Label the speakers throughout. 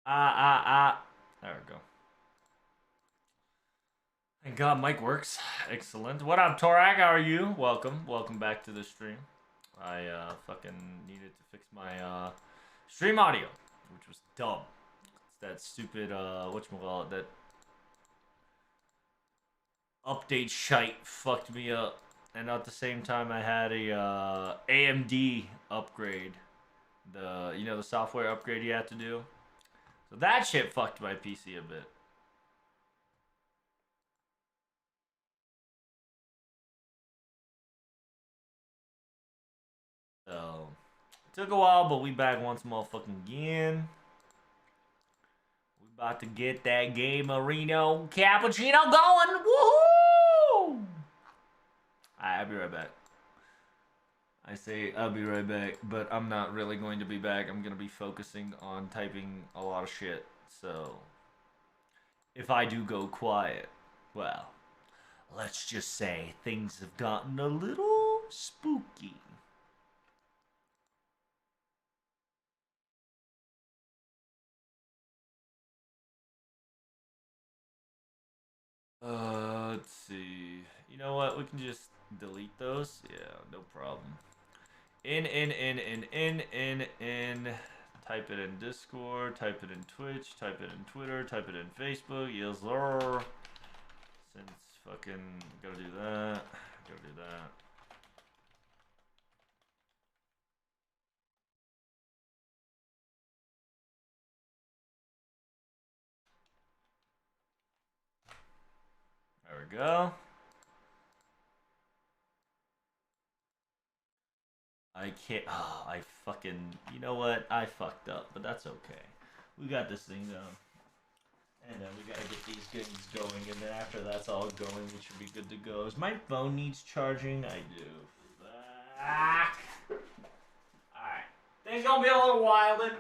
Speaker 1: There we go. Thank God mic works. Excellent. What up, Torak? How are you? Welcome back to the stream. I fucking needed to fix my stream audio, which was dumb. It's that stupid whatchamacallit, that update shite fucked me up. And at the same time I had a AMD upgrade. The software upgrade you have to do. So that shit fucked my PC a bit. So it took a while, but we back once motherfucking again. We about to get that game Marino Cappuccino going. Woohoo! I'll be right back. I say I'll be right back, but I'm not really going to be back. I'm gonna be focusing on typing a lot of shit. So if I do go quiet, well, let's just say things have gotten a little spooky. Let's see. You know what? We can just delete those. Yeah, no problem. In. Type it in Discord. Type it in Twitch. Type it in Twitter. Type it in Facebook. Yes, sir. Since fucking gotta do that. Gotta do that. There we go. I can't. Oh, I fucking. You know what? I fucked up, but that's okay. We got this thing done. And then we gotta get these things going, and then after that's all going, we should be good to go. Is my phone needs charging? I do. Fuck. Alright. Things gonna be a little wild.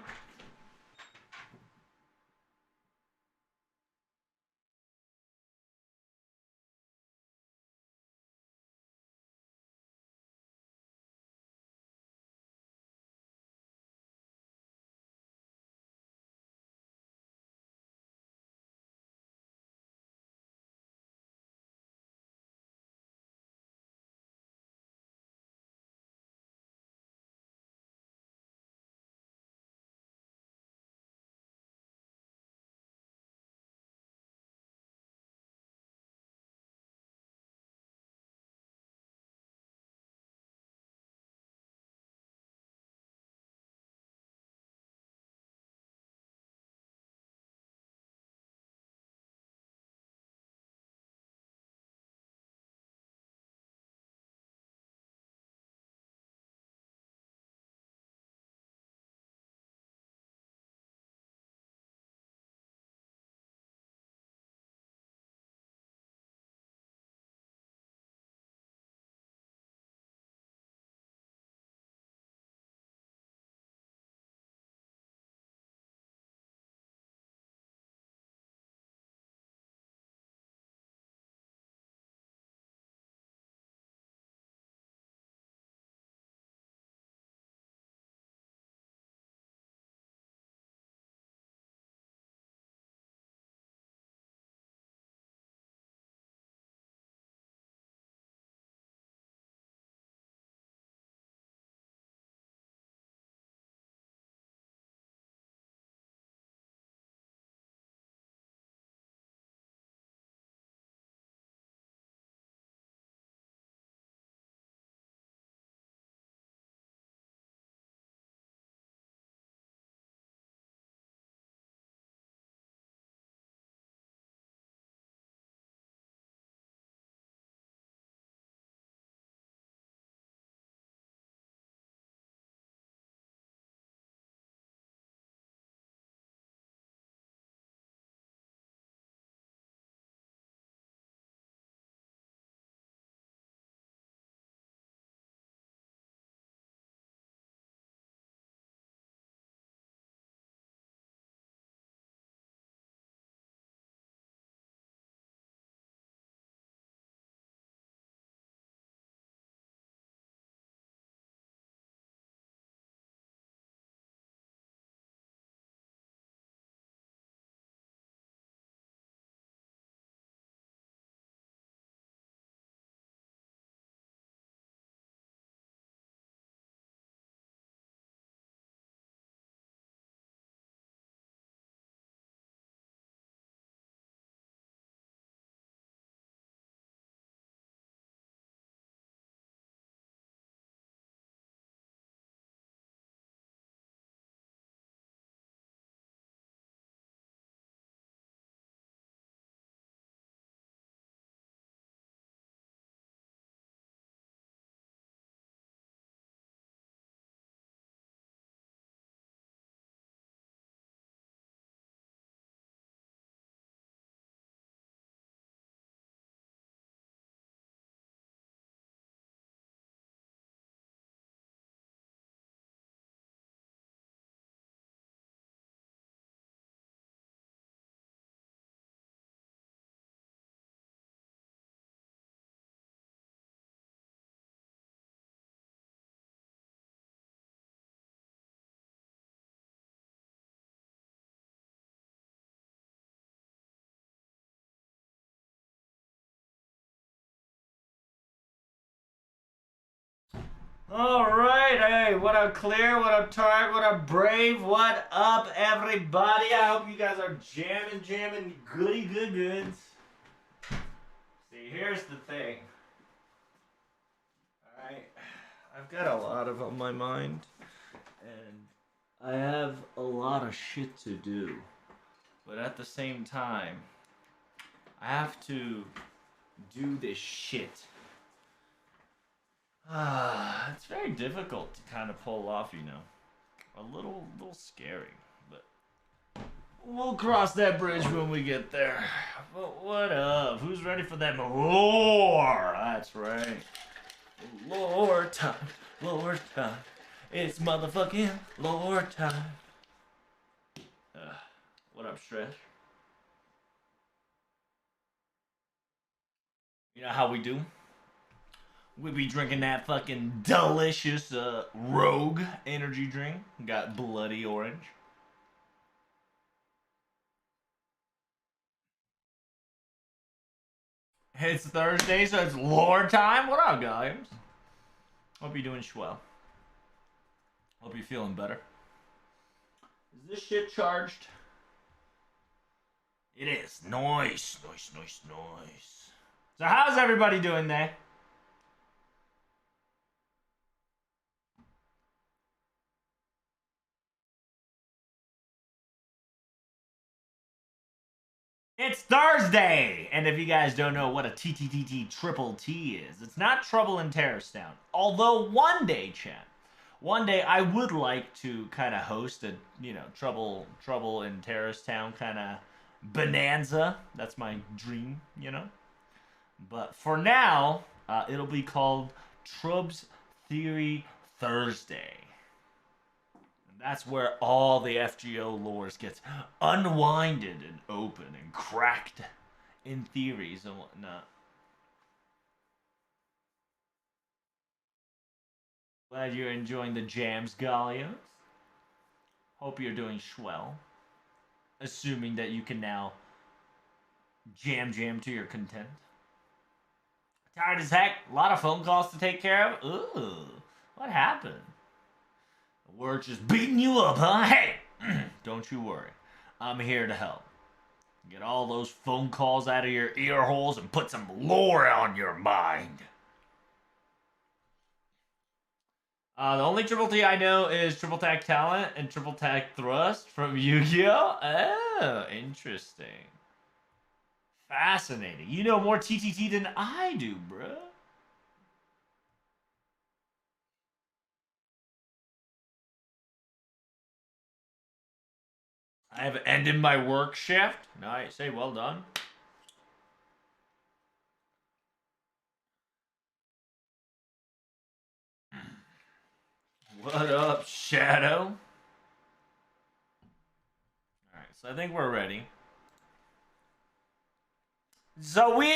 Speaker 1: Alright, hey, what up Clear, what up Tarek, what up Brave, what up everybody? I hope you guys are jamming goody good goods. See, here's the thing. Alright, I've got a lot on my mind, and I have a lot of shit to do. But at the same time, I have to do this shit. It's very difficult to kind of pull off, you know. A little scary, but we'll cross that bridge when we get there. But what up? Who's ready for that lore? That's right. Lore time. Lore time. It's motherfucking lore time. What up, Stretch? You know how we do? We be drinking that fucking delicious Rogue energy drink. Got bloody orange. It's Thursday, so it's lore time. What up, guys? Hope you're doing swell. Hope you're feeling better. Is this shit charged? It is. Nice. So how's everybody doing there? It's Thursday! And if you guys don't know what a TTT triple T is, it's not Trouble in Terrace Town. Although one day, chat, one day I would like to kind of host a, you know, Trouble in Terrace Town kind of bonanza. That's my dream, you know? But for now, it'll be called Troubs Theory Thursday. That's where all the FGO lores gets unwinded and open and cracked in theories and whatnot. Glad you're enjoying the jams, Gallios. Hope you're doing swell. Assuming that you can now jam to your content. Tired as heck. A lot of phone calls to take care of. Ooh, what happened? Work just beating you up, huh? Hey! Don't you worry. I'm here to help. Get all those phone calls out of your ear holes and put some lore on your mind. The only Triple T I know is Triple Tack Talent and Triple Tack Thrust from Yu-Gi-Oh! Oh, interesting. Fascinating. You know more TTT than I do, bruh. I have ended my work shift. Nice. Hey, well done. What up, Shadow? Alright, so I think we're ready. So we,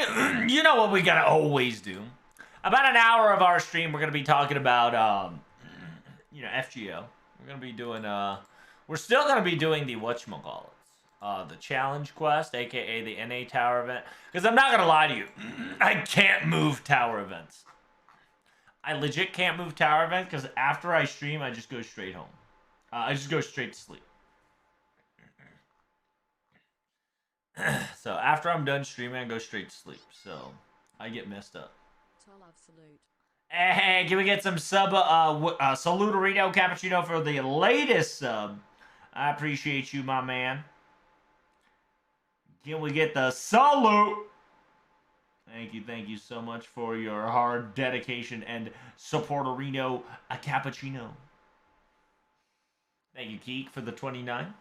Speaker 1: you know what we gotta always do. About an hour of our stream, we're gonna be talking about, you know, FGO. We're gonna be doing, we're still gonna be doing the whatchamacallits. The challenge quest, aka the NA tower event. Because I'm not gonna lie to you, I can't move tower events. I legit can't move tower events because after I stream, I just go straight home. I just go straight to sleep. So after I'm done streaming, I go straight to sleep. So I get messed up. Hey, can we get some Salutarito Cappuccino for the latest sub? I appreciate you, my man. Can we get the salute? Thank you so much for your hard dedication and supporterino a cappuccino. Thank you, Keek, for the 29.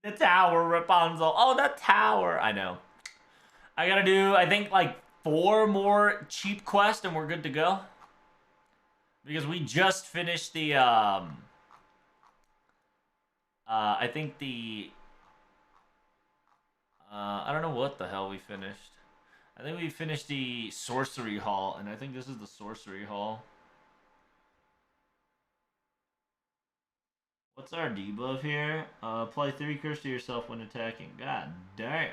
Speaker 1: The tower, Rapunzel. Oh, the tower. I know. I gotta do, I think, like 4 more cheap quests and we're good to go. Because we just finished the, I think the, I don't know what the hell we finished. I think we finished the Sorcery Hall, and I think this is the Sorcery Hall. What's our debuff here? Apply 3 curse to yourself when attacking. God damn.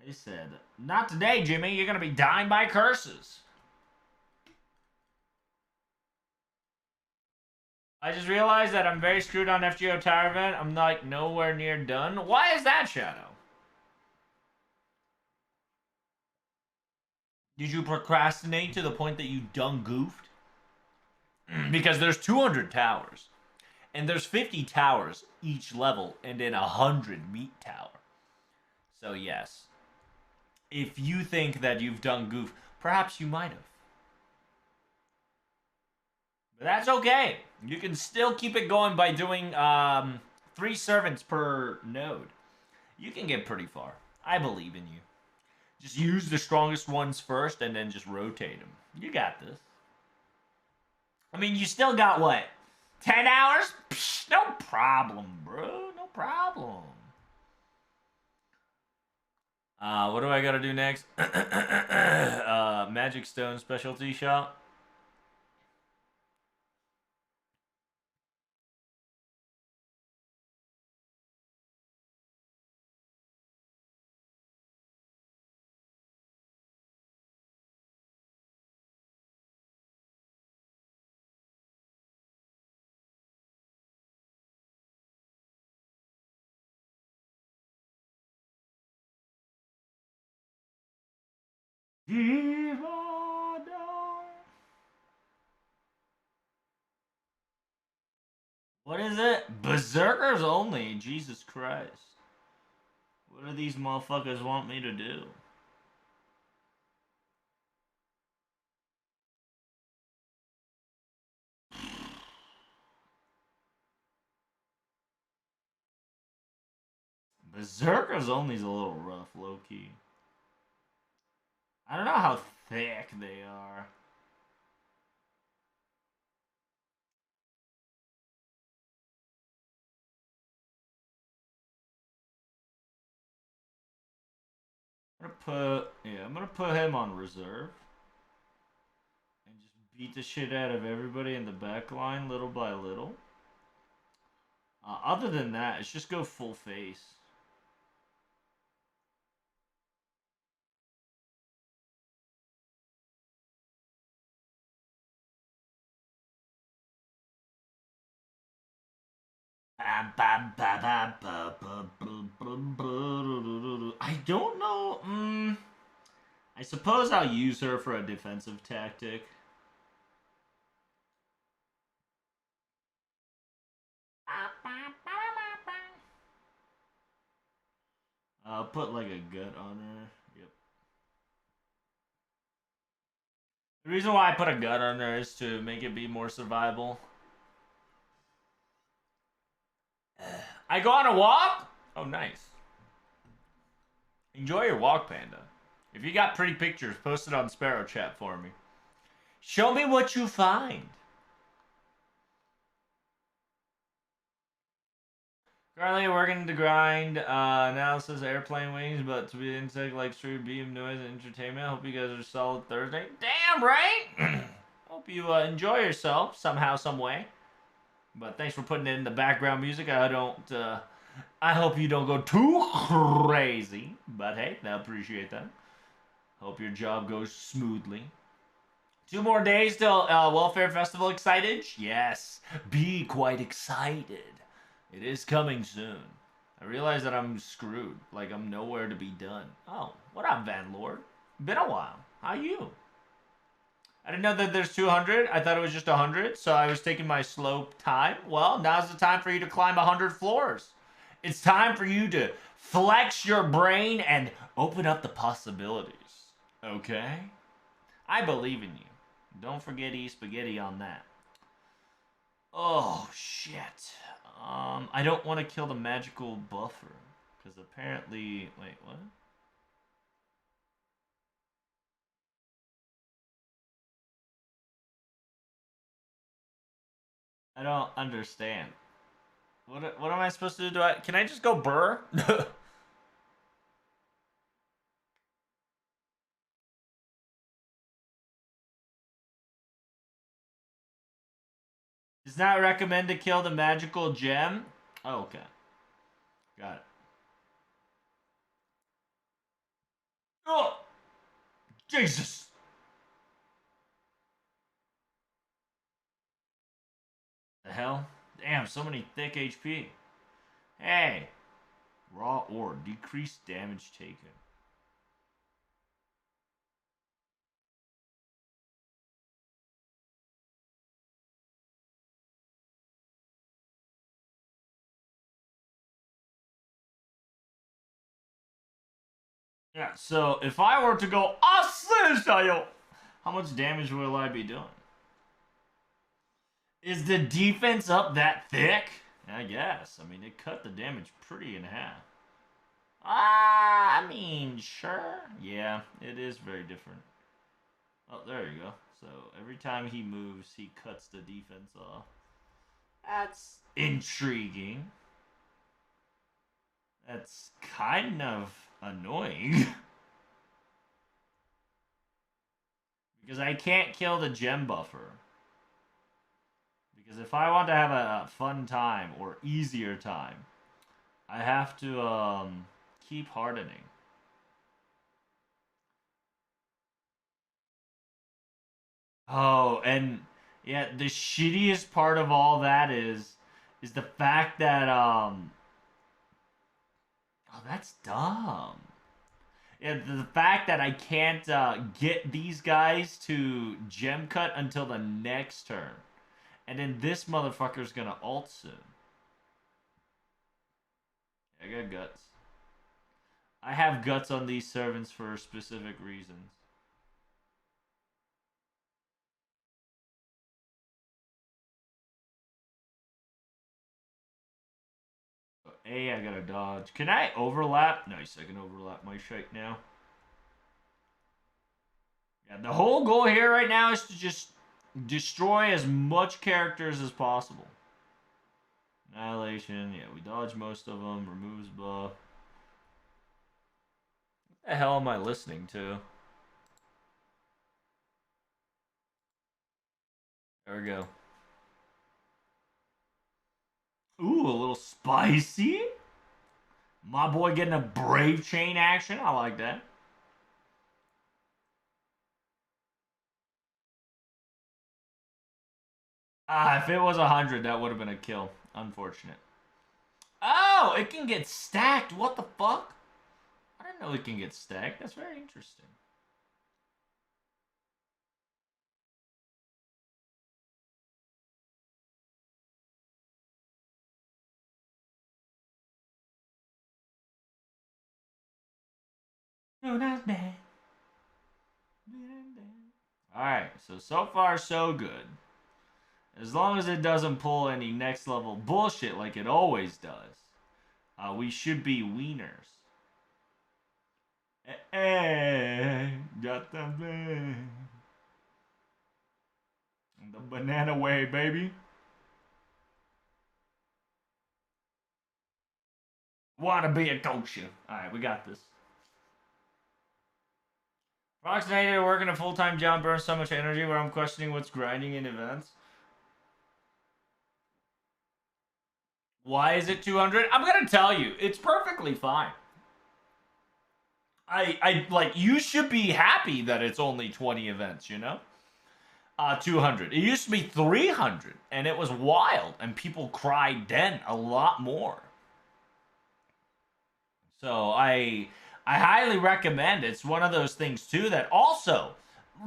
Speaker 1: They said, not today, Jimmy. You're going to be dying by curses. I just realized that I'm very screwed on FGO Tower event. I'm like nowhere near done. Why is that, Shadow? Did you procrastinate to the point that you done goofed? Because there's 200 towers. And there's 50 towers each level and then 100 meat tower. So yes. If you think that you've done goof, perhaps you might have. But that's okay. You can still keep it going by doing 3 servants per node. You can get pretty far. I believe in you. Just use the strongest ones first and then just rotate them. You got this. I mean, you still got what? 10 hours? Psh, no problem, bro. No problem. What do I gotta do next? Magic Stone Specialty Shop. What is it? Berserkers only. Jesus Christ. What do these motherfuckers want me to do? Berserkers only is a little rough, low-key. I don't know how thick they are. I'm gonna put him on reserve. And just beat the shit out of everybody in the back line little by little. Other than that, it's just go full face. I don't know. I suppose I'll use her for a defensive tactic. I'll put like a gut on her. Yep. The reason why I put a gut on her is to make it be more survivable. I go on a walk? Oh, nice. Enjoy your walk, Panda. If you got pretty pictures, post it on Sparrow Chat for me. Show me what you find. Currently working the grind, analysis, airplane wings, but to be insect like street beam, noise, and entertainment. Hope you guys are solid Thursday. Damn right! Hope you enjoy yourself somehow, some way. But thanks for putting it in the background music. I hope you don't go too crazy. But hey, I appreciate that. Hope your job goes smoothly. 2 more days till Welfare Festival. Excited? Yes. Be quite excited. It is coming soon. I realize that I'm screwed. Like, I'm nowhere to be done. Oh, what up, Van Lord? Been a while. How you? I didn't know that there's 200. I thought it was just 100, so I was taking my slow time. Well, now's the time for you to climb 100 floors. It's time for you to flex your brain and open up the possibilities. Okay? I believe in you. Don't forget spaghetti on that. Oh, shit. I don't want to kill the magical buffer. Because apparently... Wait, what? I don't understand. What am I supposed to do? Can I just go burr? Does not recommend to kill the magical gem. Oh, okay. Got it. Oh, Jesus. The hell? Damn, so many thick HP. Hey. Raw ore. Decreased damage taken. Yeah, so if I were to go, how much damage will I be doing? Is the defense up that thick? I guess. I mean, it cut the damage pretty in half. I mean, sure. Yeah, it is very different. Oh, there you go. So every time he moves, he cuts the defense off. That's intriguing. That's kind of annoying. Because I can't kill the gem buffer. Because if I want to have a fun time or easier time, I have to keep hardening. Oh, and yeah, the shittiest part of all that is the fact that oh, that's dumb. Yeah, the fact that I can't get these guys to gem cut until the next turn. And then this motherfucker's gonna ult soon. I got guts. I have guts on these servants for specific reasons. A, I gotta dodge. Can I overlap? Nice, I can overlap my shite now. Yeah, the whole goal here right now is to just destroy as much characters as possible. Annihilation, yeah, we dodge most of them. Removes buff. What the hell am I listening to? There we go. Ooh, a little spicy. My boy getting a brave chain action. I like that. Ah, if it was 100, that would have been a kill. Unfortunate. Oh, it can get stacked. What the fuck? I didn't know it can get stacked. That's very interesting. No, not bad. Alright, so far so good. As long as it doesn't pull any next level bullshit like it always does, we should be wieners. Hey, got the banana way, baby. Wanna be a kosher. Alright, we got this. Approximated working a full-time job burns so much energy where I'm questioning what's grinding in events. Why is it 200? I'm gonna tell you, it's perfectly fine. I like, you should be happy that it's only 20 events, you know? 200. It used to be 300, and it was wild, and people cried then a lot more. So I highly recommend. It's one of those things too that also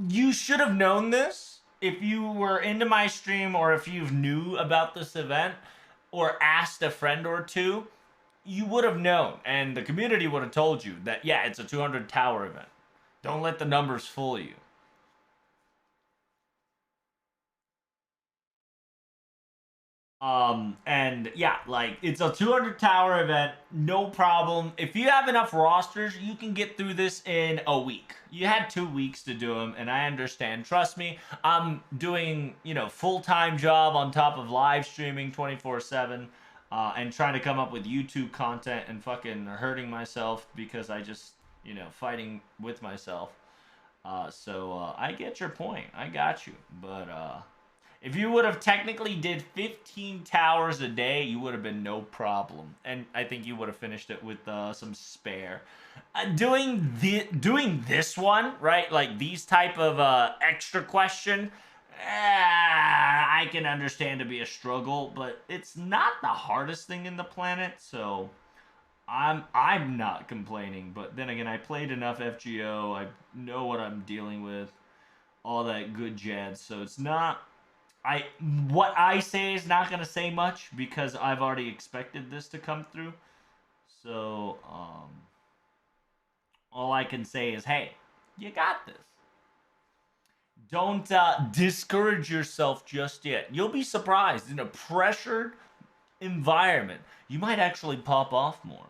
Speaker 1: you should have known this if you were into my stream or if you knew about this event or asked a friend or two, you would have known and the community would have told you that yeah, it's a 200 tower event. Don't let the numbers fool you. And yeah, like it's a 200 tower event, no problem. If you have enough rosters, you can get through this in a week. You had 2 weeks to do them, and I understand. Trust me, I'm doing, full-time job on top of live streaming 24/7, and trying to come up with YouTube content and fucking hurting myself because I just, fighting with myself. So I get your point. I got you, but If you would have technically did 15 towers a day, you would have been no problem, and I think you would have finished it with some spare. Doing this one, right? Like these type of extra question, I can understand to be a struggle, but it's not the hardest thing in the planet, so I'm not complaining. But then again, I played enough FGO, I know what I'm dealing with, all that good jazz, so it's not. What I say is not gonna say much because I've already expected this to come through. So all I can say is, hey, you got this. Don't discourage yourself just yet. You'll be surprised in a pressured environment. You might actually pop off more.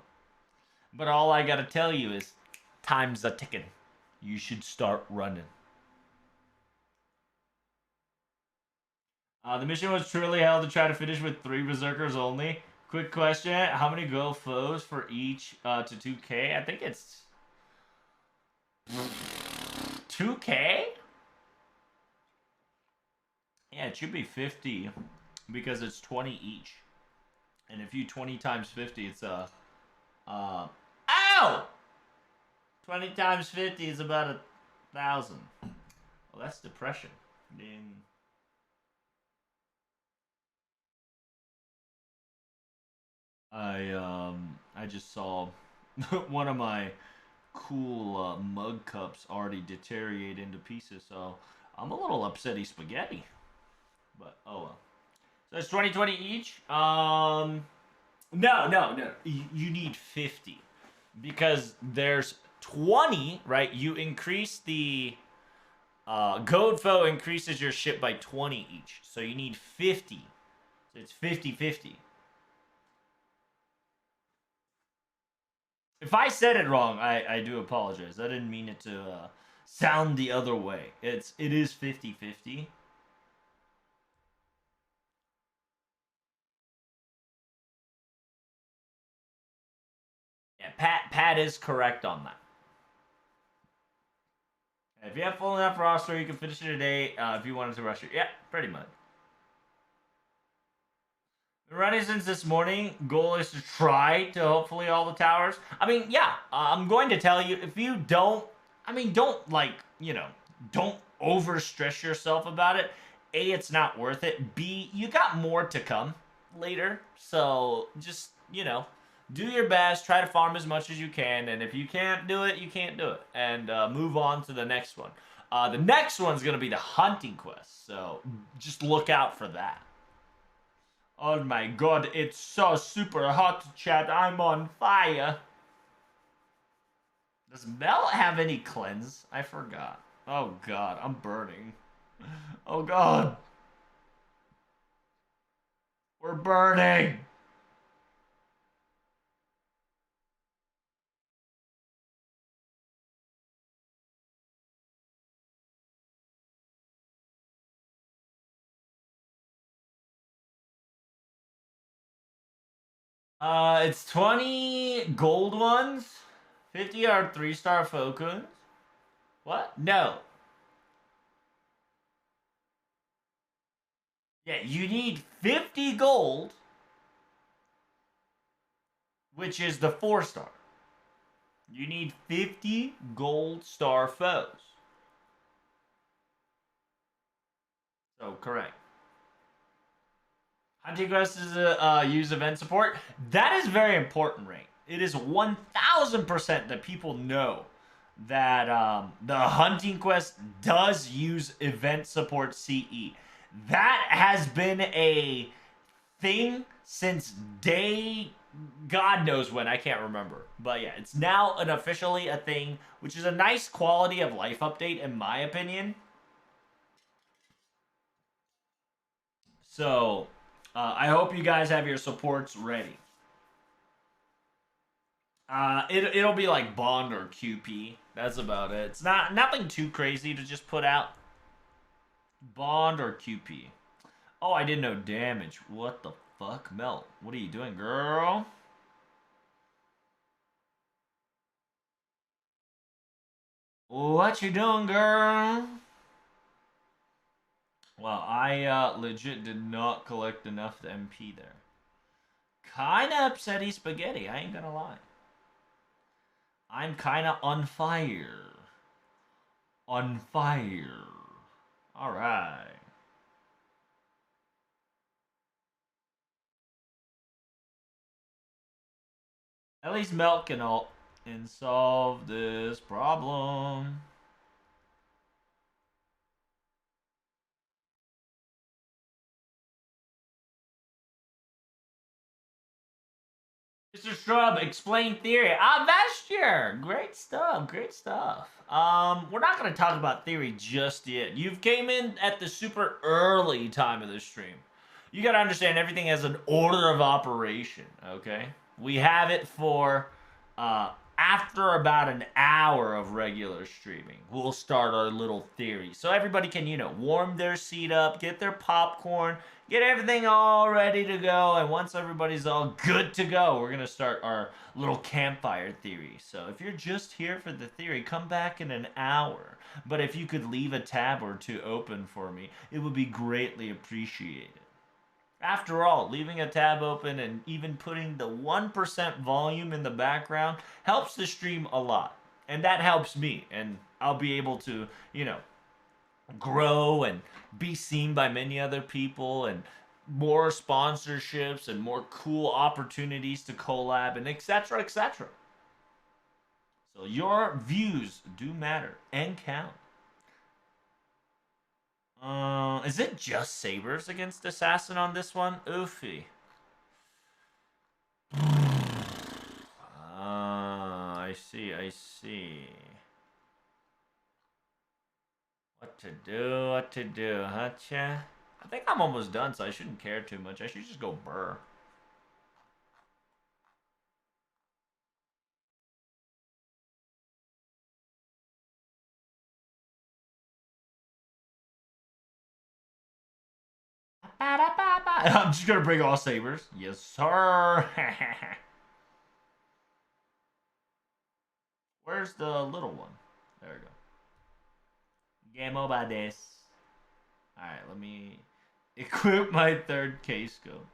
Speaker 1: But all I gotta tell you is, time's a ticking. You should start running. The mission was truly held to try to finish with 3 berserkers only. Quick question: how many go foes for each to 2K? I think it's 2K. Yeah, it should be 50 because it's 20 each. And if you 20 times 50, it's ow! 20 times 50 is about 1,000. Well, that's depression. I just saw one of my cool mug cups already deteriorate into pieces, so I'm a little upsetty spaghetti. But oh well. So it's 20 each. No. You need 50 because there's 20, right? You increase the gold foe increases your ship by 20 each, so you need 50. So it's 50-50. If I said it wrong, I do apologize. I didn't mean it to sound the other way. It is 50-50. Yeah, Pat is correct on that. If you have full enough roster, you can finish it today. If you wanted to rush it, yeah, pretty much. Been running since this morning. Goal is to try to hopefully all the towers. I mean, yeah, I'm going to tell you if you don't. I mean, don't don't overstress yourself about it. A, it's not worth it. B, you got more to come later. So just do your best. Try to farm as much as you can, and if you can't do it, you can't do it, and move on to the next one. The next one's gonna be the hunting quest, so just look out for that. Oh my god, it's so super hot, chat. I'm on fire. Does Mel have any cleanse? I forgot. Oh god, I'm burning. Oh god. We're burning. It's 20 gold ones. 50 are 3-star focus. What? No. Yeah, you need 50 gold, which is the 4-star. You need 50 gold star foes. So, correct. Hunting quest is a use event support. That is very important, Ray. It is 1,000% that people know that the hunting quest does use event support CE. That has been a thing since day God knows when. I can't remember. But yeah, it's now officially a thing, which is a nice quality of life update in my opinion. So, I hope you guys have your supports ready. It'll be like Bond or QP. That's about it. It's nothing too crazy to just put out. Bond or QP. Oh, I didn't know damage. What the fuck, Mel? What are you doing, girl? What you doing, girl? Well, I legit did not collect enough to MP there. Kinda upsetty spaghetti, I ain't gonna lie. I'm kinda on fire. On fire. Alright. At least milk can all and solve this problem. Mr. Shrub, explain theory. Ah, Vesture! Great stuff, great stuff. We're not gonna talk about theory just yet. You've came in at the super early time of the stream. You gotta understand everything has an order of operation, okay? We have it for after about an hour of regular streaming, we'll start our little theory. So everybody can, warm their seat up, get their popcorn, get everything all ready to go. And once everybody's all good to go, we're going to start our little campfire theory. So if you're just here for the theory, come back in an hour. But if you could leave a tab or two open for me, it would be greatly appreciated. After all, leaving a tab open and even putting the 1% volume in the background helps the stream a lot. And that helps me. And I'll be able to, grow and be seen by many other people and more sponsorships and more cool opportunities to collab and etc. etc. So your views do matter and count. Is it just Sabers against Assassin on this one? Oofy. I see, I see. What to do, huh, cha? I think I'm almost done, so I shouldn't care too much. I should just go burr. I'm just gonna bring all sabers. Yes, sir. Where's the little one? There we go. Game over this. Alright, let me equip my third case scope.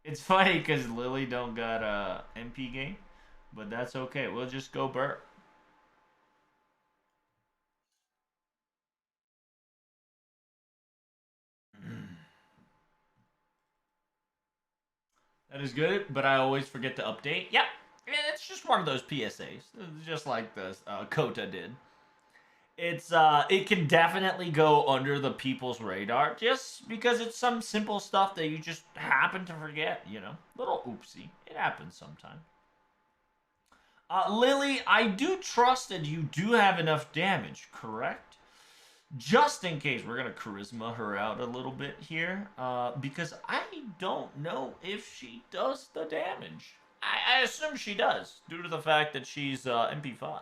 Speaker 1: It's funny because Lily don't got a MP game, but that's okay. We'll just go burr. That is good, but I always forget to update. Yep, it's just one of those PSAs, just like this Kota did. It can definitely go under the people's radar just because it's some simple stuff that you just happen to forget. Little oopsie. It happens sometimes. Lily, I do trust that you do have enough damage, correct? Just in case, we're gonna charisma her out a little bit here, because I don't know if she does the damage. I assume she does, due to the fact that she's MP5.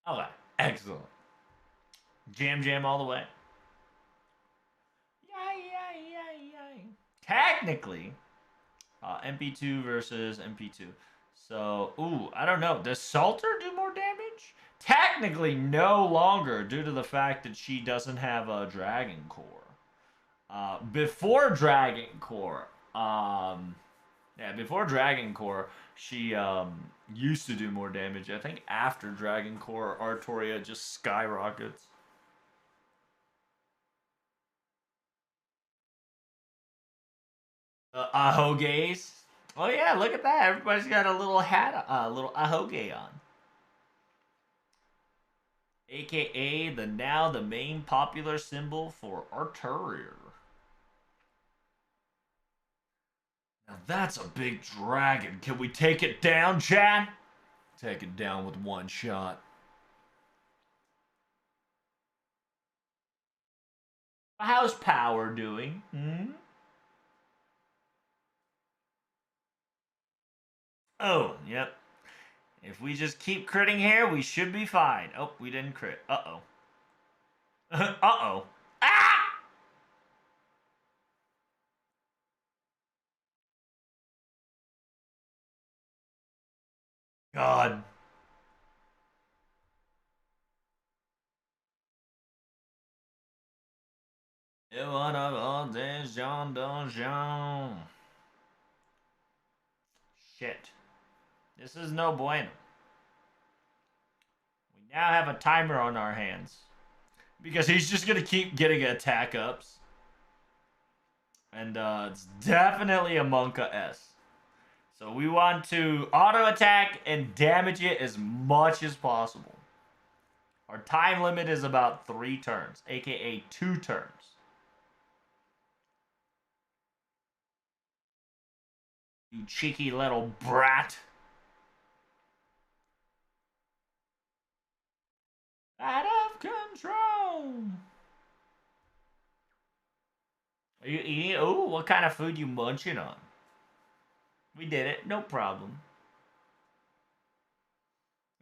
Speaker 1: Okay, excellent. Jam all the way. Yay. Technically, MP2 versus MP2. So, I don't know. Does Salter do more damage? Technically, no longer, due to the fact that she doesn't have a Dragon Core. Before Dragon Core, before Dragon Core, she used to do more damage. I think after Dragon Core, Artoria just skyrockets. Ahoges. Oh yeah, look at that. Everybody's got a little hat, a little ahoge on. AKA the main popular symbol for Arturier. Now that's a big dragon. Can we take it down, Chad? Take it down with one shot. How's power doing? Oh, yep. If we just keep critting here, we should be fine. Oh, we didn't crit. Uh-oh. Uh-oh. Ah! God. It was all this Jean Jean. Shit. This is no bueno. We now have a timer on our hands. Because he's just going to keep getting attack ups. And it's definitely a Monka S. So we want to auto attack and damage it as much as possible. Our time limit is about 3 turns, aka 2 turns. You cheeky little brat. Out of control. Are you eating? Oh, what kind of food you munching on? We did it, no problem.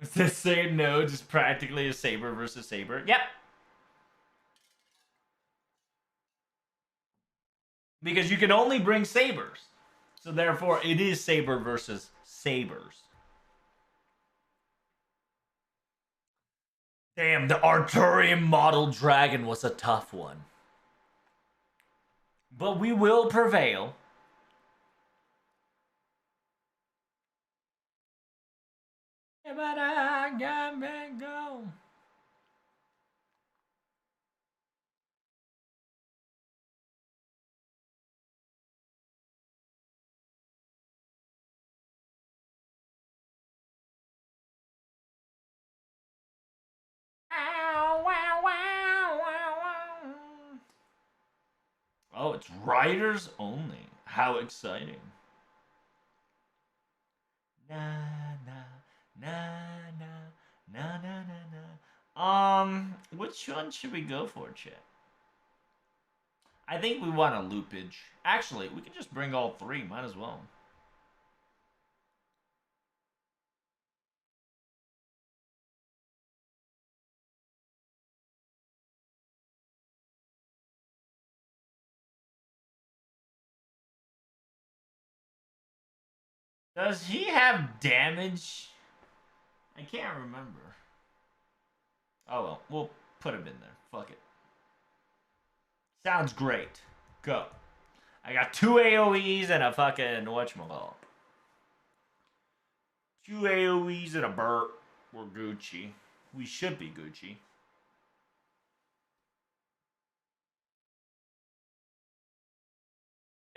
Speaker 1: It's the same node, just practically a saber versus saber. Yep. Because you can only bring sabers. So therefore, it is saber versus sabers. Damn, the Arturian model dragon was a tough one. But we will prevail. But I gotta go. Oh, it's riders only. How exciting. Na na na na na na na. Which one should we go for, chat? I think we want a loopage. Actually, we can just bring all 3. Might as well. Does he have damage? I can't remember. Oh well, we'll put him in there. Fuck it. Sounds great. Go. I got 2 AoEs and a fucking whatchamacallit. 2 AoEs and a burp. We're Gucci. We should be Gucci.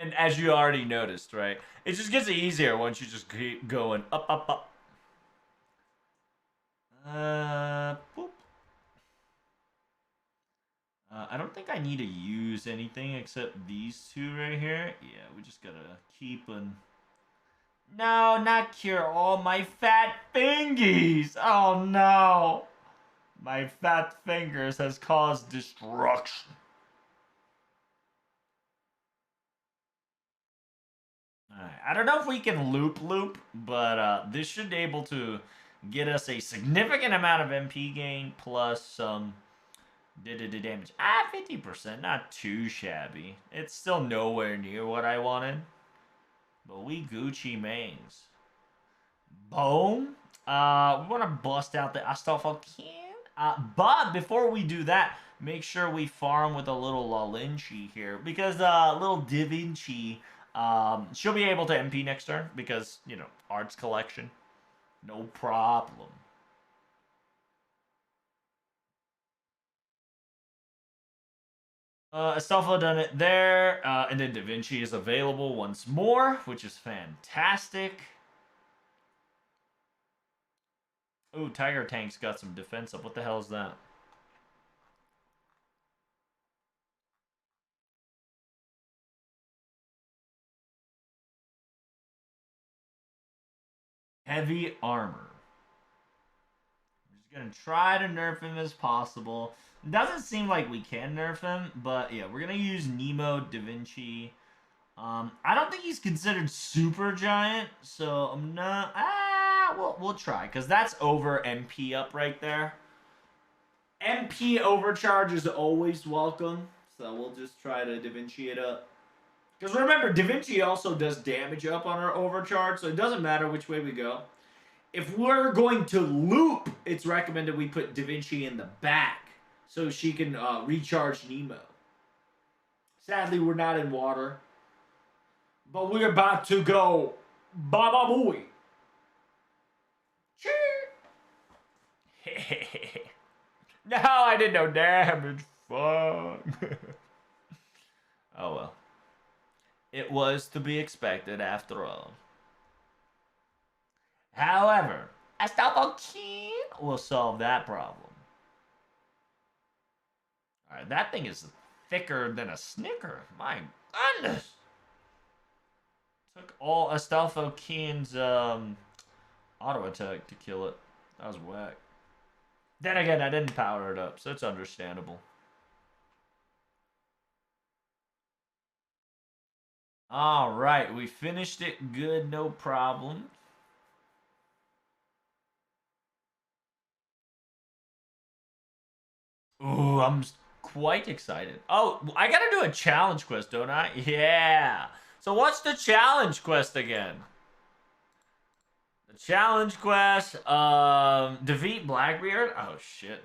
Speaker 1: And as you already noticed, right? It just gets easier once you just keep going up, up, up. Boop. I don't think I need to use anything except these 2 right here. Yeah, we just gotta keep on. No, not cure all my fat fingies. Oh no. My fat fingers has caused destruction. Alright, I don't know if we can loop, but this should be able to get us a significant amount of MP gain plus some damage. 50%, not too shabby. It's still nowhere near what I wanted. But we Gucci mains. Boom. We want to bust out the Astolfo-Can. But before we do that, make sure we farm with a little Lalinchi here. Because little Da Vinci, she'll be able to MP next turn. Because, you know, arts collection. No problem. Astolfo done it there. And then Da Vinci is available once more, which is fantastic. Ooh, Tiger Tank's got some defense up. What the hell is that? Heavy armor. We're just gonna try to nerf him as possible. It doesn't seem like we can nerf him, but yeah, we're gonna use Nemo, Da Vinci. I don't think he's considered super giant, so I'm not. We'll try because that's over MP up right there. MP overcharge is always welcome, so we'll just try to Da Vinci it up. Because remember, Da Vinci also does damage up on our overcharge, so it doesn't matter which way we go. If we're going to loop, it's recommended we put Da Vinci in the back so she can recharge Nemo. Sadly, we're not in water. But we're about to go Baba Booey. No, I did no damage. Fuck. Oh well. It was to be expected after all. However, a Stumble King will solve that problem. Alright, that thing is thicker than a Snicker. My goodness. Took all Astolfo Keen's auto attack to kill it. That was whack. Then again, I didn't power it up, so it's understandable. Alright, we finished it good, no problem. Ooh, I'm quite excited. Oh, I gotta do a challenge quest, don't I? Yeah. So what's the challenge quest again? The challenge quest, defeat Blackbeard? Oh, shit,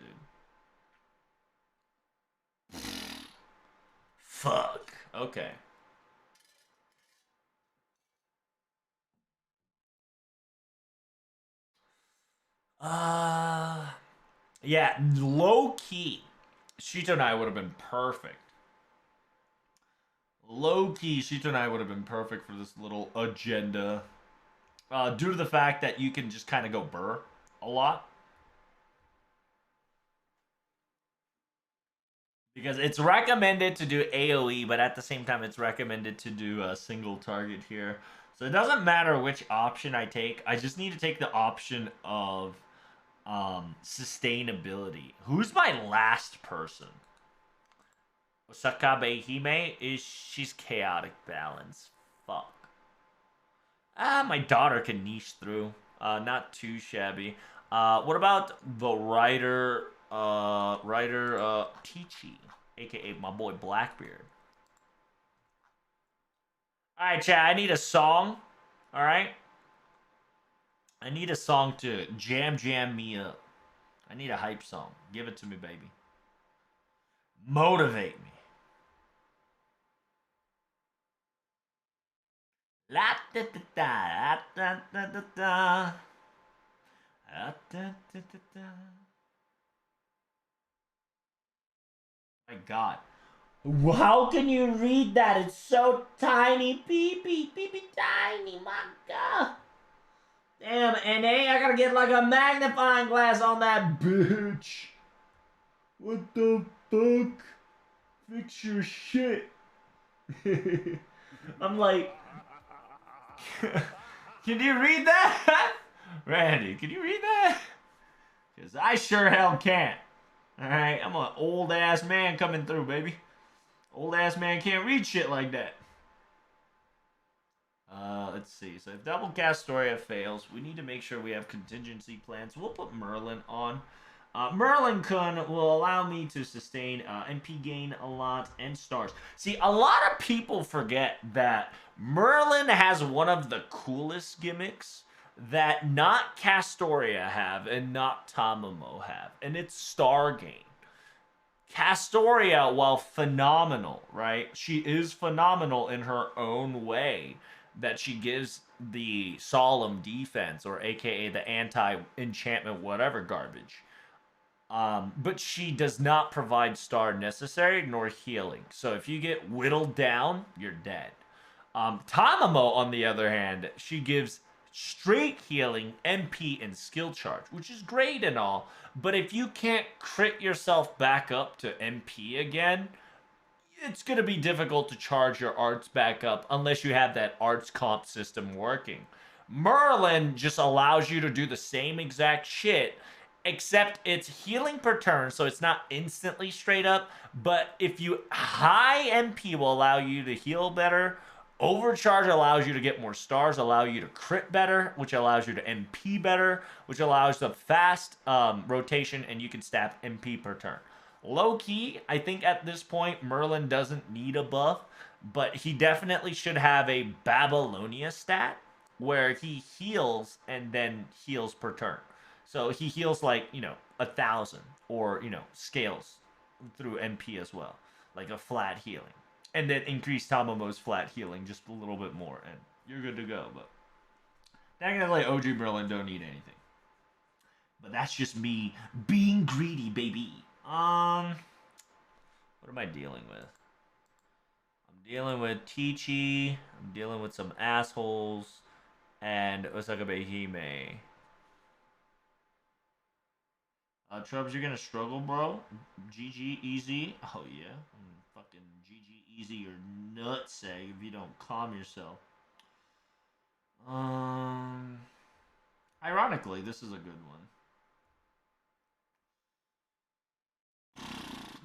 Speaker 1: dude. Fuck. Okay. Yeah, low key. Shito and I would have been perfect. Low key, Shito and I would have been perfect for this little agenda. Due to the fact that you can just kind of go burr a lot. Because it's recommended to do AoE, but at the same time, it's recommended to do a single target here. So it doesn't matter which option I take. I just need to take the option of sustainability. Who's my last person? Sakabe Hime she's chaotic balance. Fuck. My daughter can niche through. Not too shabby. What about the writer Teachy, aka my boy Blackbeard? Alright, chat, I need a song. Alright? I need a song to jam me up. I need a hype song. Give it to me, baby. Motivate me. La da da da da da da da. Da da da da. My God. How can you read that? It's so tiny. Pee tiny. My God. Damn, NA, I gotta get like a magnifying glass on that bitch. What the fuck? Fix your shit. I'm like... Can you read that? Randy, can you read that? Because I sure hell can't. Alright, I'm an old ass man coming through, baby. Old ass man can't read shit like that. Let's see. So if double cast Storia fails, we need to make sure we have contingency plans. We'll put Merlin on. Merlin Kun will allow me to sustain MP gain a lot and stars. See, a lot of people forget that Merlin has one of the coolest gimmicks that not Castoria have and not Tamamo have, and it's star gain. Castoria, while phenomenal, right? She is phenomenal in her own way, that she gives the solemn defense, or aka the anti-enchantment whatever garbage. But she does not provide star necessary nor healing. So if you get whittled down, you're dead. Tamamo, on the other hand, she gives straight healing, MP, and skill charge, which is great and all. But if you can't crit yourself back up to MP again, it's going to be difficult to charge your arts back up unless you have that arts comp system working. Merlin just allows you to do the same exact shit, except it's healing per turn, so it's not instantly straight up. But if you high MP will allow you to heal better. Overcharge allows you to get more stars, allow you to crit better, which allows you to MP better, which allows the fast rotation, and you can stab MP per turn. Low key, I think at this point, Merlin doesn't need a buff, but he definitely should have a Babylonia stat where he heals and then heals per turn. So he heals like, 1,000, or, scales through MP as well, like a flat healing. And then increase Tamamo's flat healing just a little bit more, and you're good to go. But technically, OG Merlin don't need anything. But that's just me being greedy, baby. What am I dealing with? I'm dealing with Tichi. I'm dealing with some assholes. And Osaka Behime. Troubs, you're gonna struggle, bro. GG easy. Oh yeah. Fucking GG easy your nutsack if you don't calm yourself. Ironically, this is a good one.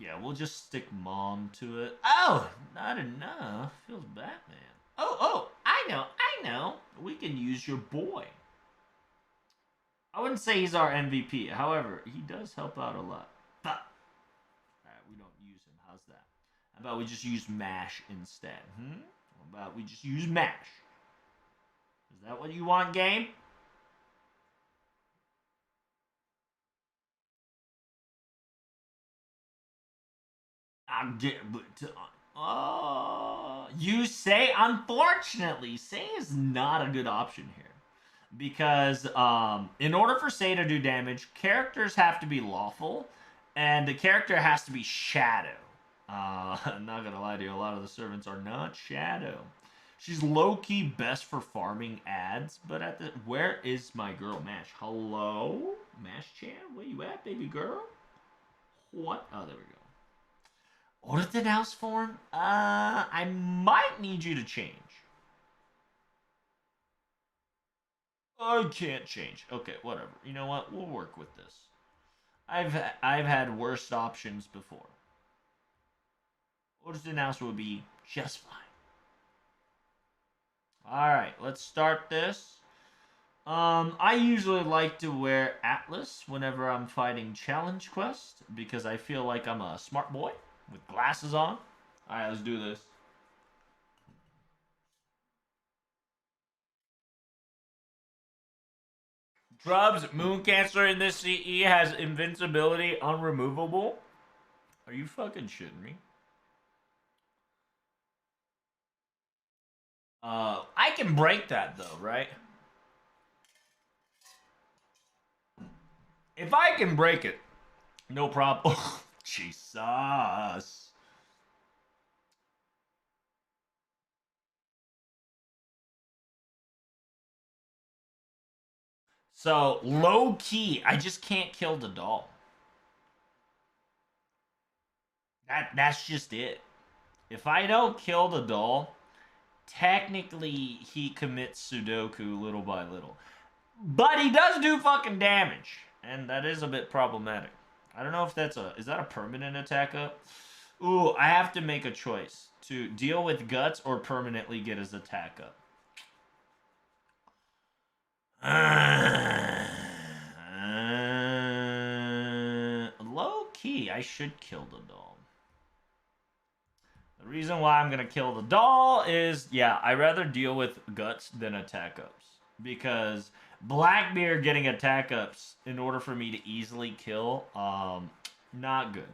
Speaker 1: Yeah, we'll just stick mom to it. Oh, not enough. Feels Batman. Oh, I know. We can use your boy. I wouldn't say he's our MVP. However, he does help out a lot. But alright, we don't use him. How's that? How about we just use MASH instead? How about we just use MASH? Is that what you want, game? You say, unfortunately, Say is not a good option here. Because in order for Say to do damage, characters have to be lawful, and the character has to be Shadow. I'm not gonna lie to you, a lot of the servants are not Shadow. She's low-key best for farming ads, but where is my girl Mash? Hello? Mash-chan? Where you at, baby girl? What? Oh, there we go. Orthodox form? I might need you to change. I can't change. Okay, whatever. You know what? We'll work with this. I've had worse options before. Orthodox will be just fine. Alright, let's start this. I usually like to wear Atlas whenever I'm fighting Challenge Quest because I feel like I'm a smart boy with glasses on. Alright, let's do this. Troubs, Moon Cancer in this CE has invincibility unremovable. Are you fucking shitting me? I can break that though, right? If I can break it, no problem. Jesus. So low key, I just can't kill the doll. That's just it. If I don't kill the doll, technically he commits Sudoku little by little. But he does do fucking damage. And that is a bit problematic. I don't know if is that a permanent attack up? Ooh, I have to make a choice to deal with guts or permanently get his attack up. Low key, I should kill the doll. The reason why I'm gonna kill the doll is, yeah, I rather deal with guts than attack ups. Because Blackbeard getting attack ups in order for me to easily kill, not good.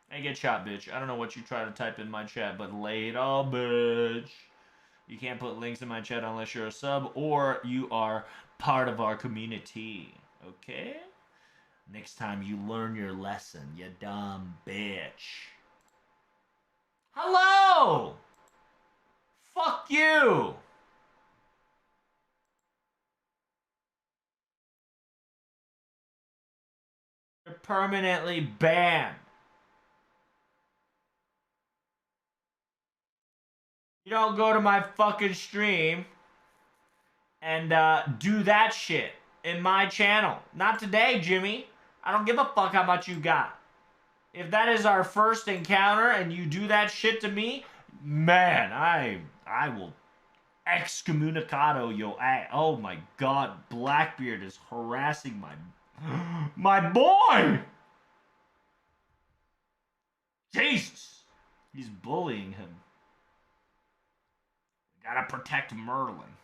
Speaker 1: Hey, get shot, bitch. I don't know what you try to type in my chat, but later, bitch. You can't put links in my chat unless you're a sub or you are part of our community. Okay? Next time you learn your lesson, you dumb bitch. Hello! Fuck you! You're permanently banned. You don't go to my fucking stream and do that shit in my channel. Not today, Jimmy. I don't give a fuck how much you got. If that is our first encounter and you do that shit to me, man, I will excommunicado yo ass. Oh my god, Blackbeard is harassing my boy. Jesus, he's bullying him. We gotta protect Merlin.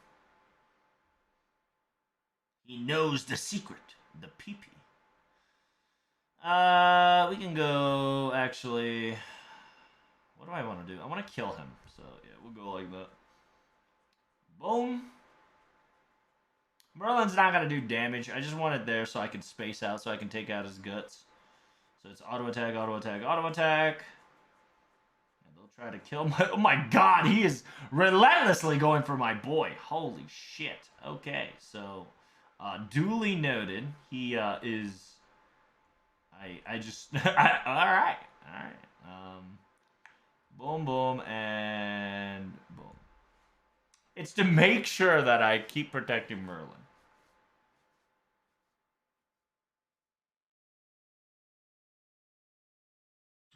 Speaker 1: He knows the secret, the pee-pee. We can go, actually, what do I want to do. I want to kill him. So, yeah, we'll go like that. Boom. Merlin's not going to do damage. I just want it there so I can space out, so I can take out his guts. So it's auto attack, auto attack, auto attack. And they'll try to kill my... Oh my god, he is relentlessly going for my boy. Holy shit. Okay, so... duly noted. He is... I just... Alright. Boom, boom, and boom. It's to make sure that I keep protecting Merlin.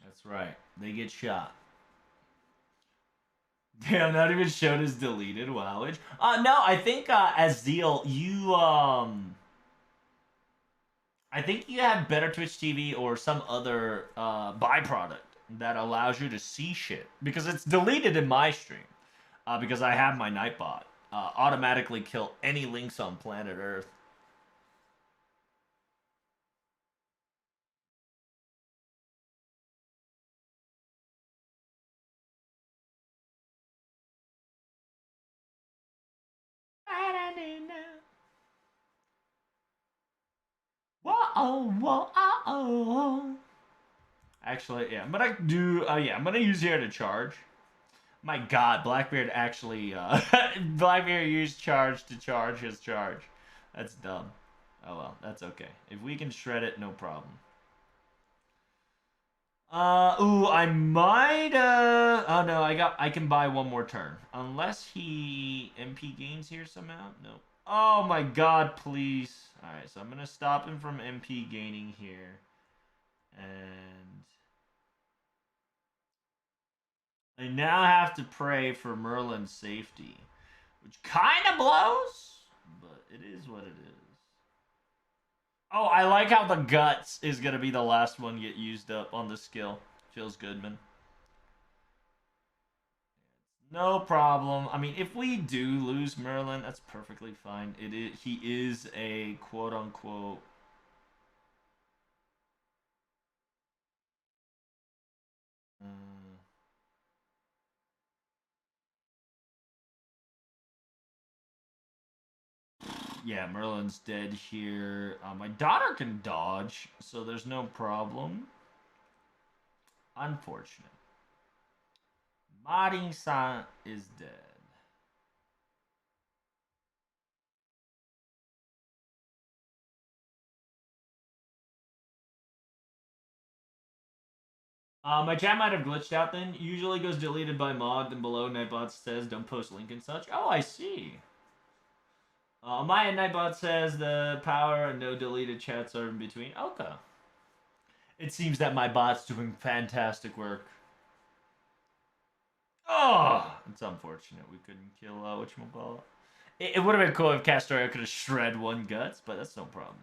Speaker 1: That's right. They get shot. Damn, not even showed as deleted. Wowage. No, I think as Zeal, you I think you have better Twitch TV or some other byproduct that allows you to see shit because it's deleted in my stream. Because I have my Nightbot automatically kill any links on planet Earth. Whoa. Actually, yeah, I'm gonna do. I'm gonna use here to charge. My God, Blackbeard actually. Blackbeard used charge to charge his charge. That's dumb. Oh well, that's okay. If we can shred it, no problem. Ooh, I might, oh no, I can buy one more turn. Unless he MP gains here somehow? No. Oh my god, please. Alright, so I'm gonna stop him from MP gaining here. And... I now have to pray for Merlin's safety. Which kinda blows, but it is what it is. Oh, I like how the guts is gonna be the last one get used up on the skill. Feels good, man. No problem. I mean, if we do lose Merlin, that's perfectly fine. He is a quote unquote. Yeah, Merlin's dead here. My daughter can dodge, so there's no problem. Unfortunate. Mari-san is dead. My chat might have glitched out then. Usually goes deleted by mod, then below Nightbot says don't post link and such. Oh, I see. My Nightbot says the power and no deleted chats are in between. Okay. It seems that my bot's doing fantastic work. Oh, it's unfortunate we couldn't kill whatchamacallit. It would have been cool if Castoria could have shred one guts, but that's no problem.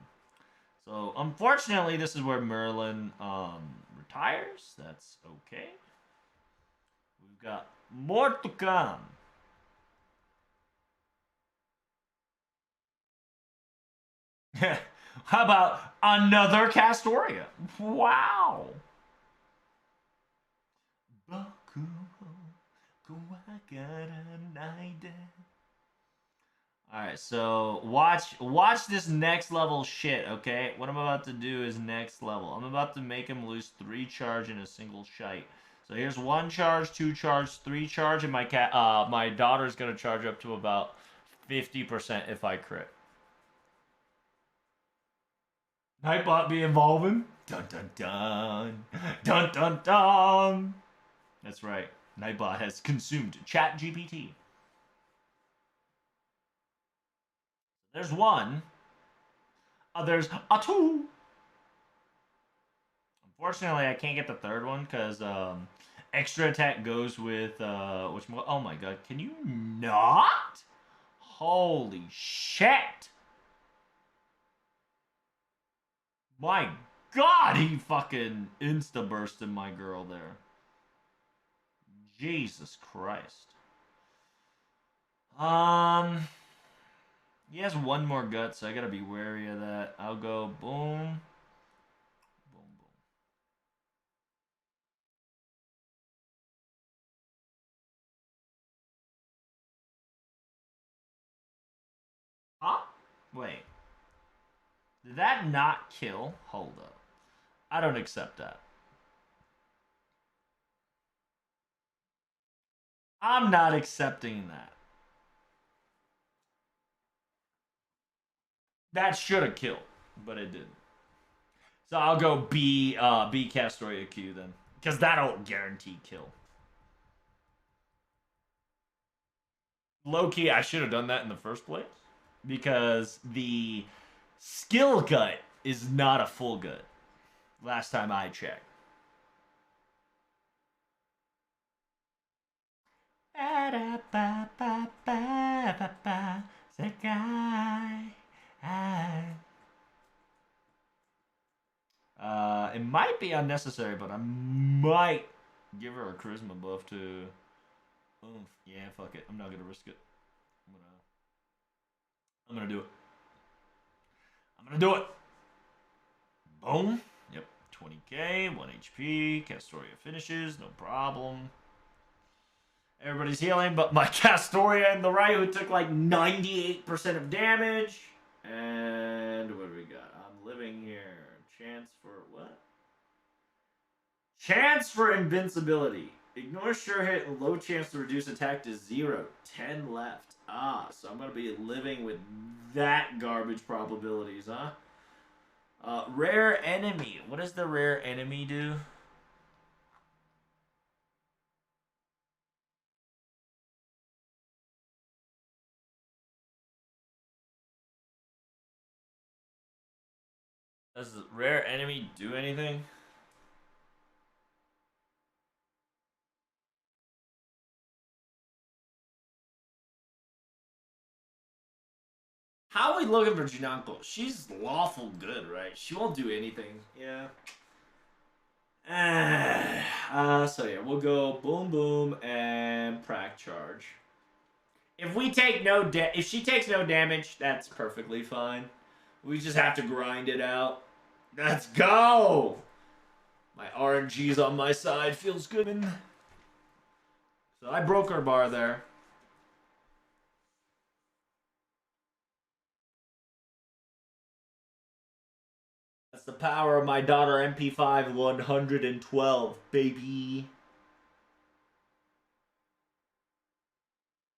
Speaker 1: So, unfortunately, this is where Merlin retires. That's okay. We've got more to come. How about another Castoria? Wow. Alright, so watch this next level shit, okay? What I'm about to do is next level. I'm about to make him lose 3 charge in a single shite. So here's 1 charge, 2 charge, 3 charge, and my daughter's gonna charge up to about 50% if I crit. Nightbot be evolving. Dun dun dun. Dun dun dun. That's right. Nightbot has consumed ChatGPT. There's 1. There's a 2. Unfortunately, I can't get the 3rd one because extra attack goes with oh my god, can you not? Holy shit! My god, he fucking insta-bursted my girl there. Jesus Christ. He has 1 more gut, so I gotta be wary of that. I'll go boom. Boom, boom. Wait. Did that not kill? Hold up. I don't accept that. I'm not accepting that. That should have killed, but it didn't. So I'll go B Castoria Q then. Because that'll guarantee kill. Low key, I should have done that in the first place. Because the skill gut is not a full gut. Last time I checked. It might be unnecessary, but I might give her a charisma buff to. Oof. Yeah, fuck it. I'm not gonna risk it. I'm gonna do it. I'm gonna do it. Boom. Yep. 20k, 1 HP. Castoria finishes, no problem. Everybody's healing, but my Castoria in the right, who took like 98% of damage. And what do we got? I'm living here. Chance for what? Chance for invincibility. Ignore sure hit and low chance to reduce attack to 0. 10 left. So I'm going to be living with that garbage probabilities, huh? Rare enemy. What does the rare enemy do? Does the rare enemy do anything? How are we looking for Junanko? She's lawful good, right? She won't do anything. Yeah. So yeah, we'll go boom boom and prac charge. If we take if she takes no damage, that's perfectly fine. We just have to grind it out. Let's go! My RNG's on my side. Feels good. So I broke her bar there. That's the power of my daughter MP5 112, baby.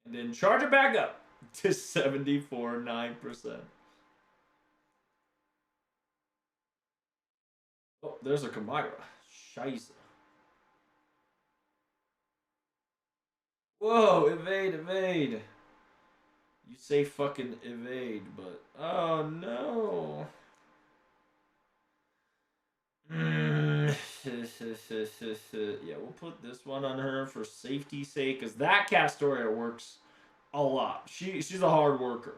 Speaker 1: And then charge it back up to 74.9%. Oh, there's a Kamira. Scheiße. Whoa, evade, evade. You say fucking evade, but... Oh, no. Yeah, we'll put this one on her for safety's sake, because that Castoria works a lot. She's a hard worker.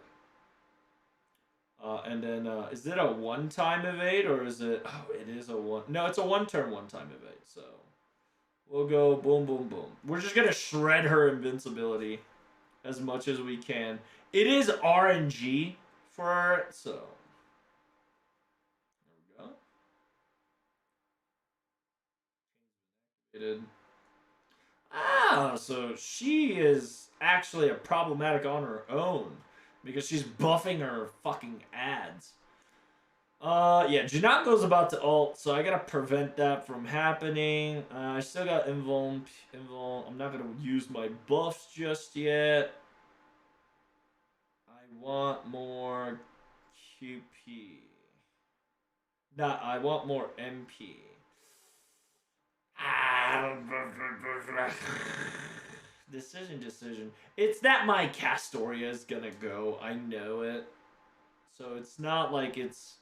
Speaker 1: And then, is it a one-time evade, or is it... Oh, it is a one... No, it's a one-turn one-time evade, so... We'll go boom, boom, boom. We're just going to shred her invincibility as much as we can. It is RNG for her, so... There we go. So she is actually a problematic on her own. Because she's buffing her fucking ads. Yeah, Junanko's about to ult, so I gotta prevent that from happening. I still got invuln. I'm not gonna use my buffs just yet. I want more QP. Nah, I want more MP. Decision. It's that my Castoria is gonna go. I know it. So it's not like it's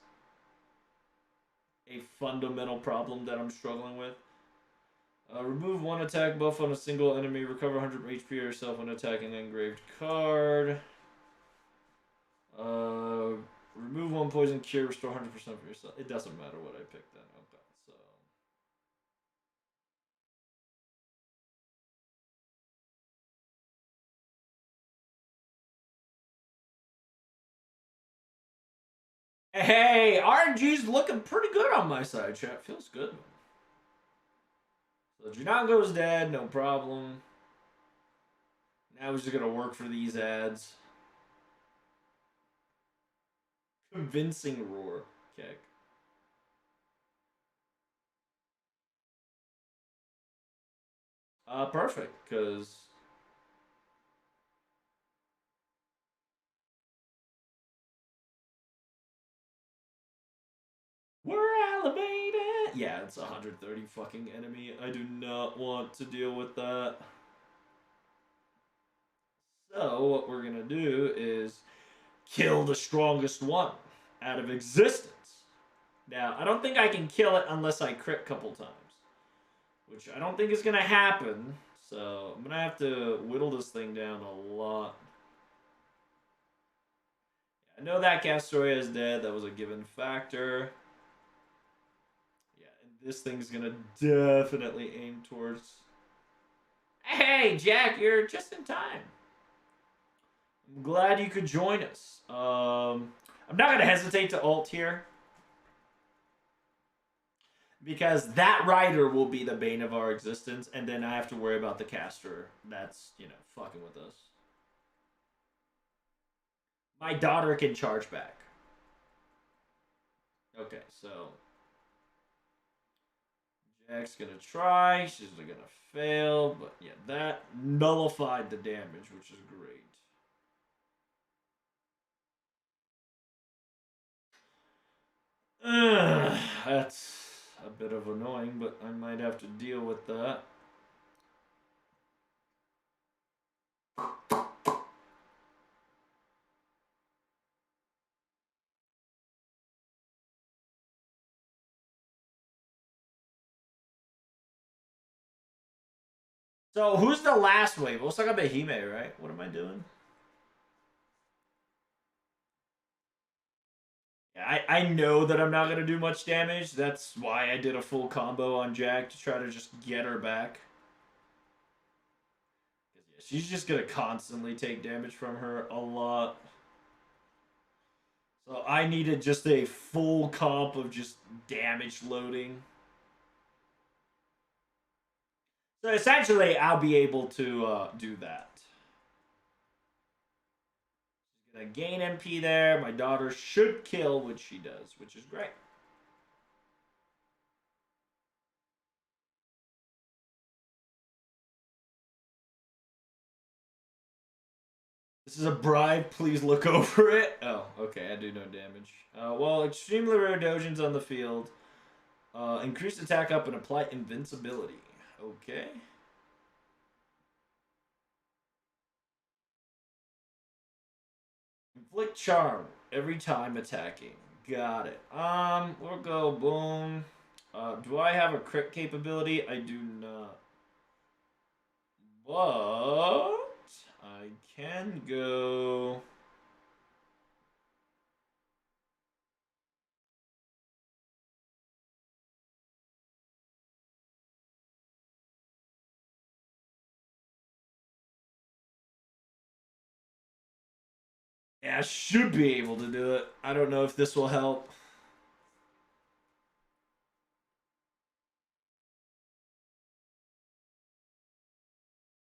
Speaker 1: a fundamental problem that I'm struggling with. Remove one attack buff on a single enemy. Recover 100 HP yourself when attacking an engraved card. Remove one poison cure. Restore 100% for yourself. It doesn't matter what I pick then. Okay, so... Hey, RNG's looking pretty good on my side, chat. Feels good. So Junanko's dead, no problem. Now we're just gonna work for these ads. Convincing roar kick. Perfect, because we're elevated. Yeah, it's 130 fucking enemy. I do not want to deal with that. So what we're gonna do is kill the strongest one out of existence. Now, I don't think I can kill it unless I crit a couple times, which I don't think is gonna happen. So I'm gonna have to whittle this thing down a lot. I know that Castoria is dead. That was a given factor. Yeah, and this thing's gonna definitely aim towards. Hey, Jack, you're just in time. I'm glad you could join us. I'm not gonna hesitate to ult here, because that rider will be the bane of our existence, and then I have to worry about the caster that's, fucking with us. My daughter can charge back. Okay, so Jack's gonna try. She's gonna fail, but yeah, that nullified the damage, which is great. That's a bit of annoying, but I might have to deal with that. So who's the last wave? Osaka Behime, right? What am I doing? I know that I'm not going to do much damage. That's why I did a full combo on Jack to try to just get her back. Yeah, she's just going to constantly take damage from her a lot. So I needed just a full comp of just damage loading. So essentially, I'll be able to do that. She's going to gain MP there. My daughter should kill, which she does, which is great. This is a bribe. Please look over it. Oh, okay. I do no damage. Well, extremely rare Dojins on the field. Increase attack up and apply invincibility. Okay. Inflict charm every time attacking. Got it. We'll go boom. Do I have a crit capability? I do not. But I can go. Yeah, I should be able to do it. I don't know if this will help.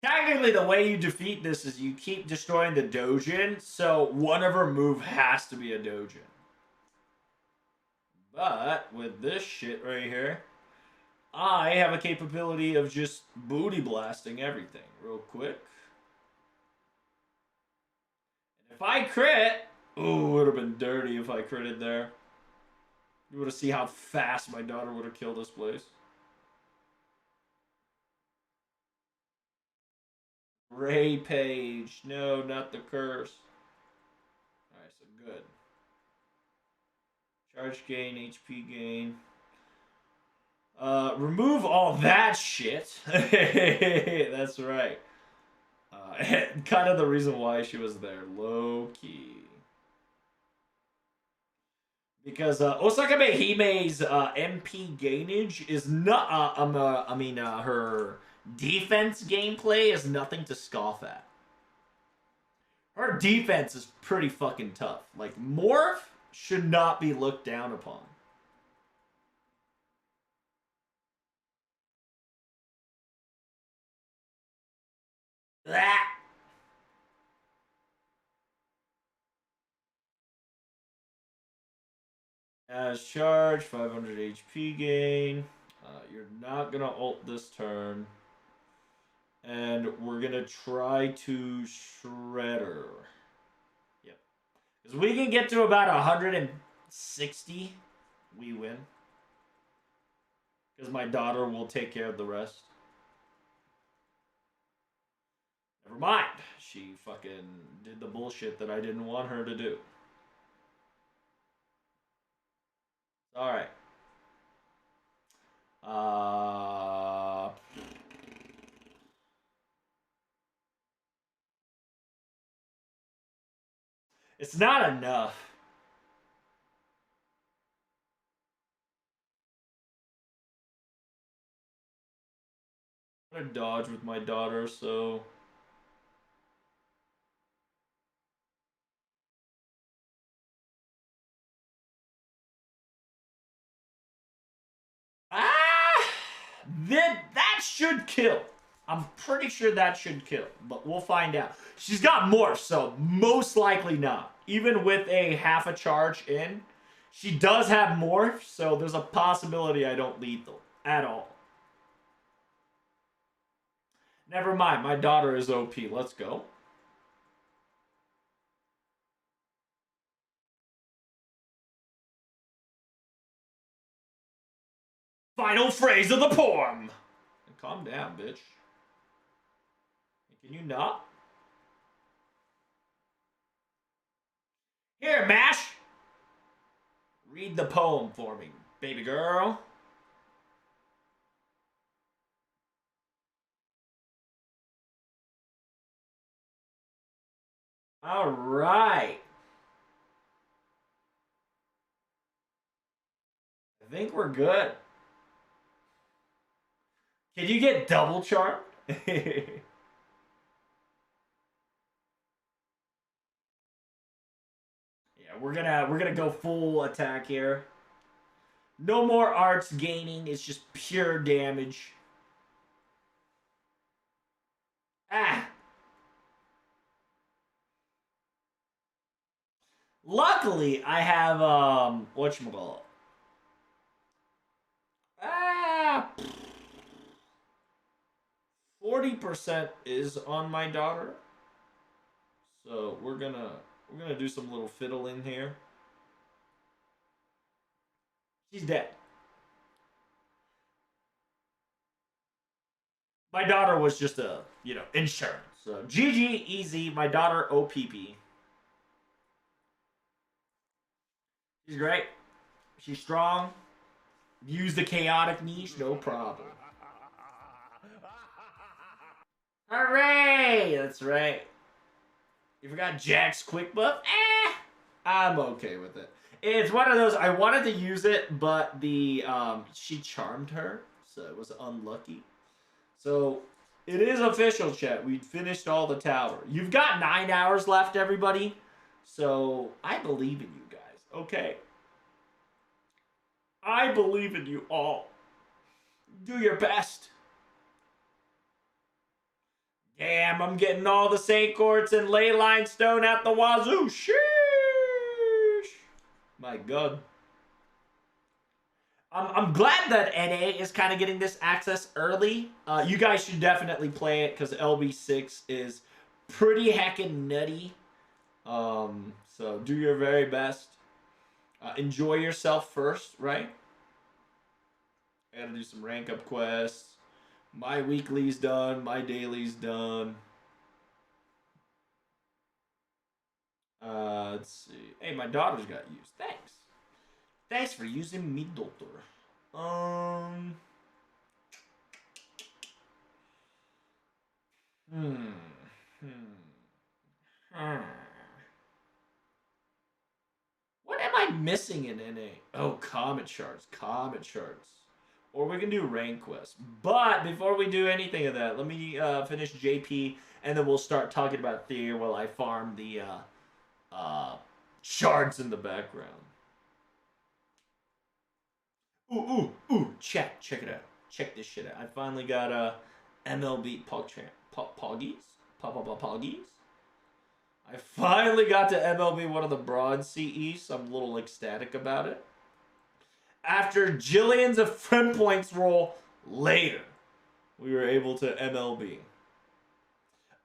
Speaker 1: Technically, the way you defeat this is you keep destroying the Dojin, so one of her move has to be a Dojin. But with this shit right here, I have a capability of just booty blasting everything real quick. And if I crit, ooh, it would have been dirty if I critted there. You would have seen how fast my daughter would have killed this place. Ray Page. No, not the curse. Alright, so good. Charge gain, HP gain. Remove all that shit. That's right. Kind of the reason why she was there. Low key. Because Osaka Hime's MP gainage is not. Her defense gameplay is nothing to scoff at. Her defense is pretty fucking tough. Like, Morph should not be looked down upon. That. As charge, 500 HP gain. You're not gonna ult this turn. And we're gonna try to Shredder. Yep. Because we can get to about 160, we win. Because my daughter will take care of the rest. Never mind. She fucking did the bullshit that I didn't want her to do. Alright. It's not enough. I'm gonna dodge with my daughter, so... That should kill. I'm pretty sure that should kill, but we'll find out. She's got morph, so most likely not. Even with a half a charge in, she does have morph, so there's a possibility I don't lethal at all. Never mind, my daughter is OP. Let's go. Final phrase of the poem. Calm down, bitch. Can you not? Here, Mash. Read the poem for me, baby girl. All right. I think we're good. Can you get double charm? Yeah, we're gonna go full attack here. No more arts gaining, it's just pure damage. Ah. Luckily, I have whatchamacallit. 40% is on my daughter. So we're gonna do some little fiddling here. She's dead. My daughter was just a, insurance. So GG, easy. My daughter, OPP. She's great. She's strong. Use the chaotic niche, no problem. Hooray! That's right. You forgot Jack's quick buff? I'm okay with it. It's one of those, I wanted to use it, but she charmed her, so it was unlucky. So, it is official, chat. We finished all the tower. You've got 9 hours left, everybody. So, I believe in you guys, okay? I believe in you all. Do your best. Damn, I'm getting all the Saint Courts and Leyline Stone at the wazoo. Sheesh. My God. I'm glad that NA is kind of getting this access early. You guys should definitely play it because LB6 is pretty heckin' nutty. So do your very best. Enjoy yourself first, right? I gotta do some rank up quests. My weekly's done. My daily's done. Let's see. Hey, my daughter's got used. Thanks. Thanks for using me, doctor. What am I missing in NA? Oh, comet shards. Comet shards. Or we can do rank quests. But before we do anything of that, let me finish JP, and then we'll start talking about theory while I farm the shards in the background. Ooh, check it out. Check this shit out. I finally got MLB Poggies. Poggies. I finally got to MLB one of the broad CEs, so I'm a little ecstatic about it. after jillions of friend points roll later, we were able to MLB.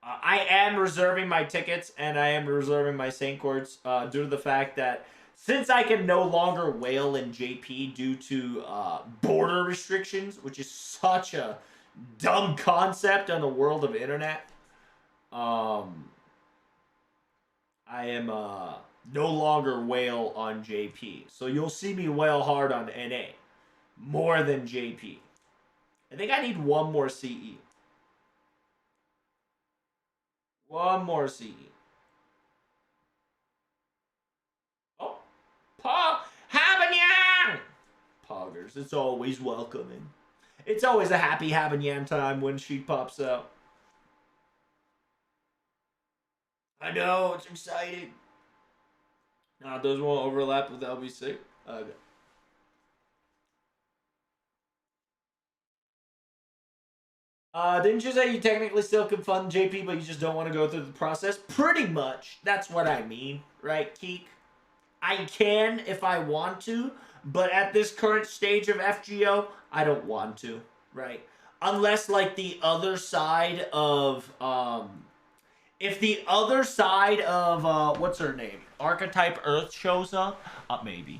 Speaker 1: I am reserving my tickets and I am reserving my Saint Courts due to the fact that since I can no longer whale in JP due to border restrictions, which is such a dumb concept on the world of internet, I am no longer whale on JP. So you'll see me whale hard on NA more than JP. I think I need one more CE. One more CE. Oh, Habanyan! Poggers, it's always welcoming. It's always a happy Habanyan time when she pops out. I know, it's exciting. Nah, those won't overlap with LB6. Okay. Didn't you say you technically still can fund JP, but you just don't want to go through the process? Pretty much. That's what I mean, right, Keek? I can if I want to, but at this current stage of FGO, I don't want to, right? Unless, like, the other side of, if the other side of, what's her name? Archetype Earth shows up, maybe.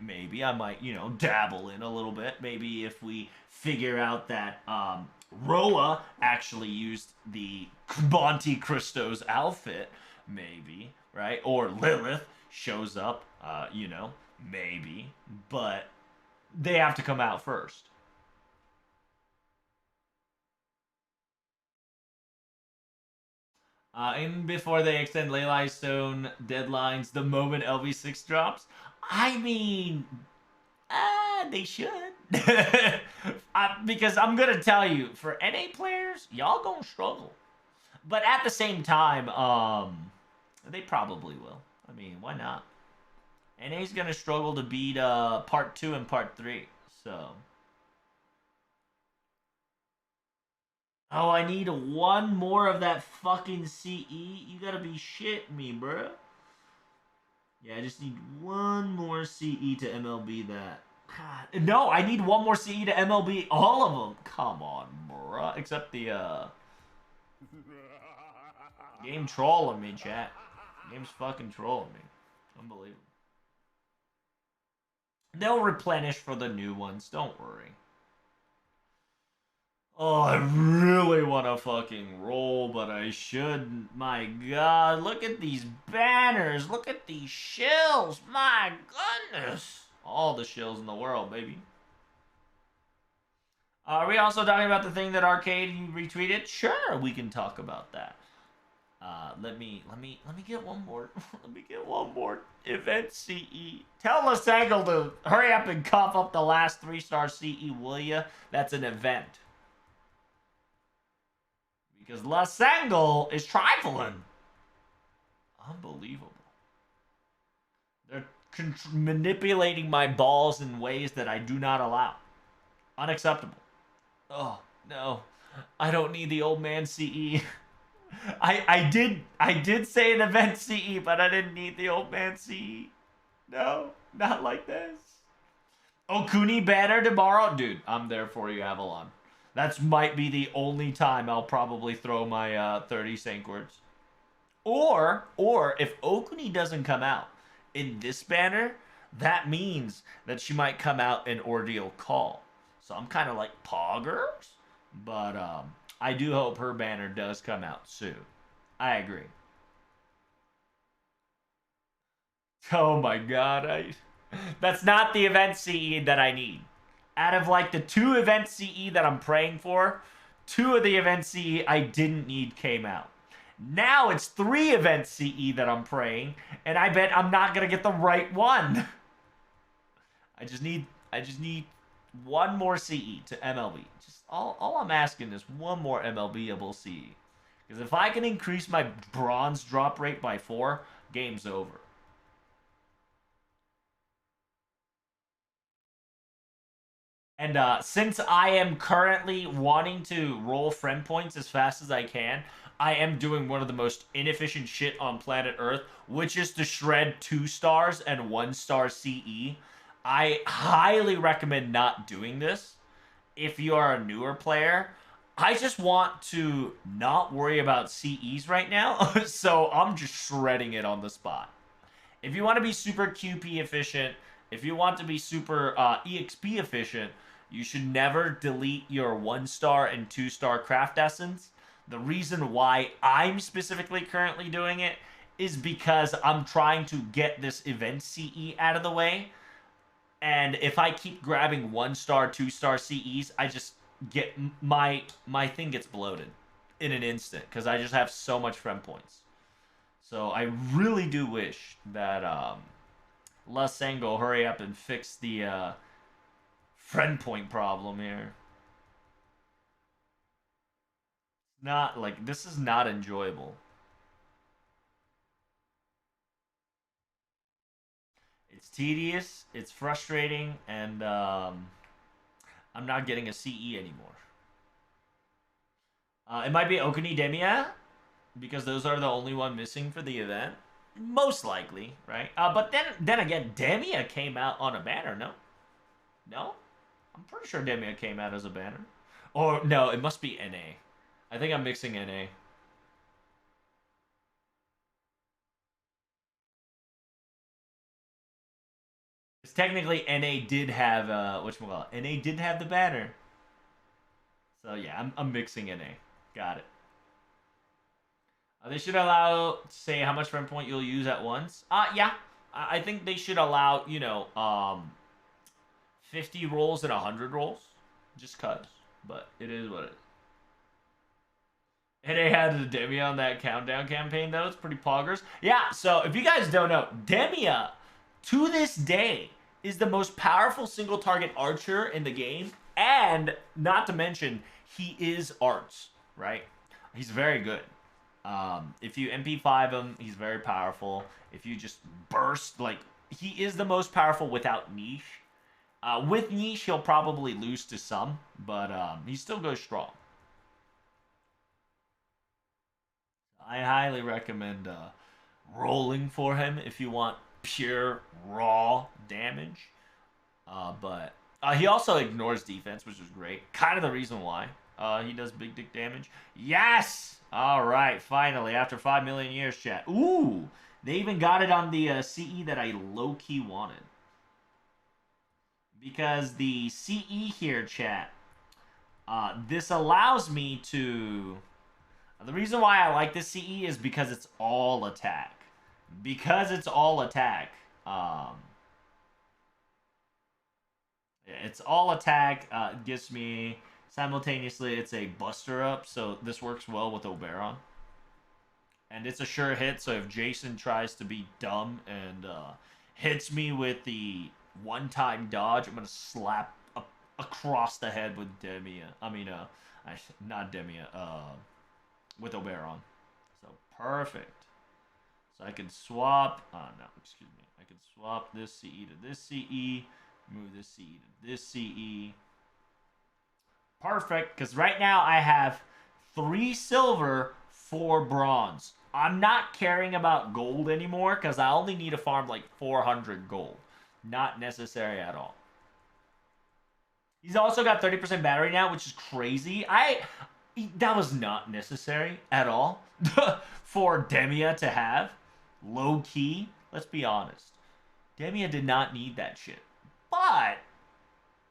Speaker 1: Maybe I might, you know, dabble in a little bit. Maybe if we figure out that, Roa actually used the Monte Cristo's outfit, maybe, right? Or Lilith shows up, you know, maybe. But they have to come out first. And before they extend Leyline Stone deadlines the moment LV6 drops, I mean, they should. Because I'm gonna tell you, for NA players, y'all gonna struggle. But at the same time, they probably will. I mean, why not? NA's gonna struggle to beat Part 2 and Part 3, so. Oh, I need one more of that fucking CE? You gotta be shitting me, bruh. Yeah, I just need one more CE to MLB that. God, no, I need one more CE to MLB all of them. Come on, bruh. Except the, game trolling me, chat. Game's fucking trolling me. Unbelievable. They'll replenish for the new ones. Don't worry. Oh, I really want to fucking roll, but I shouldn't. My god, look at these banners. Look at these shills. My goodness. All the shills in the world, baby. Are we also talking about the thing that Arcade retweeted? Sure, we can talk about that. Let me get one more. Let me get one more event CE. Tell Lasangle to hurry up and cough up the last 3-star CE, will ya? That's an event. Because Lasangle is trifling. Unbelievable. They're manipulating my balls in ways that I do not allow. Unacceptable. Oh, no. I don't need the old man CE. I did say an event CE, but I didn't need the old man CE. No, not like this. Okuni banner tomorrow? Dude, I'm there for you, Avalon. That might be the only time I'll probably throw my 30 Sankwards. Or if Okuni doesn't come out in this banner, that means that she might come out in Ordeal Call. So I'm kind of like poggers, but I do hope her banner does come out soon. I agree. Oh my god, that's not the event CE that I need. Out of like the 2 event CE that I'm praying for, 2 of the event CE I didn't need came out. Now it's 3 event CE that I'm praying, and I bet I'm not gonna get the right one. I just need one more CE to MLB. Just all I'm asking is one more MLBable CE. Because if I can increase my bronze drop rate by 4, game's over. And since I am currently wanting to roll friend points as fast as I can, I am doing one of the most inefficient shit on planet Earth, which is to shred 2 stars and 1 star CE. I highly recommend not doing this if you are a newer player. I just want to not worry about CEs right now, so I'm just shredding it on the spot. If you want to be super QP efficient, if you want to be super EXP efficient, you should never delete your 1-star and 2-star craft essence. The reason why I'm specifically currently doing it is because I'm trying to get this event CE out of the way. And if I keep grabbing 1-star, 2-star CEs, I just get my thing gets bloated in an instant because I just have so much friend points. So I really do wish that La Sango hurry up and fix the friend point problem here. Not like this is not enjoyable. It's tedious, it's frustrating, and I'm not getting a CE anymore. It might be Okuni Demia because those are the only one missing for the event. Most likely, right? But then again, Demia came out on a banner, no? No? I'm pretty sure Demia came out as a banner. Or no, it must be NA. I think I'm mixing NA. Because technically NA did have whatchamacallit. NA did have the banner. So yeah, I'm mixing NA. Got it. They should allow say how much friend point you'll use at once. Yeah. I think they should allow, 50 rolls and 100 rolls. Just cuz. But it is what it is. And they had the Demia on that countdown campaign, though. It's pretty poggers. Yeah, so if you guys don't know, Demia, to this day, is the most powerful single target archer in the game. And, not to mention, he is arts, right? He's very good. If you MP5 him, he's very powerful. If you just burst, like, he is the most powerful without niche. With niche, he'll probably lose to some, but he still goes strong. I highly recommend rolling for him if you want pure raw damage. But he also ignores defense, which is great. Kind of the reason why he does big dick damage. Yes! All right, finally, after 5 million years, chat. Ooh, they even got it on the CE that I low-key wanted. Because the CE here, chat, this allows me to... The reason why I like this CE is because it's all attack. Because it's all attack. It's all attack. It gives me... Simultaneously, it's a buster up, so this works well with Oberon. And it's a sure hit, so if Jason tries to be dumb and hits me with the one-time dodge, I'm going to slap across the head with Demia. Not Demia. With Oberon. So, perfect. So I can swap... no, excuse me. I can swap this CE to this CE. Move this CE to this CE. Perfect, because right now I have 3 silver, 4 bronze. I'm not caring about gold anymore, because I only need to farm like 400 gold. Not necessary at all. He's also got 30% battery now, which is crazy. That was not necessary at all for Demia to have. Low key, let's be honest. Demia did not need that shit. But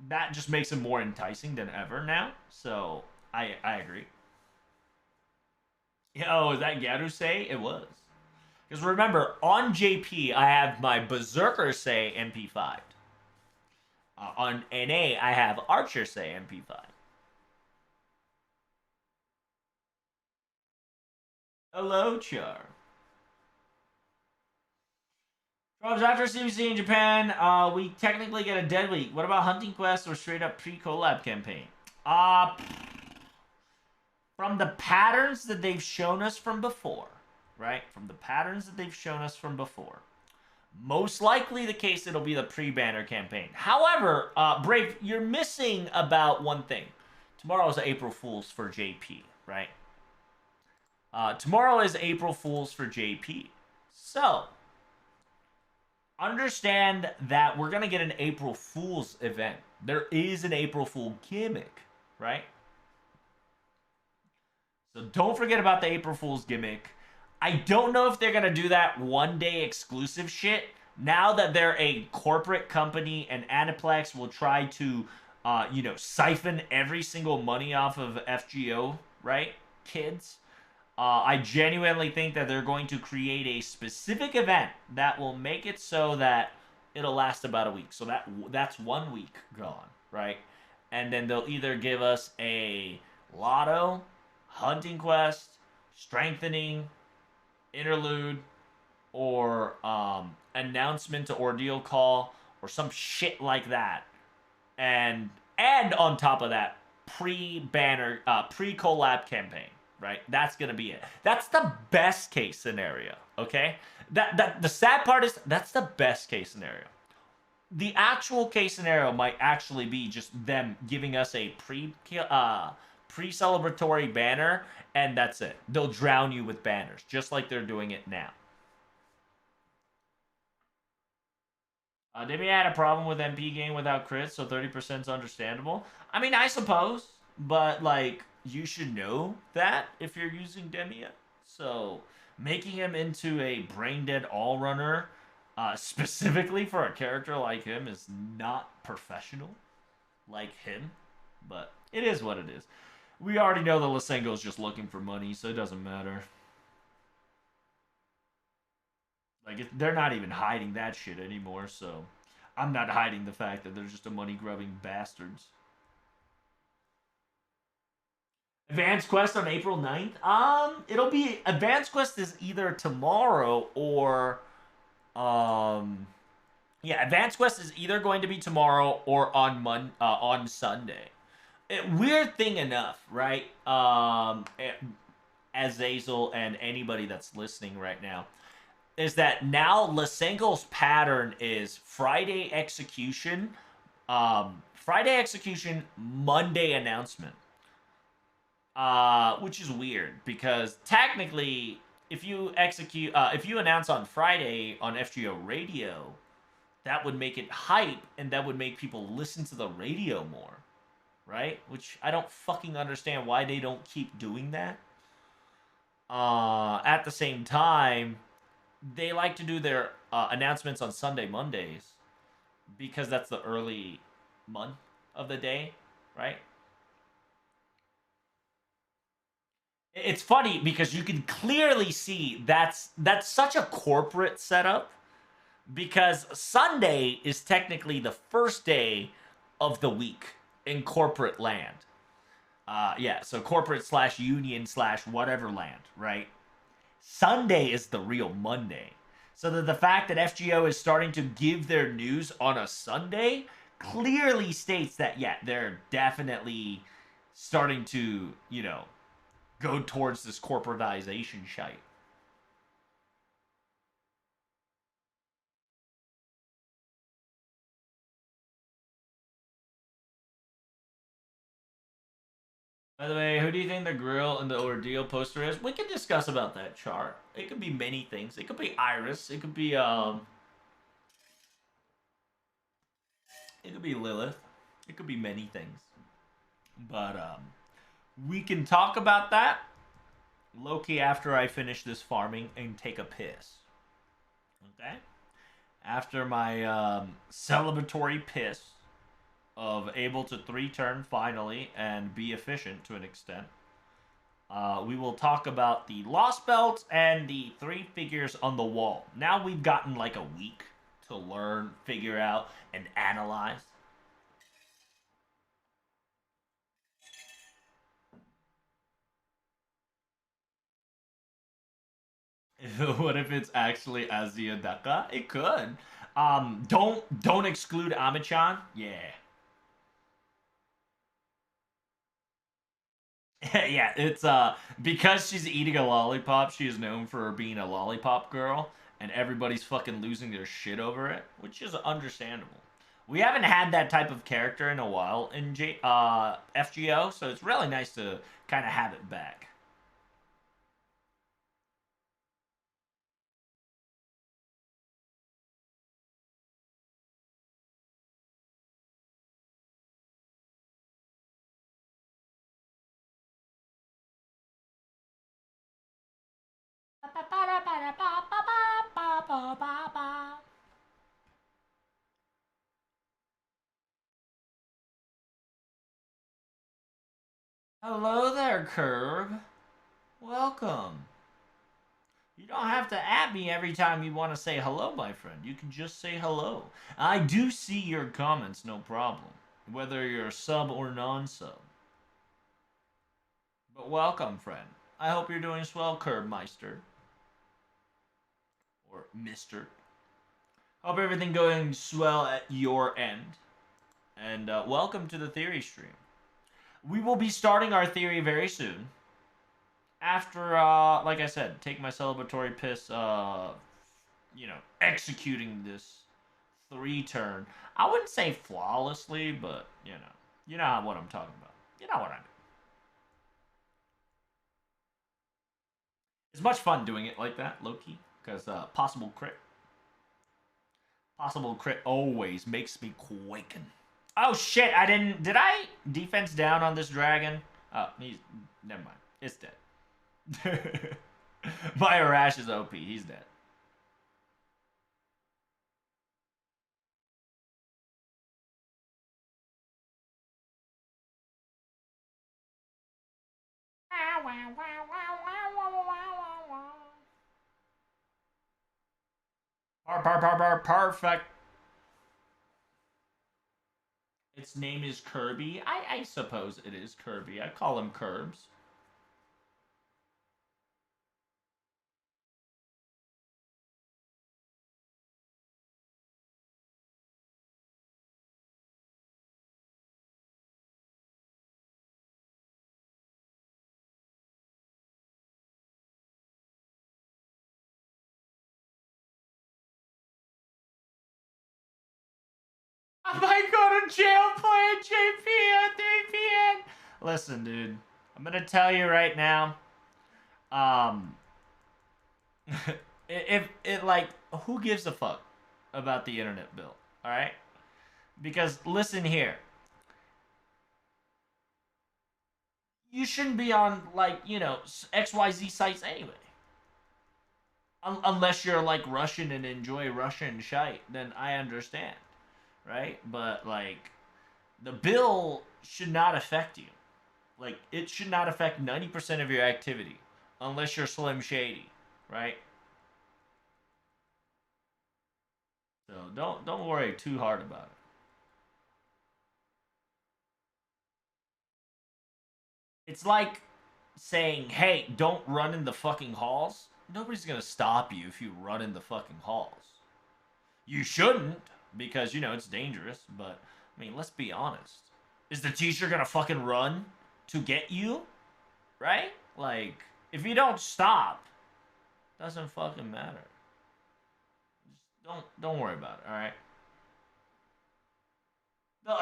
Speaker 1: that just makes him more enticing than ever now. So I agree. Oh, is that Yarusei? It was. Because remember, on JP, I have my Berserker Say MP5. On NA, I have Archer Say MP5. Hello, Char. Troubs, after CBC in Japan, we technically get a dead week. What about Hunting Quest or straight up pre-collab campaign? From the patterns that they've shown us from before, right? From the patterns that they've shown us from before, most likely the case it'll be the pre-banner campaign. However, Brave, you're missing about one thing. Tomorrow is April Fool's for JP, right? Tomorrow is April Fool's for JP. So, understand that we're gonna get an April Fool's event. There is an April Fool gimmick, right? So don't forget about the April Fool's gimmick. I don't know if they're gonna do that one day exclusive shit. Now that they're a corporate company and Aniplex will try to, siphon every single money off of FGO, right? Kids. I genuinely think that they're going to create a specific event that will make it so that it'll last about a week. So that's 1 week gone, right? And then they'll either give us a lotto, hunting quest, strengthening, interlude, or announcement to ordeal call, or some shit like that. And on top of that, pre-banner, pre-collab campaign, right? That's gonna be it. That's the best case scenario. Okay. That the sad part is that's the best case scenario. The actual case scenario might actually be just them giving us a pre-celebratory banner, and that's it. They'll drown you with banners, just like they're doing it now. Dibby had a problem with MP game without crits, so 30% is understandable. I mean, I suppose, but like, you should know that if you're using Demia. So, making him into a brain dead all runner, specifically for a character like him, is not professional like him, but it is what it is. We already know that Lysenko is just looking for money, so it doesn't matter. Like, they're not even hiding that shit anymore, so I'm not hiding the fact that they're just a money-grubbing bastards. Advanced Quest on April 9th? It'll be... Advanced Quest is either tomorrow or... Yeah, Advanced Quest is either going to be tomorrow or on Sunday. Weird thing enough, right? Azazel and anybody that's listening right now, is that now Lysenko's pattern is Friday execution, Monday announcement. Which is weird because technically, if you announce on Friday on FGO radio, that would make it hype and that would make people listen to the radio more, right? Which I don't fucking understand why they don't keep doing that. At the same time, they like to do their announcements on Sunday, Mondays, because that's the early month of the day, right? It's funny because you can clearly see that's such a corporate setup, because Sunday is technically the first day of the week in corporate land. Yeah, so corporate slash union slash whatever land, right? Sunday is the real Monday. So that the fact that FGO is starting to give their news on a Sunday clearly states that, yeah, they're definitely starting to, go towards this corporatization shite. By the way, who do you think the grill and the ordeal poster is? We can discuss about that chart. It could be many things. It could be Iris. It could be Lilith. It could be many things. But we can talk about that low-key after I finish this farming and take a piss. Okay? After my celebratory piss of able to 3-turn finally and be efficient to an extent, we will talk about the Lost Belt and the 3 figures on the wall. Now we've gotten like a week to learn, figure out, and analyze. What if it's actually Azia Daka? It could. Don't exclude Amichan. Yeah. Yeah, it's because she's eating a lollipop, she is known for being a lollipop girl, and everybody's fucking losing their shit over it, which is understandable. We haven't had that type of character in a while in FGO, so it's really nice to kind of have it back. Hello there, Curb. Welcome. You don't have to at me every time you want to say hello, my friend. You can just say hello. I do see your comments, no problem. Whether you're sub or non-sub. But welcome, friend. I hope you're doing swell, Curbmeister. Or Mister. Hope everything going swell at your end. And welcome to the theory stream. We will be starting our theory very soon. After, like I said, take my celebratory piss, executing this 3-turn. I wouldn't say flawlessly, but, you know what I'm talking about. You know what I mean. It's much fun doing it like that, low-key, because possible crit. Possible crit always makes me quaking. Oh shit, did I defense down on this dragon? Oh, never mind. It's dead. My Arash is OP, he's dead. Perfect. Its name is Kirby. I suppose it is Kirby. I call him Curbs. I might go to jail playing JP at 3 p.m. Listen, dude. I'm gonna tell you right now. Um, if it like, who gives a fuck about the internet bill? All right, because listen here. You shouldn't be on like XYZ sites anyway. Unless you're like Russian and enjoy Russian shite, then I understand, right? But like, the bill should not affect you. Like, it should not affect 90% of your activity, unless you're Slim Shady, right? So don't worry too hard about it. It's like saying, "Hey, don't run in the fucking halls." Nobody's gonna stop you if you run in the fucking halls. You shouldn't, because it's dangerous. But I mean, let's be honest. Is the teacher gonna fucking run to get you? Right? Like, if you don't stop, doesn't fucking matter. Just don't worry about it. All right.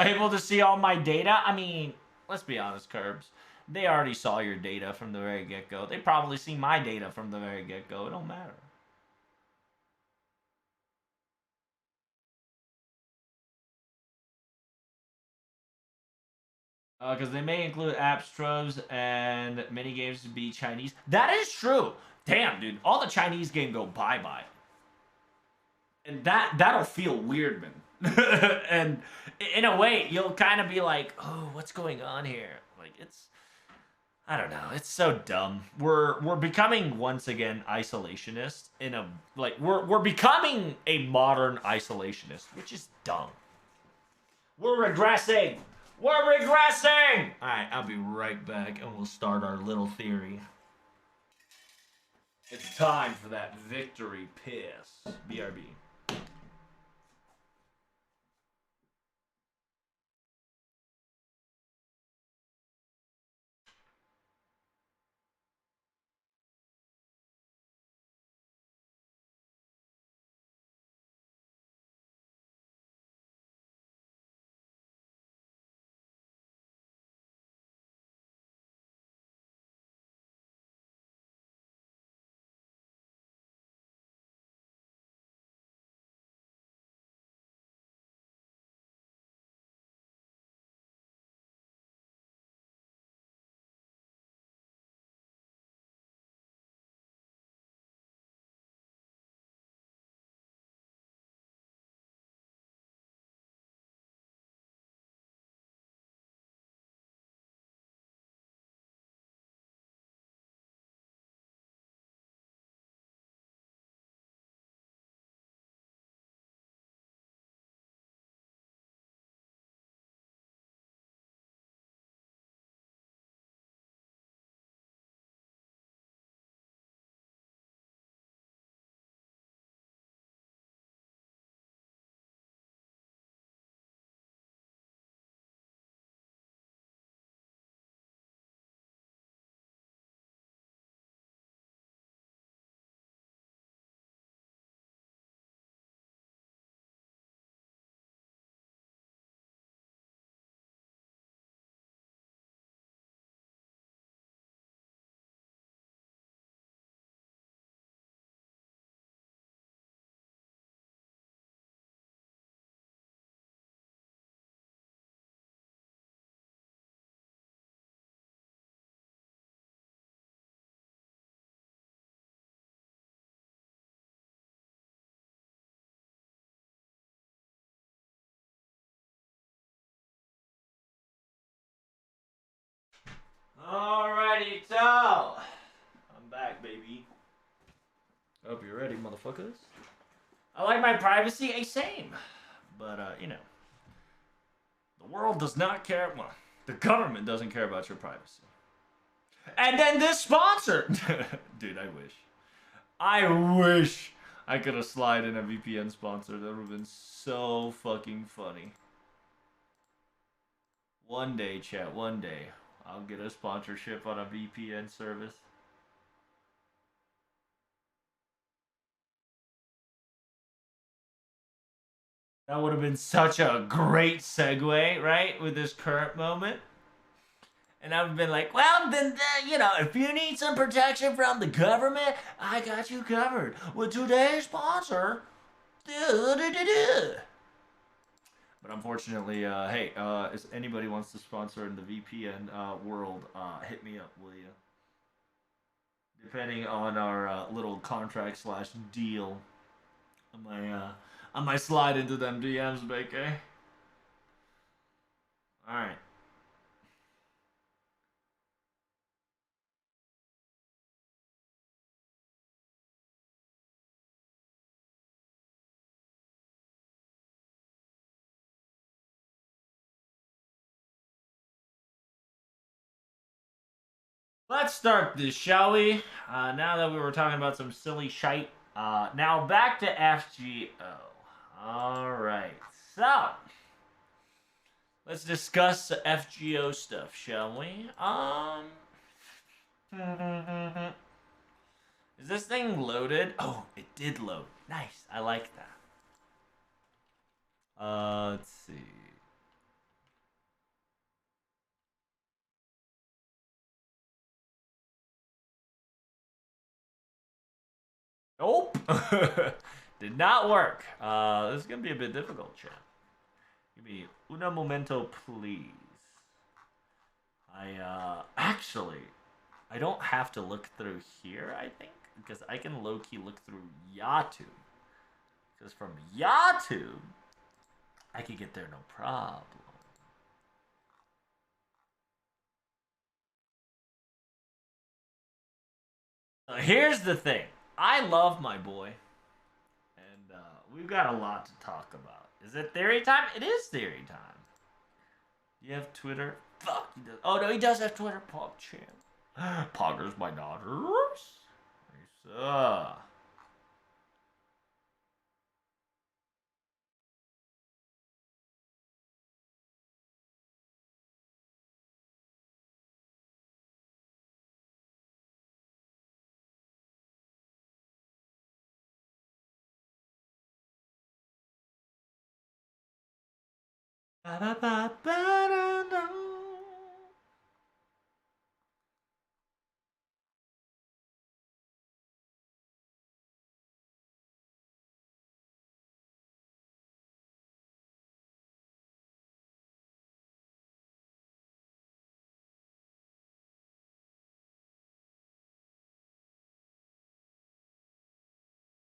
Speaker 1: Able to see all my data. I mean, let's be honest, Curbs. They already saw your data from the very get go. They probably see my data from the very get go. It don't matter. Because they may include apps, Troubs, and mini games to be Chinese. That is true. Damn, dude. All the Chinese game go bye bye, and that'll feel weird, man. And in a way, you'll kind of be like, "Oh, what's going on here?" Like, I don't know. It's so dumb. We're becoming once again isolationist in a like we're becoming a modern isolationist, which is dumb. We're regressing. We're regressing. All right, I'll be right back, and we'll start our little theory. It's time for that victory piss. BRB. Alrighty, so I'm back, baby. Hope you're ready, motherfuckers. I like my privacy, same. But, you know, the world does not care. Well, the government doesn't care about your privacy. And then this sponsor. Dude, I wish. I wish I could have slid in a VPN sponsor. That would have been so fucking funny. One day, chat, one day, I'll get a sponsorship on a VPN service. That would have been such a great segue, right, with this current moment. And I've been like, well, then, you know, if you need some protection from the government, I got you covered with today's sponsor. But unfortunately, hey, if anybody wants to sponsor in the VPN world, hit me up, will you? Depending on our little contract slash deal, I might slide into them DMs, BK. All right. Let's start this, shall we? Now that we were talking about some silly shite, now back to FGO. Alright, so let's discuss the FGO stuff, shall we? Is this thing loaded? Oh, it did load. Nice, I like that. Let's see. Nope. Did not work. This is gonna be a bit difficult, chat. Give me una momento, please. Actually, I don't have to look through here, I think, because I can low-key look through YouTube. Because from YouTube, I could get there no problem. Here's the thing. I love my boy. And we've got a lot to talk about. Is it theory time? It is theory time. Do you have Twitter? Fuck, he does. Oh, no, he does have Twitter. Pog champ. Poggers my daughters. Nice.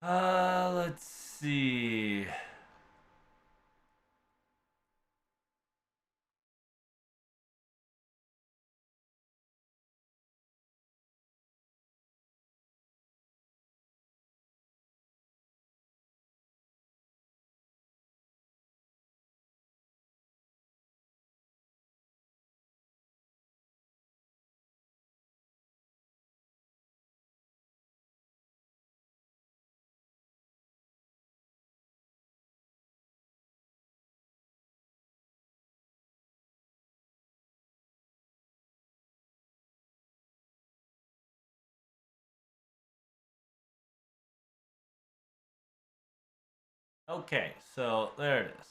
Speaker 1: Let's see. Okay, so there it is.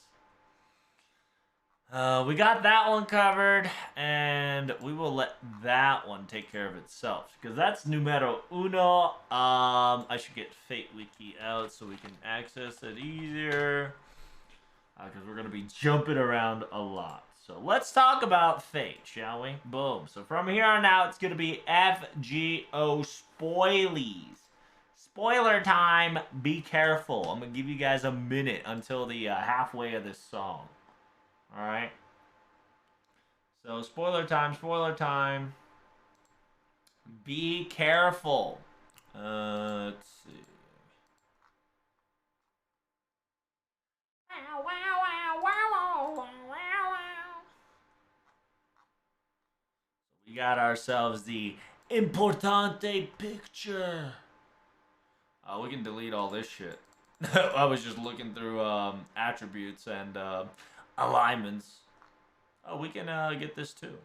Speaker 1: We got that one covered, and we will let that one take care of itself, because that's numero uno. I should get Fate Wiki out so we can access it easier, because we're going to be jumping around a lot. So let's talk about Fate, shall we? Boom. So from here on out, it's going to be FGO Spoilies. Spoiler time. Be careful. I'm going to give you guys a minute until the halfway of this song. Alright? So, spoiler time, spoiler time. Be careful. Let's see. We got ourselves the Importante picture. We can delete all this shit. I was just looking through attributes and alignments. Oh, we can get this too.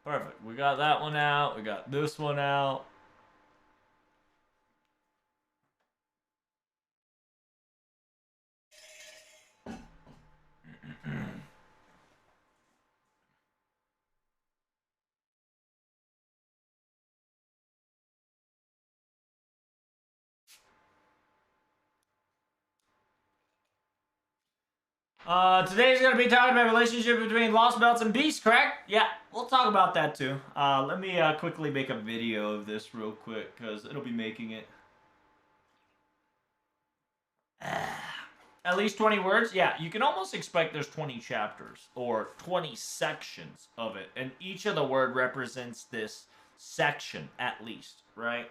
Speaker 1: Perfect. We got that one out. We got this one out. Today's gonna be talking about relationship between Lost Belts and Beast, correct? Yeah, we'll talk about that too. Let me quickly make a video of this real quick, because it'll be making it. At least 20 words? Yeah, you can almost expect there's 20 chapters, or 20 sections of it, and each of the word represents this section, at least, right?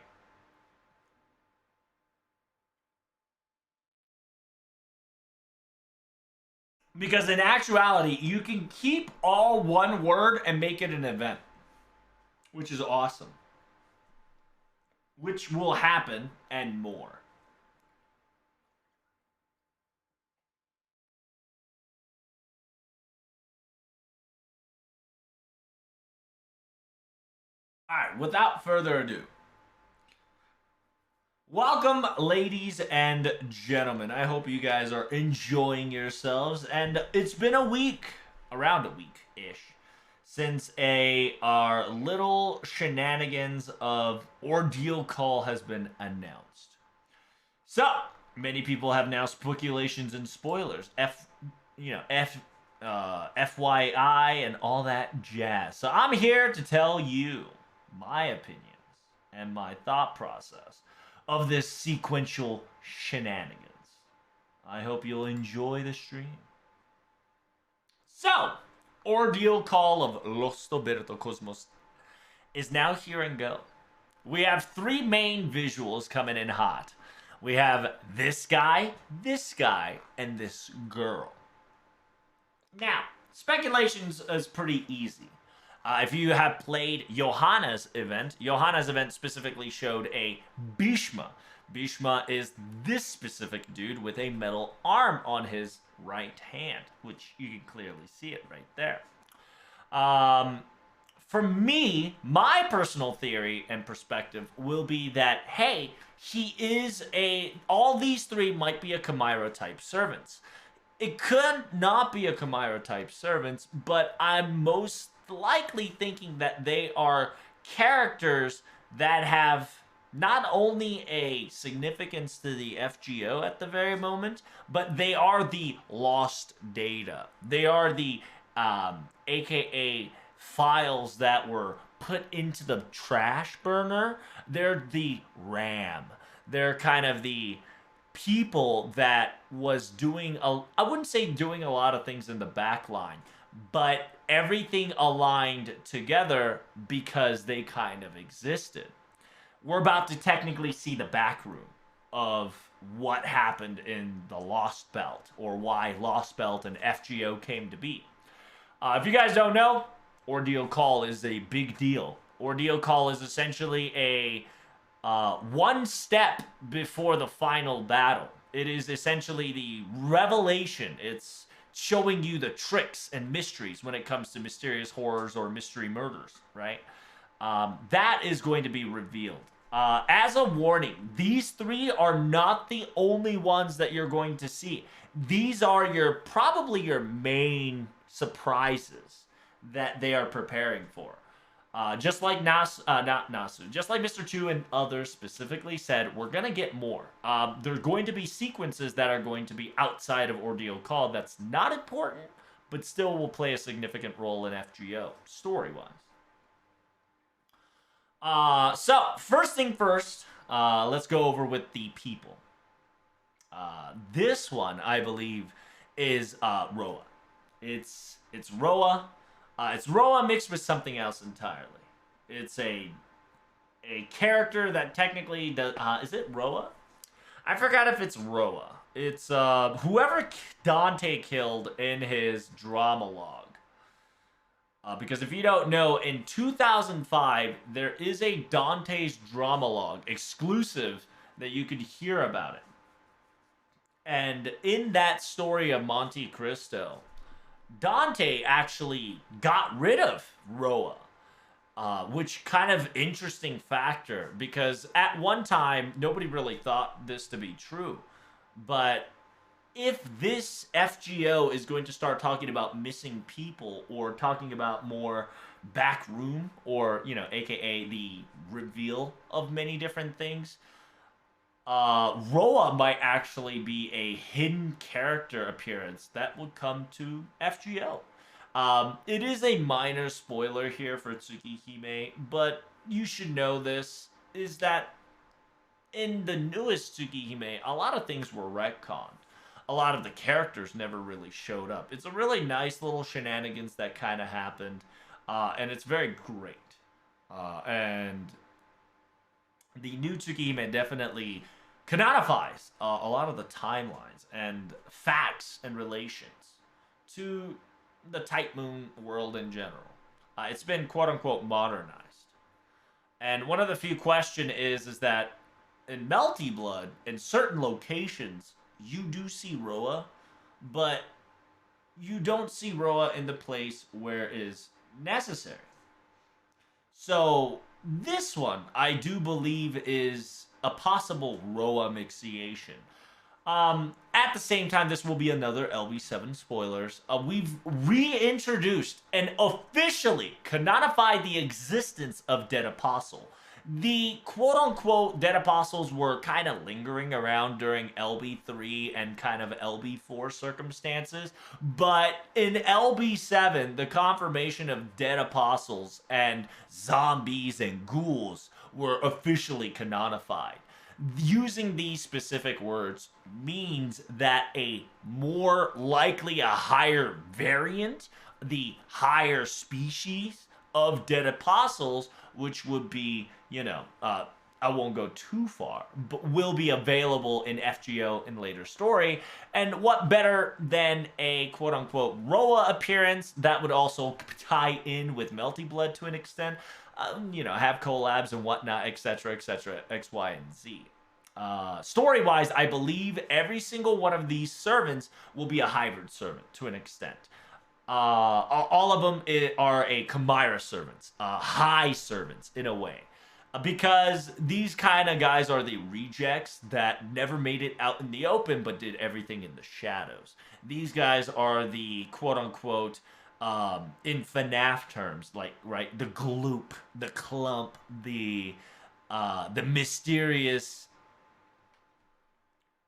Speaker 1: Because in actuality, you can keep all one word and make it an event, which is awesome. Which will happen and more. Alright, without further ado. Welcome, ladies and gentlemen. I hope you guys are enjoying yourselves. And it's been a week, around a week-ish, since our little shenanigans of Ordeal Call has been announced. So, many people have now speculations and spoilers. FYI and all that jazz. So I'm here to tell you my opinions and my thought process of this sequential shenanigans. I hope you'll enjoy the stream. So, Ordeal Call of Los Toberto Cosmos is now here and go. We have three main visuals coming in hot. We have this guy, and this girl. Now, speculations is pretty easy. If you have played Johanna's event specifically showed a Bhishma. Bhishma is this specific dude with a metal arm on his right hand, which you can clearly see it right there. For me, my personal theory and perspective will be that, hey, all these three might be a Chimera type servants. It could not be a Chimera type servants, but I'm most likely thinking that they are characters that have not only a significance to the FGO at the very moment, but they are the lost data. They are the AKA files that were put into the trash burner. They're the RAM. They're kind of the people that was doing I wouldn't say doing a lot of things in the back line, but everything aligned together because they kind of existed. We're about to technically see the back room of what happened in the Lost Belt, or why Lost Belt and FGO came to be. If you guys don't know, Ordeal Call is a big deal. Ordeal Call is essentially a one step before the final battle. It is essentially the revelation. It's showing you the tricks and mysteries when it comes to mysterious horrors or mystery murders, right? That is going to be revealed. As a warning, these three are not the only ones that you're going to see. These are probably your main surprises that they are preparing for. Just like just like Mr. Chu and others specifically said, we're going to get more. There's going to be sequences that are going to be outside of Ordeal Call. That's not important, but still will play a significant role in FGO, story-wise. So, first thing first, let's go over with the people. This one, I believe, is Roa. It's Roa. It's Roa mixed with something else entirely. It's a character that technically does. Is it Roa? I forgot if it's Roa. It's whoever Dante killed in his drama log. Because if you don't know, in 2005, there is a Dante's drama log exclusive that you could hear about it. And in that story of Monte Cristo, Dante actually got rid of Roa. Which kind of interesting factor, because at one time, nobody really thought this to be true. But if this FGO is going to start talking about missing people or talking about more backroom or, aka the reveal of many different things, Roa might actually be a hidden character appearance that would come to FGO. It is a minor spoiler here for Tsukihime, but you should know this, is that in the newest Tsukihime, a lot of things were retconned. A lot of the characters never really showed up. It's a really nice little shenanigans that kind of happened, and it's very great. And the new Tsukihime definitely canonifies a lot of the timelines and facts and relations to the Type Moon world in general. It's been quote-unquote modernized. And one of the few question is that in Melty Blood, in certain locations, you do see Roa, but you don't see Roa in the place where it is necessary. So this one, I do believe, is a possible Roa mixiation. At the same time, this will be another LB7 spoilers. We've reintroduced and officially canonified the existence of Dead Apostle. The quote-unquote Dead Apostles were kind of lingering around during LB3 and kind of LB4 circumstances, but in LB7, the confirmation of Dead Apostles and zombies and ghouls were officially canonified. Using these specific words means that a more likely, a higher variant, the higher species of Dead Apostles, which would be, I won't go too far, but will be available in FGO in later story. And what better than a quote-unquote Roa appearance that would also tie in with Melty Blood to an extent, have collabs and whatnot, etc., X, Y, and Z. Story-wise, I believe every single one of these servants will be a hybrid servant to an extent. All of them are a Chimera servants, high servants in a way. Because these kind of guys are the rejects that never made it out in the open but did everything in the shadows. These guys are the quote-unquote, in FNAF terms, like, right, the gloop, the clump, the mysterious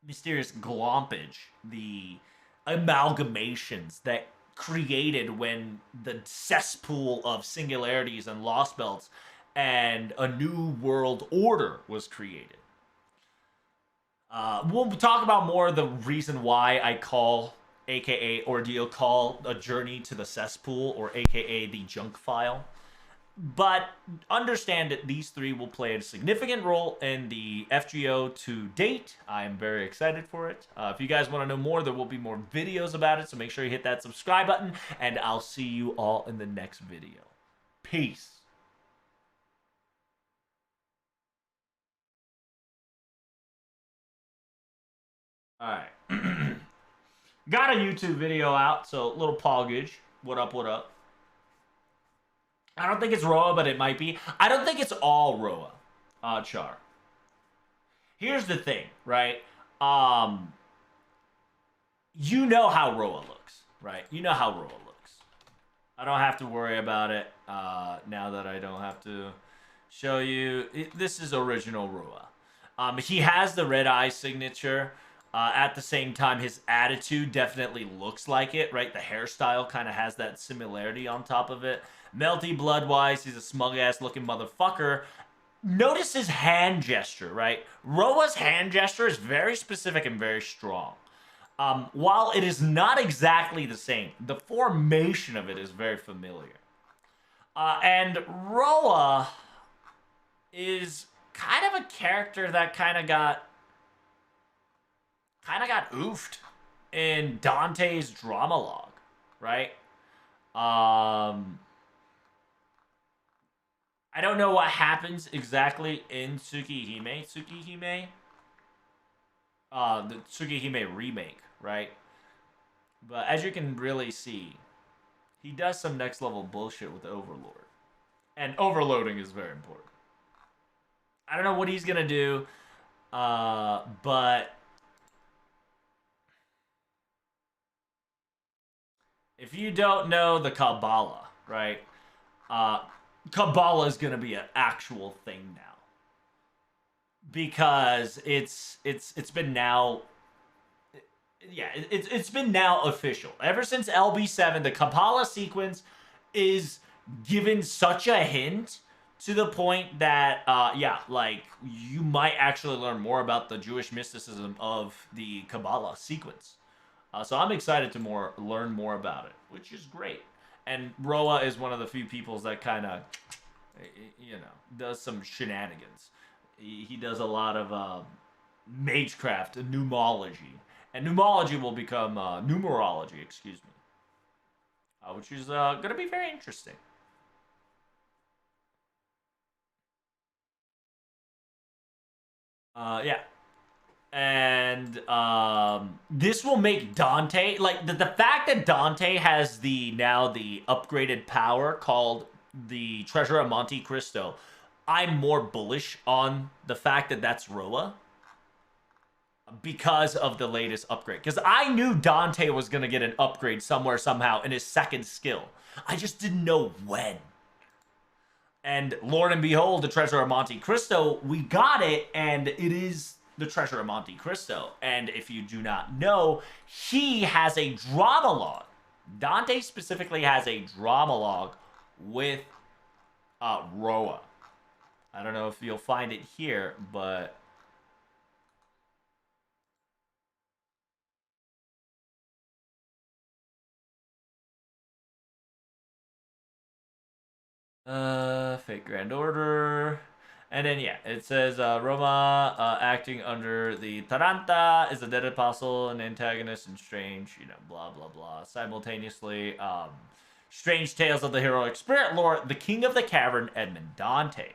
Speaker 1: glompage, the amalgamations that created when the cesspool of singularities and lost belts and a new world order was created. We'll talk about more the reason why I call, aka Ordeal call, a journey to the cesspool, or aka the junk file. But understand that these three will play a significant role in the FGO to date. I am very excited for it. If you guys want to know more, there will be more videos about it, so make sure you hit that subscribe button, and I'll see you all in the next video. Peace. Alright. Got a YouTube video out, so little poggage. What up, what up? I don't think it's Roa, but it might be. I don't think it's all Roa, Char. Here's the thing, right? You know how Roa looks, right? You know how Roa looks. I don't have to worry about it now that I don't have to show you. This is original Roa. He has the red eye signature. At the same time, his attitude definitely looks like it, right? The hairstyle kind of has that similarity on top of it. Melty blood wise, he's a smug ass looking motherfucker. Notice his hand gesture, right? Roa's hand gesture is very specific and very strong. While it is not exactly the same, the formation of it is very familiar. And Roa is kind of a character that kind of got oofed in Dante's drama log, right? I don't know what happens exactly in Tsukihime, the Tsukihime remake, right? But as you can really see, he does some next level bullshit with Overlord, and overloading is very important. I don't know what he's gonna do, but if you don't know the Kabbalah, right? Uh, Kabbalah is gonna be an actual thing now because it's been now. Yeah, it's been now official. Ever since LB7, the Kabbalah sequence is given such a hint to the point that, yeah, like, you might actually learn more about the Jewish mysticism of the Kabbalah sequence. So I'm excited to learn more about it, which is great. And Roa is one of the few peoples that kind of, does some shenanigans. He does a lot of magecraft, pneumology. And pneumology will become numerology, excuse me. Which is going to be very interesting. Yeah. And this will make Dante, like, the fact that Dante has the upgraded power called the Treasure of Monte Cristo, I'm more bullish on the fact that that's Roa because of the latest upgrade. Because I knew Dante was going to get an upgrade somewhere, somehow, in his second skill. I just didn't know when. And Lord and behold, the Treasure of Monte Cristo, we got it, and it is the Treasure of Monte Cristo. And if you do not know, he has a drama log. Dante specifically has a drama log with Roa. I don't know if you'll find it here, but Fate Grand Order. And then, yeah, it says Roma acting under the Taranta is a dead apostle, an antagonist, and strange, blah, blah, blah. Simultaneously, strange tales of the heroic spirit lore, the king of the cavern, Edmund Dantes.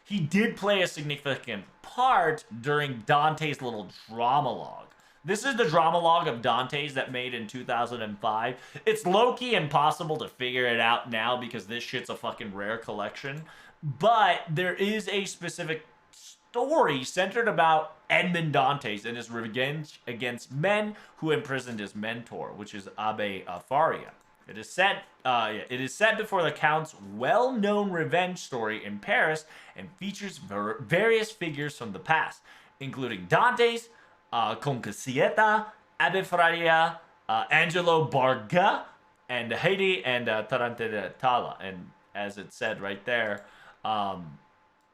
Speaker 1: He did play a significant part during Dante's little drama log. This is the drama log of Dante's that made in 2005. It's low-key impossible to figure it out now because this shit's a fucking rare collection. But there is a specific story centered about Edmond Dantes and his revenge against men who imprisoned his mentor, which is Abbe Faria. It is set before the Count's well-known revenge story in Paris and features various figures from the past, including Dantes, Concasieta, Abbe Faria, Angelo Barga, and Haiti and Tarantella. And as it said right there,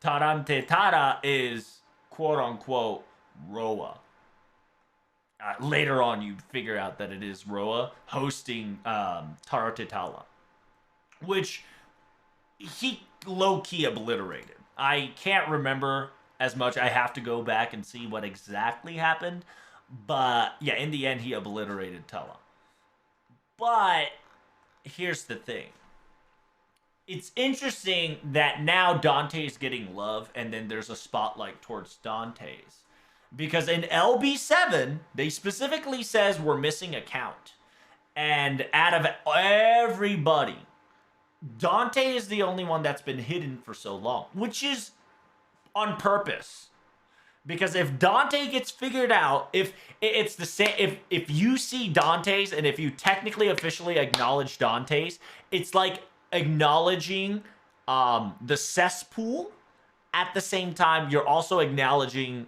Speaker 1: Tarantella is quote-unquote Roa. Later on, you'd figure out that it is Roa hosting Tarantella, which he low-key obliterated. I can't remember as much. I have to go back and see what exactly happened. But, yeah, in the end, he obliterated Tella. But, here's the thing. It's interesting that now Dante's getting love, and then there's a spotlight towards Dante's. Because in LB7, they specifically says we're missing a count. And out of everybody, Dante is the only one that's been hidden for so long, which is on purpose. Because if Dante gets figured out, if it's the same, if you see Dante's and if you technically officially acknowledge Dante's, it's like acknowledging the cesspool. At the same time, you're also acknowledging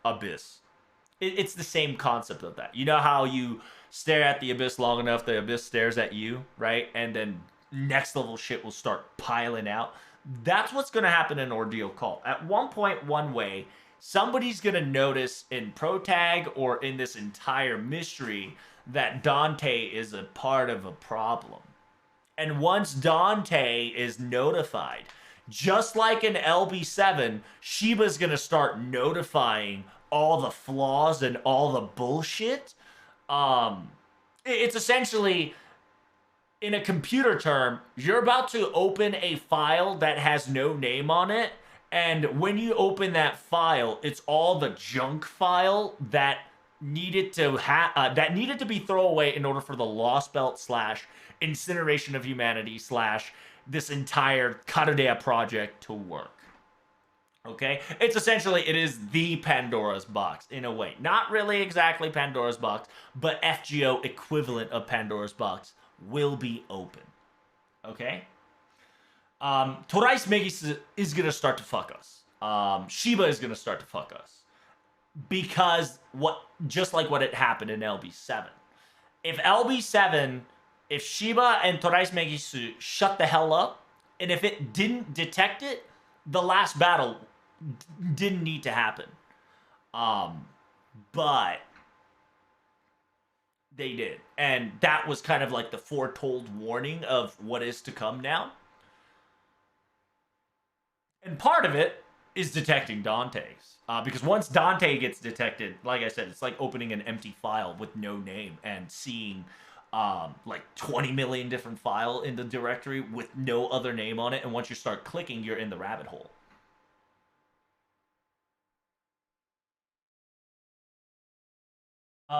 Speaker 1: Abyss. It's the same concept of that. You know how you stare at the abyss long enough, the abyss stares at you, right? And then next level shit will start piling out. That's what's going to happen in Ordeal Call. At one point, one way, somebody's going to notice in Protag or in this entire mystery that Dante is a part of a problem. And once Dante is notified, just like in LB7, Shiba's gonna start notifying all the flaws and all the bullshit. It's essentially, in a computer term, you're about to open a file that has no name on it, and when you open that file, it's all the junk file that needed to be thrown away in order for the Lost Belt / incineration of humanity / this entire Karadea project to work. Okay? It's essentially, it is the Pandora's box in a way. Not really exactly Pandora's box, but FGO equivalent of Pandora's box will be open. Okay? Torais Megis is going to start to fuck us. Shiba is going to start to fuck us. Because just like what had happened in LB7. If Shiba and Torais Megisu shut the hell up, and if it didn't detect it, the last battle didn't need to happen. But they did. And that was kind of like the foretold warning of what is to come now. And part of it is detecting Dante's. Because once Dante gets detected, like I said, it's like opening an empty file with no name and seeing like 20 million different file in the directory with no other name on it. And once you start clicking, you're in the rabbit hole.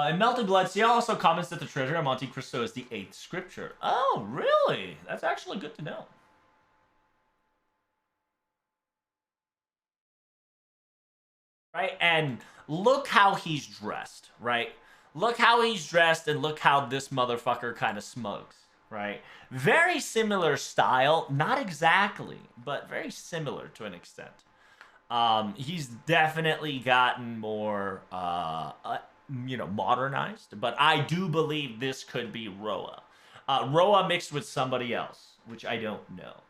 Speaker 1: In Melted Blood, Sia also comments that the treasure of Monte Cristo is the 8th scripture. Oh, really? That's actually good to know. Right? And look how he's dressed, right? Look how he's dressed and look how this motherfucker kind of smokes, right? Very similar style. Not exactly, but very similar to an extent. He's definitely gotten more, modernized, but I do believe this could be Roa. Roa mixed with somebody else, which I don't know.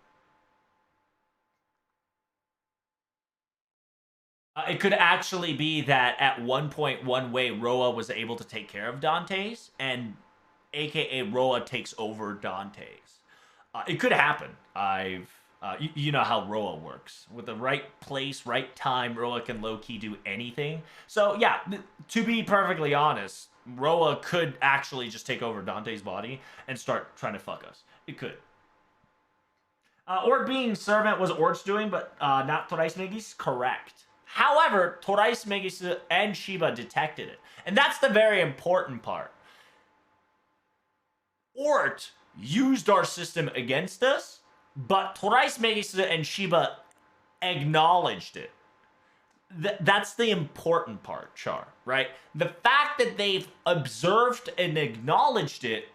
Speaker 1: It could actually be that at one point, one way, Roa was able to take care of Dante's, and aka Roa takes over Dante's. It could happen. You know how Roa works. With the right place, right time, Roa can low-key do anything. So yeah, to be perfectly honest, Roa could actually just take over Dante's body and start trying to fuck us. It could. Ort being servant was Ort's doing, but not Torais Megis? Correct. However, Torais Megis and Shiba detected it. And that's the very important part. Ort used our system against us, but Torais Megis and Shiba acknowledged it. That's the important part, Char, right? The fact that they've observed and acknowledged it,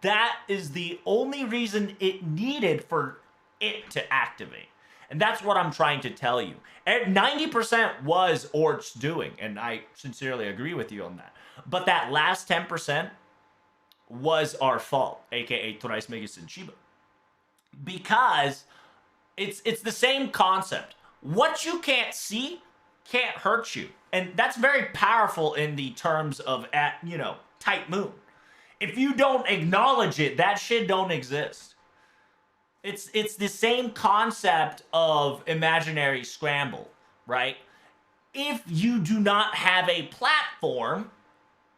Speaker 1: that is the only reason it needed for it to activate. And that's what I'm trying to tell you. 90% was Ort's doing, and I sincerely agree with you on that. But that last 10% was our fault, aka Torais Megis and Shiba. Because it's the same concept. What you can't see can't hurt you. And that's very powerful in the terms of tight moon. If you don't acknowledge it, that shit don't exist. It's the same concept of imaginary scramble, right? If you do not have a platform,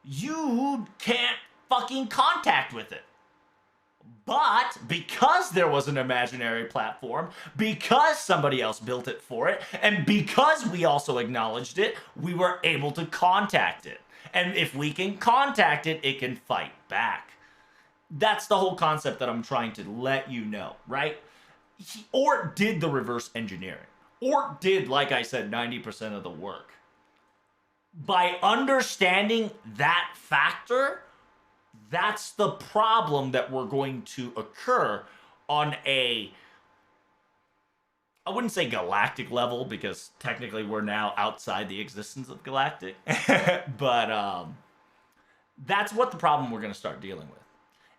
Speaker 1: you can't fucking contact with it. But because there was an imaginary platform, because somebody else built it for it, and because we also acknowledged it, we were able to contact it. And if we can contact it, it can fight back. That's the whole concept that I'm trying to let you know, right? Ort did the reverse engineering. Ort did, like I said, 90% of the work. By understanding that factor, that's the problem that we're going to occur on a I wouldn't say galactic level because technically we're now outside the existence of galactic. But that's what the problem we're going to start dealing with.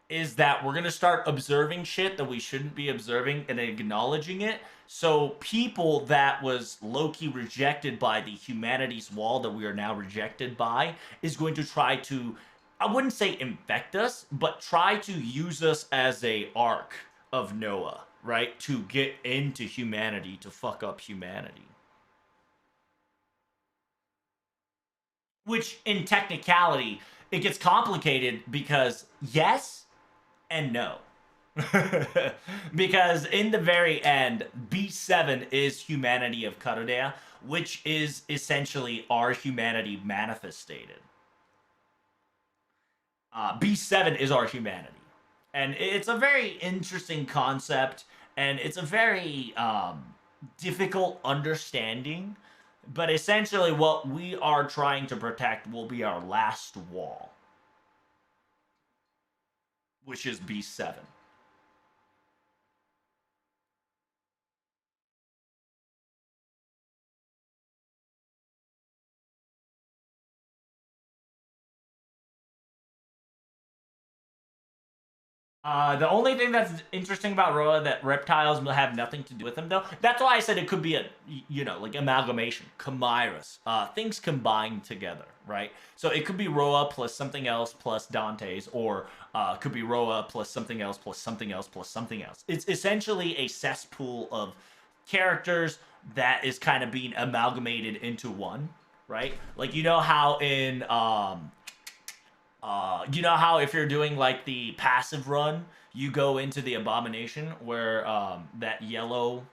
Speaker 1: Is that we're going to start observing shit that we shouldn't be observing and acknowledging it. So people that was low-key rejected by the humanity's wall that we are now rejected by is going to try to, I wouldn't say infect us, but try to use us as a ark of Noah, right? To get into humanity, to fuck up humanity. Which in technicality, it gets complicated because yes and no. Because in the very end, B7 is humanity of Karodea, which is essentially our humanity manifested. B7 is our humanity. And it's a very interesting concept, and it's a very difficult understanding. But essentially, what we are trying to protect will be our last wall, which is B7. The only thing that's interesting about Roa that reptiles will have nothing to do with them, though. That's why I said it could be a, like amalgamation, chimeras, things combined together, right? So it could be Roa plus something else plus Dante's, or it could be Roa plus something else plus something else plus something else. It's essentially a cesspool of characters that is kind of being amalgamated into one, right? Like how in you know how if you're doing like the passive run, you go into the abomination where the yellow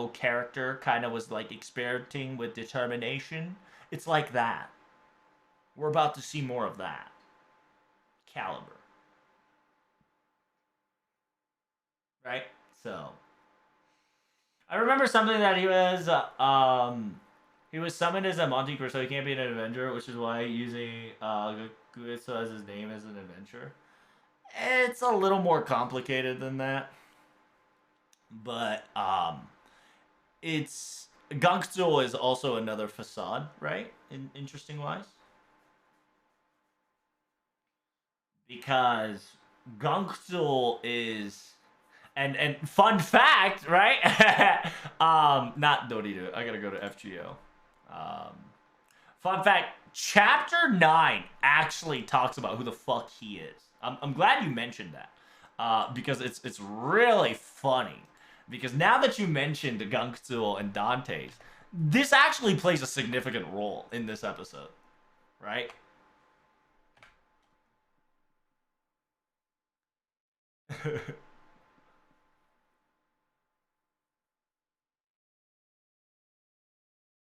Speaker 1: character kind of was like experimenting with determination. It's like that. We're about to see more of that caliber, right? So I remember something that he was summoned as a Monte Cristo. He can't be an adventurer, which is why using Guiso as his name as an adventurer. It's a little more complicated than that. But it's Gangzul is also another facade, right? Interesting wise. Because Gangzul is and fun fact, right? Not Dorito. I gotta go to FGO. Fun fact: Chapter 9 actually talks about who the fuck he is. I'm glad you mentioned that because it's really funny. Because now that you mentioned Gangzul and Dante's, this actually plays a significant role in this episode, right?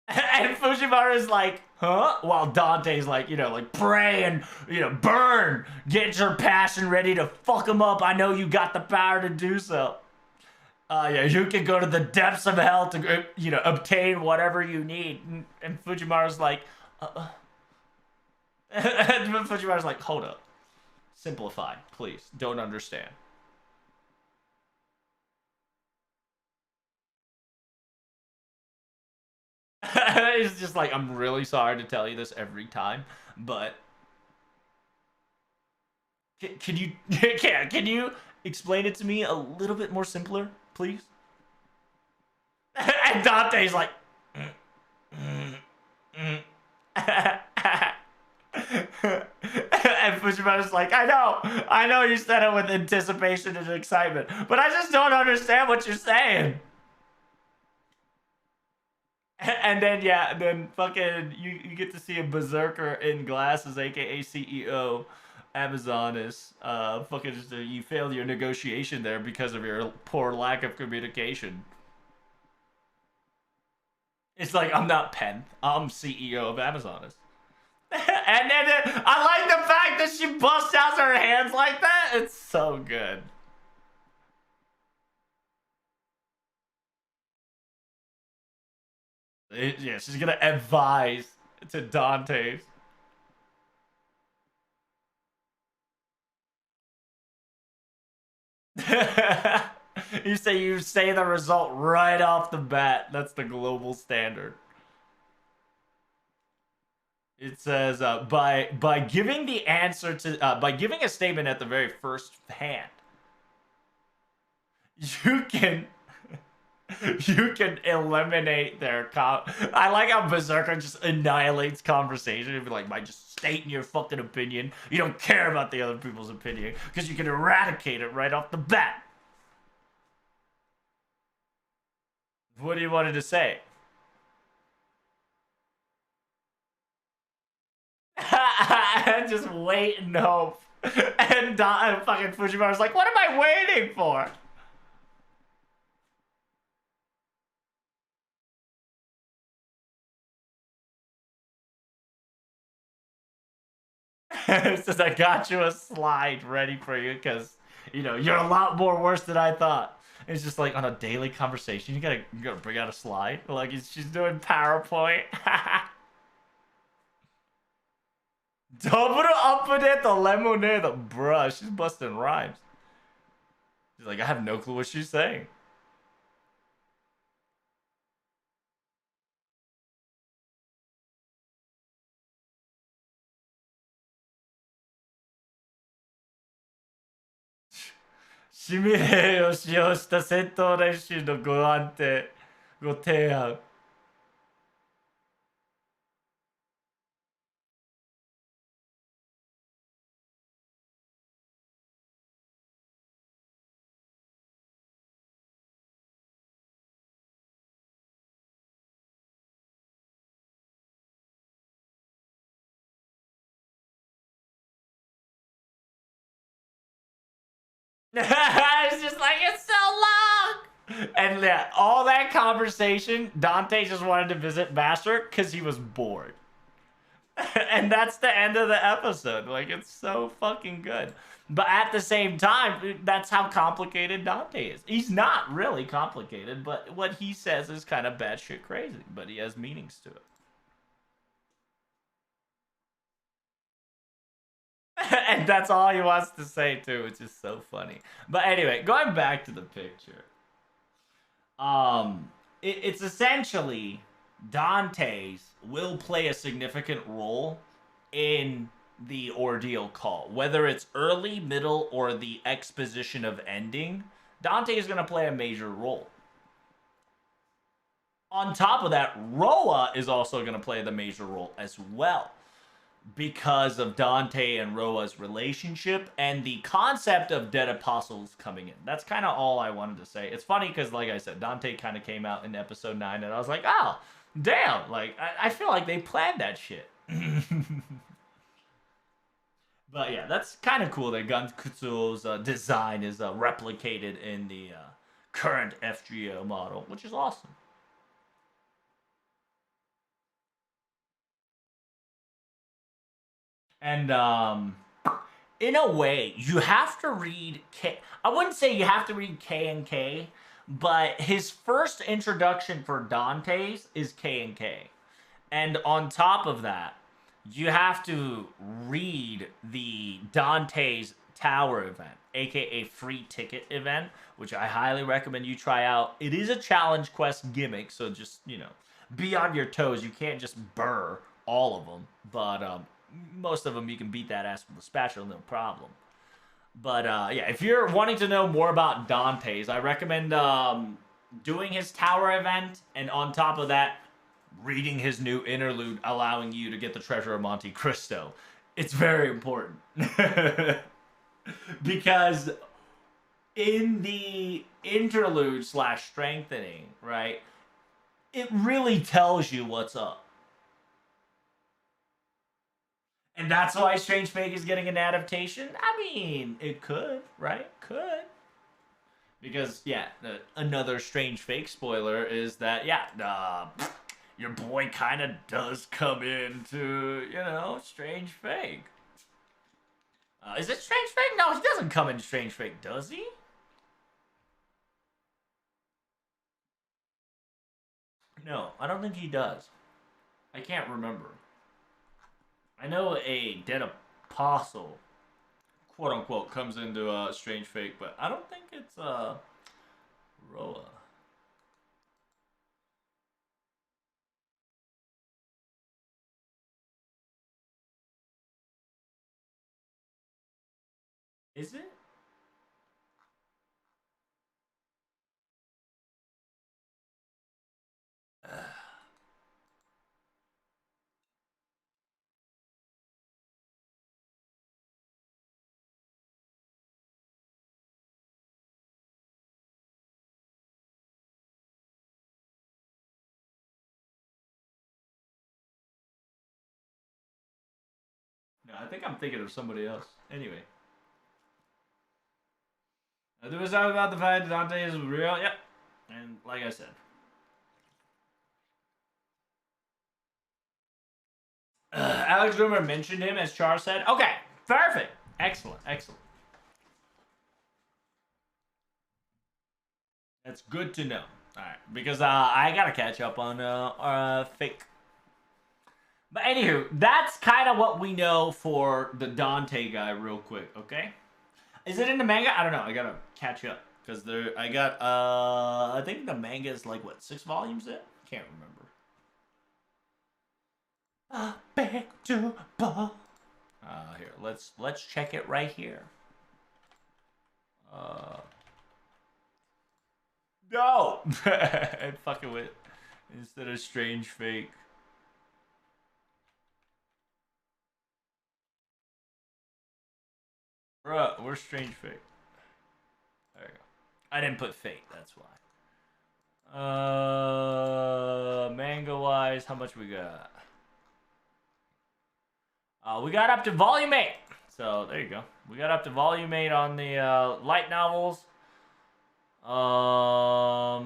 Speaker 1: And Fujiwara's like, huh? While Dante's like, like pray and, burn. Get your passion ready to fuck him up. I know you got the power to do so. Yeah, you can go to the depths of hell to, obtain whatever you need. And Fujiwara's like, Fujiwara's like, hold up. Simplify, please. Don't understand. It's just like, I'm really sorry to tell you this every time, but can you can you explain it to me a little bit more simpler, please? And Dante's like, and Fujiwara's like, I know you said it with anticipation and excitement, but I just don't understand what you're saying. And then fucking you get to see a berserker in glasses, aka CEO Amazonas. Fucking just you failed your negotiation there because of your poor lack of communication. It's like I'm not Penn, I'm CEO of Amazonas. And then I like the fact that she busts out her hands like that. It's so good. Yeah, she's gonna advise to Dante's. You say the result right off the bat. That's the global standard. It says by giving the answer to by giving a statement at the very first hand, you can you can eliminate their I like how Berserker just annihilates conversation. It'd be like, by just stating your fucking opinion, you don't care about the other people's opinion because you can eradicate it right off the bat. What do you wanted to say? Just wait and hope. And fucking Fujiwara's like, what am I waiting for? It says, I got you a slide ready for you because, you're a lot more worse than I thought. It's just like on a daily conversation, you gotta bring out a slide. Like she's doing PowerPoint. Double uppercut the lemonade, bruh. She's busting rhymes. She's like, I have no clue what she's saying. 시미레使用した戦闘練習のご提案。It's just like, it's so long. And yeah, all that conversation, Dante just wanted to visit Master because he was bored. And that's the end of the episode. Like, it's so fucking good. But at the same time, that's how complicated Dante is. He's not really complicated, but what he says is kind of batshit crazy. But he has meanings to it. And that's all he wants to say too, which is so funny. But anyway, going back to the picture, it's essentially Dante's will play a significant role in the ordeal call, whether it's early, middle, or the exposition of ending. Dante is going to play a major role. On top of that, Roa is also going to play the major role as well, because of Dante and Roa's relationship and the concept of dead apostles coming in. That's kind of all I wanted to say. It's funny because, like I said, Dante kind of came out in episode 9, and I was like, oh, damn. Like, I feel like they planned that shit. But yeah, that's kind of cool that Gankutsu's design is replicated in the current FGO model, which is awesome. And in a way, you have to read K. I wouldn't say you have to read K and K, but his first introduction for Dante's is K and K. And on top of that, you have to read the Dante's Tower event, aka free ticket event, which I highly recommend you try out. It is a challenge quest gimmick, so just, be on your toes. You can't just burr all of them, but most of them you can beat that ass with a spatula, no problem. But yeah, if you're wanting to know more about Dante's, I recommend doing his tower event, and on top of that, reading his new interlude, allowing you to get the treasure of Monte Cristo. It's very important. Because in the interlude / strengthening, right, it really tells you what's up. And that's why Strange Fake is getting an adaptation? I mean, it could, right? Could. Because, yeah, another Strange Fake spoiler is that, yeah, your boy kind of does come into, Strange Fake. Is it Strange Fake? No, he doesn't come in Strange Fake, does he? No, I don't think he does. I can't remember. I know a dead apostle, quote unquote, comes into Strange Fake, but I don't think it's Is it? No, I think I'm thinking of somebody else. Anyway. There was talk about the fact Dante is real. Yep. And like I said. Alex Rumor mentioned him, as Char said. Okay. Perfect. Excellent. Excellent. That's good to know. Alright. Because I gotta catch up on fake. But anywho, that's kind of what we know for the Dante guy real quick, okay? Is it in the manga? I don't know. I gotta catch up. Because I got, I think the manga is like, what, 6 volumes in? Can't remember. Back to ball. Here, let's check it right here. No! I'm fucking with instead of strange fake. Bruh, where's strange fake? There you go. I didn't put fate, that's why. Manga wise, how much we got? We got up to volume 8. So there you go. We got up to volume 8 on the light novels. I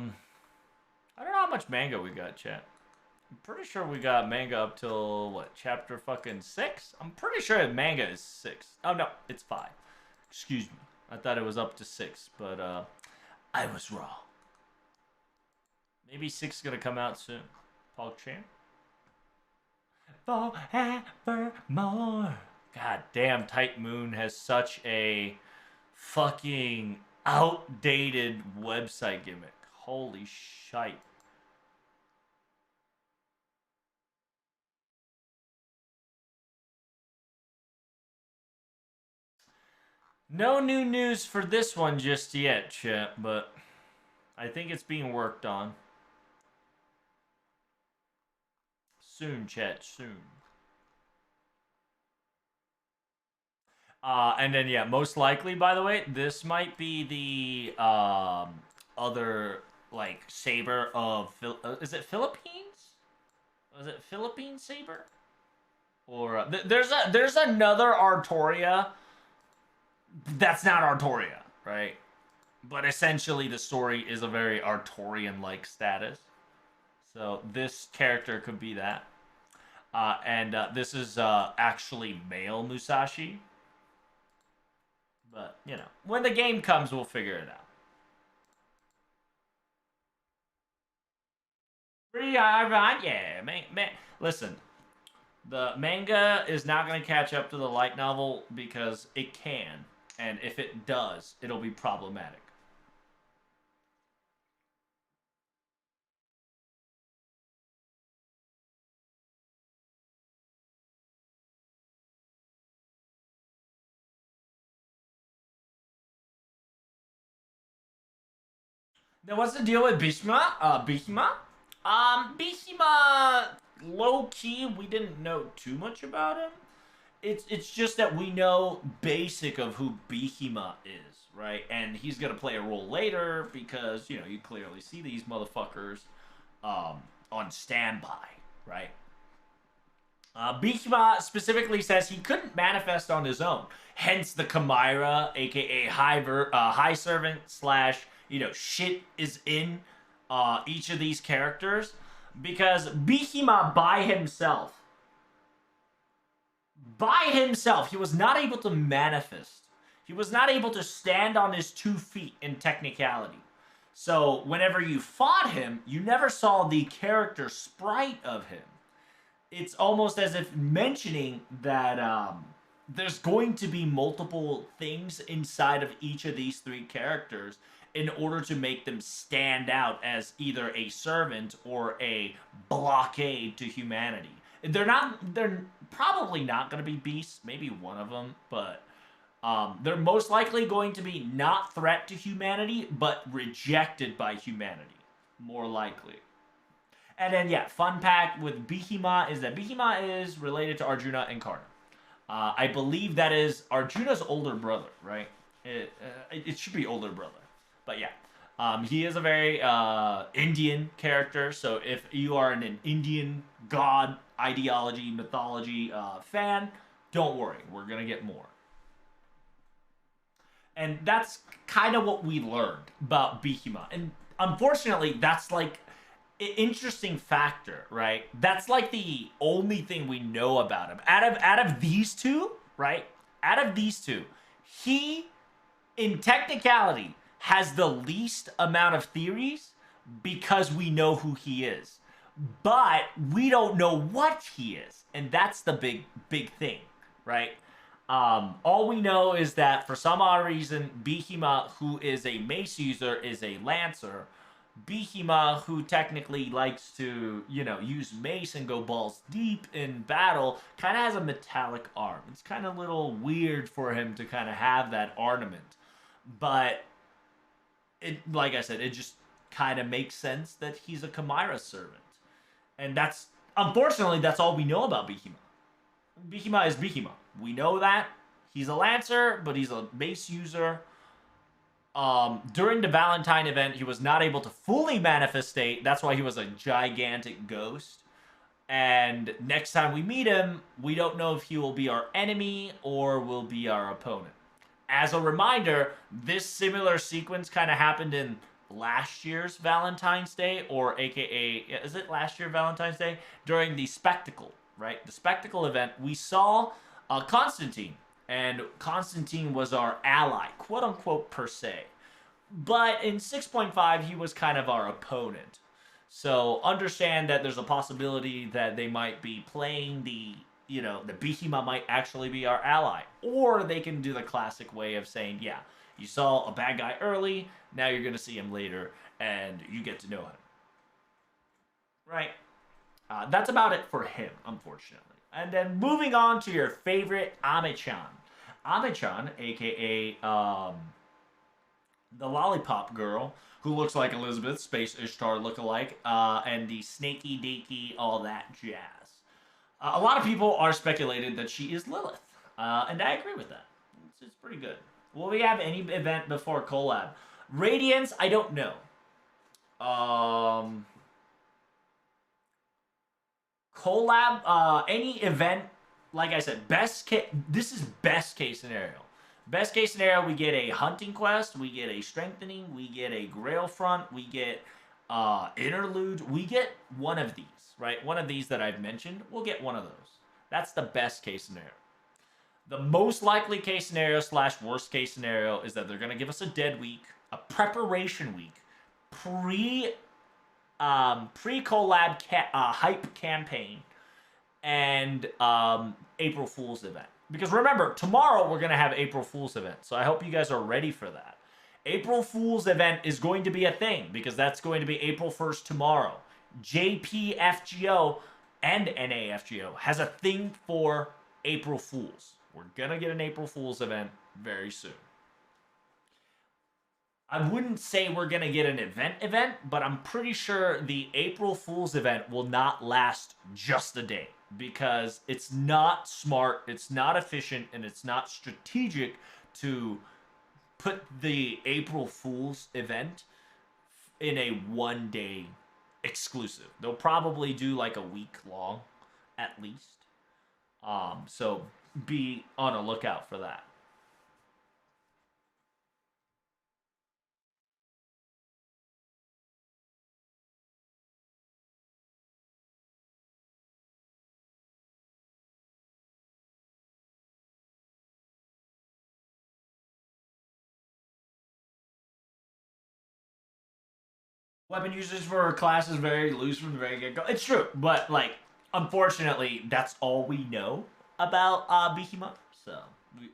Speaker 1: don't know how much manga we got, chat. I'm pretty sure we got manga up till what, chapter fucking 6? I'm pretty sure manga is 6. Oh no, it's 5. Excuse me. I thought it was up to 6, but I was wrong. Maybe 6 is gonna come out soon. Pog Chan. Forevermore. God damn, Tight Moon has such a fucking outdated website gimmick. Holy shite. No new news for this one just yet, chat, but I think it's being worked on. Soon, chat, soon. And then, yeah, most likely, by the way, this might be the other, like, saber of... is it Philippines? Was it Philippine saber? Or there's another Artoria that's not Artoria, right? But essentially the story is a very Artorian-like status. So this character could be that. And this is actually male Musashi. But, you know, when the game comes, we'll figure it out. Yeah, man. Listen, the manga is not going to catch up to the light novel because it can. And if it does, it'll be problematic. Now, what's the deal with Bishima? Bishima, low key, we didn't know too much about him. It's just that we know basic of who Bishima is, right? And he's gonna play a role later because you know you clearly see these motherfuckers on standby, right? Bishima specifically says he couldn't manifest on his own, hence the Chimera, aka High Servant slash shit is in each of these characters because Bishima by himself, he was not able to manifest. He was not able to stand on his 2 feet in technicality. So whenever you fought him, you never saw the character sprite of him. It's almost as if mentioning that there's going to be multiple things inside of each of these 3 characters in order to make them stand out as either a servant or a blockade to humanity. They're probably not going to be beasts, maybe one of them, but They're most likely going to be not threat to humanity, but rejected by humanity, more likely. And then, yeah, fun fact with Bhima is that Bhima is related to Arjuna and Karna. I believe that is Arjuna's older brother, right? It should be older brother. But yeah, he is a very Indian character. So if you are an Indian god ideology, mythology fan, don't worry. We're going to get more. And that's kind of what we learned about Bhima. And unfortunately, that's like an interesting factor, right? That's like the only thing we know about him. Out of these two, right? Out of these two, he in technicality has the least amount of theories because we know who he is. But we don't know what he is. And that's the big thing, right? All we know is that for some odd reason, Bhima, who is a mace user, is a lancer. Bhima, who technically likes to, use mace and go balls deep in battle, kind of has a metallic arm. It's kind of a little weird for him to kind of have that ornament. But, like I said, it just kind of makes sense that he's a Chimera servant. And unfortunately, that's all we know about Bhima. Bhima is Bhima. We know that. He's a Lancer, but he's a mace user. During the Valentine event, he was not able to fully manifestate. That's why he was a gigantic ghost. And next time we meet him, we don't know if he will be our enemy or will be our opponent. As a reminder, this similar sequence kind of happened in last year's Valentine's Day, or aka, is it last year Valentine's Day? During the Spectacle, right? The Spectacle event, we saw Constantine. And Constantine was our ally, quote unquote, per se. But in 6.5, he was kind of our opponent. So understand that there's a possibility that they might be playing the Bhima might actually be our ally. Or they can do the classic way of saying, yeah, you saw a bad guy early, now you're going to see him later, and you get to know him. Right? That's about it for him, unfortunately. And then moving on to your favorite Ame-chan. Ame-chan, aka the lollipop girl, who looks like Elizabeth, Space Ishtar lookalike, and the snaky deaky, all that jazz. A lot of people are speculated that she is Lilith, and I agree with that. It's pretty good. Will we have any event before collab? Radiance, I don't know. Collab, any event, like I said, this is best case scenario. Best case scenario, we get a hunting quest, we get a strengthening, we get a grail front, we get interlude, we get one of these, right? One of these that I've mentioned, we'll get one of those. That's the best case scenario. The most likely case scenario / worst case scenario is that they're going to give us a dead week, a preparation week, pre-collab hype campaign, and April Fool's event. Because remember, tomorrow we're going to have April Fool's event, so I hope you guys are ready for that. April Fool's event is going to be a thing, because that's going to be April 1st tomorrow. JPFGO and NAFGO has a thing for April Fools. We're going to get an April Fool's event very soon. I wouldn't say we're going to get an event, but I'm pretty sure the April Fool's event will not last just a day, because it's not smart, it's not efficient, and it's not strategic to put the April Fool's event in a one-day exclusive. They'll probably do like a week long, at least. So be on a lookout for that. Weapon usage for class is very loose from the very get-go. It's true, but like, unfortunately, that's all we know about Behemoth. So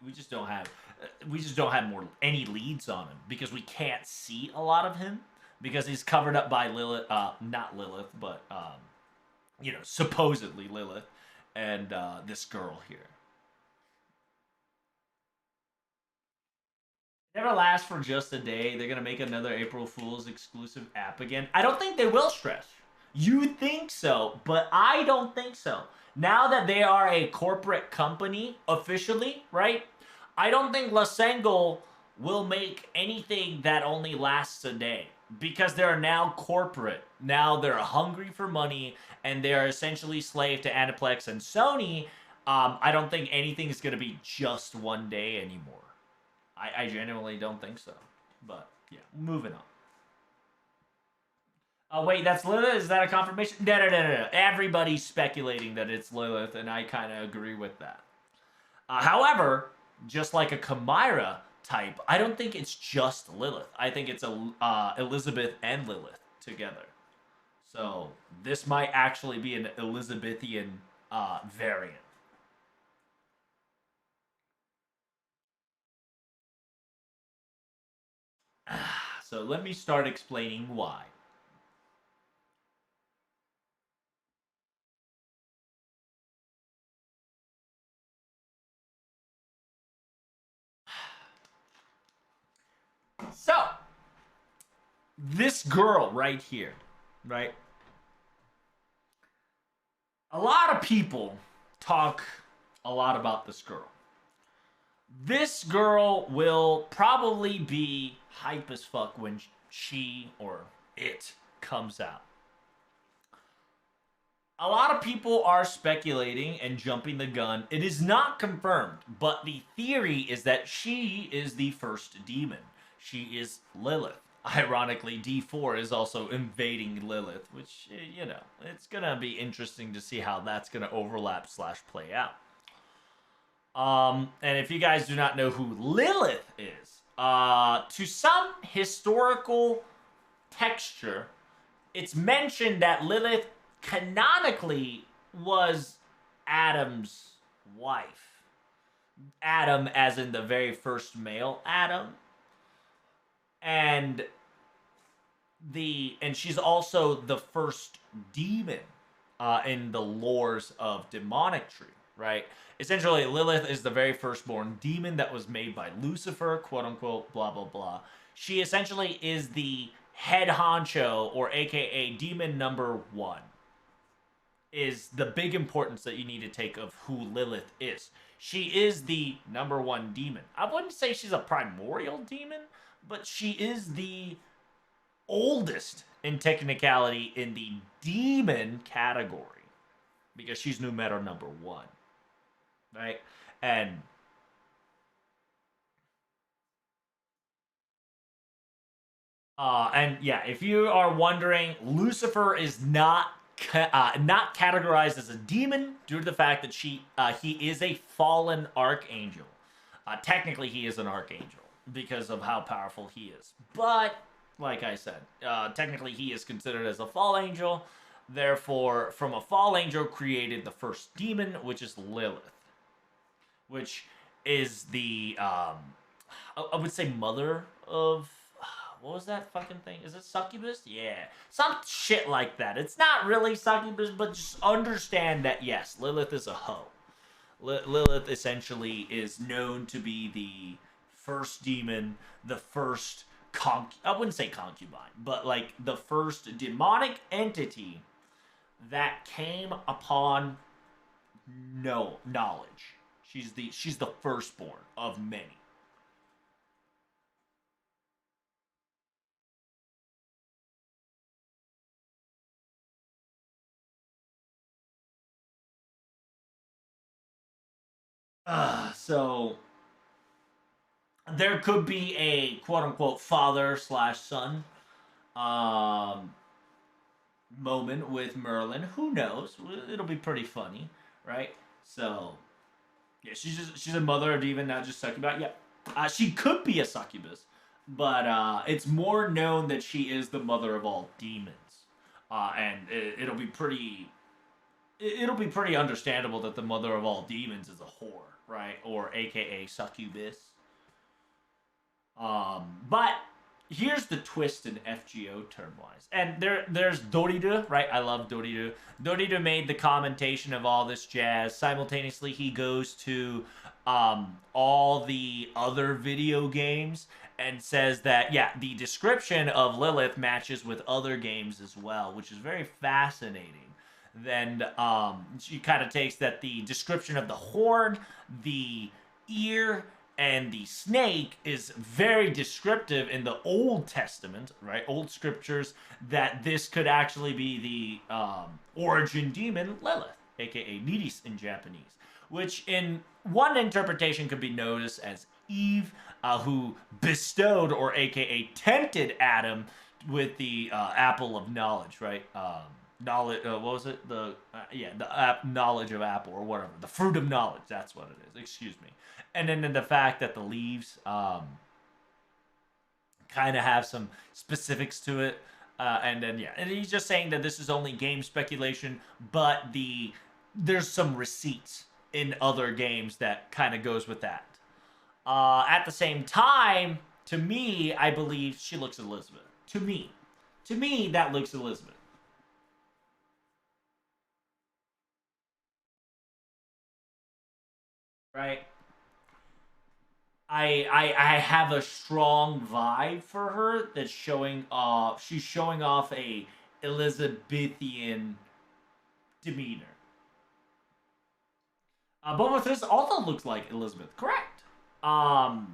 Speaker 1: we just don't have any leads on him, because we can't see a lot of him, because he's covered up by Lilith, not Lilith, but supposedly Lilith, and this girl here. Never lasts for just a day. They're gonna make another April Fool's exclusive app again. I don't think they will, Stress. You think so, but I don't think so. Now that they are a corporate company officially, right? I don't think Lasengo will make anything that only lasts a day because they're now corporate. Now they're hungry for money and they are essentially slave to Aniplex and Sony. I don't think anything is going to be just one day anymore. I genuinely don't think so. But yeah, moving on. Oh, wait, that's Lilith? Is that a confirmation? No. Everybody's speculating that it's Lilith, and I kind of agree with that. However, just like a Chimera type, I don't think it's just Lilith. I think it's Elizabeth and Lilith together. So this might actually be an Elizabethan variant. So let me start explaining why. So, this girl right here, right? A lot of people talk a lot about this girl. This girl will probably be hype as fuck when she or it comes out. A lot of people are speculating and jumping the gun. It is not confirmed, but the theory is that she is the first demon. She is Lilith. Ironically, D4 is also invading Lilith, which, you know, it's going to be interesting to see how that's going to overlap / play out. And if you guys do not know who Lilith is, to some historical texture, it's mentioned that Lilith canonically was Adam's wife. Adam as in the very first male Adam. And she's also the first demon in the lores of demonetry, right? Essentially, Lilith is the very firstborn demon that was made by Lucifer, quote unquote, blah blah blah. She essentially is the head honcho, or aka demon number 1. Is the big importance that you need to take of who Lilith is. She is the number 1 demon. I wouldn't say she's a primordial demon, but she is the oldest in technicality in the demon category because she's numero number 1, right? And yeah, if you are wondering, Lucifer is not categorized as a demon due to the fact that he is a fallen archangel. Technically, he is an archangel because of how powerful he is. But, like I said, technically he is considered as a fall angel. Therefore, from a fall angel created the first demon, which is Lilith. Which is the, I would say mother of... What was that fucking thing? Is it succubus? Yeah. Some shit like that. It's not really succubus, but just understand that, yes, Lilith is a hoe. Lilith essentially is known to be the first demon, the first I wouldn't say concubine, but like the first demonic entity that came upon knowledge. She's the firstborn of many. So there could be a quote unquote father / son moment with Merlin. Who knows? It'll be pretty funny, right? So yeah, she's a mother of demon, not just succubus. Yeah, she could be a succubus, but it's more known that she is the mother of all demons, and it'll be pretty. It'll be pretty understandable that the mother of all demons is a whore, right? Or AKA succubus. But here's the twist in FGO term-wise. And there's Doridu, right? I love Doridu. Doridu made the commentation of all this jazz. Simultaneously, he goes to all the other video games and says that, yeah, the description of Lilith matches with other games as well, which is very fascinating. Then she kind of takes that the description of the horn, the ear, and the snake is very descriptive in the Old Testament, right? Old scriptures, that this could actually be the origin demon Lilith, aka Nidis in Japanese, which in one interpretation could be noticed as Eve, who bestowed, or aka tempted, Adam with the apple of knowledge, right? Knowledge. What was it? The knowledge of apple, or whatever. The fruit of knowledge. That's what it is. Excuse me. And then the fact that the leaves kind of have some specifics to it. And then and he's just saying that this is only game speculation, but there's some receipts in other games that kind of goes with that. At the same time, to me, I believe she looks Elizabeth. To me, that looks Elizabeth. Right? I have a strong vibe for her that's showing off. She's showing off a Elizabethan demeanor. Boba Fett also looks like Elizabeth, correct? I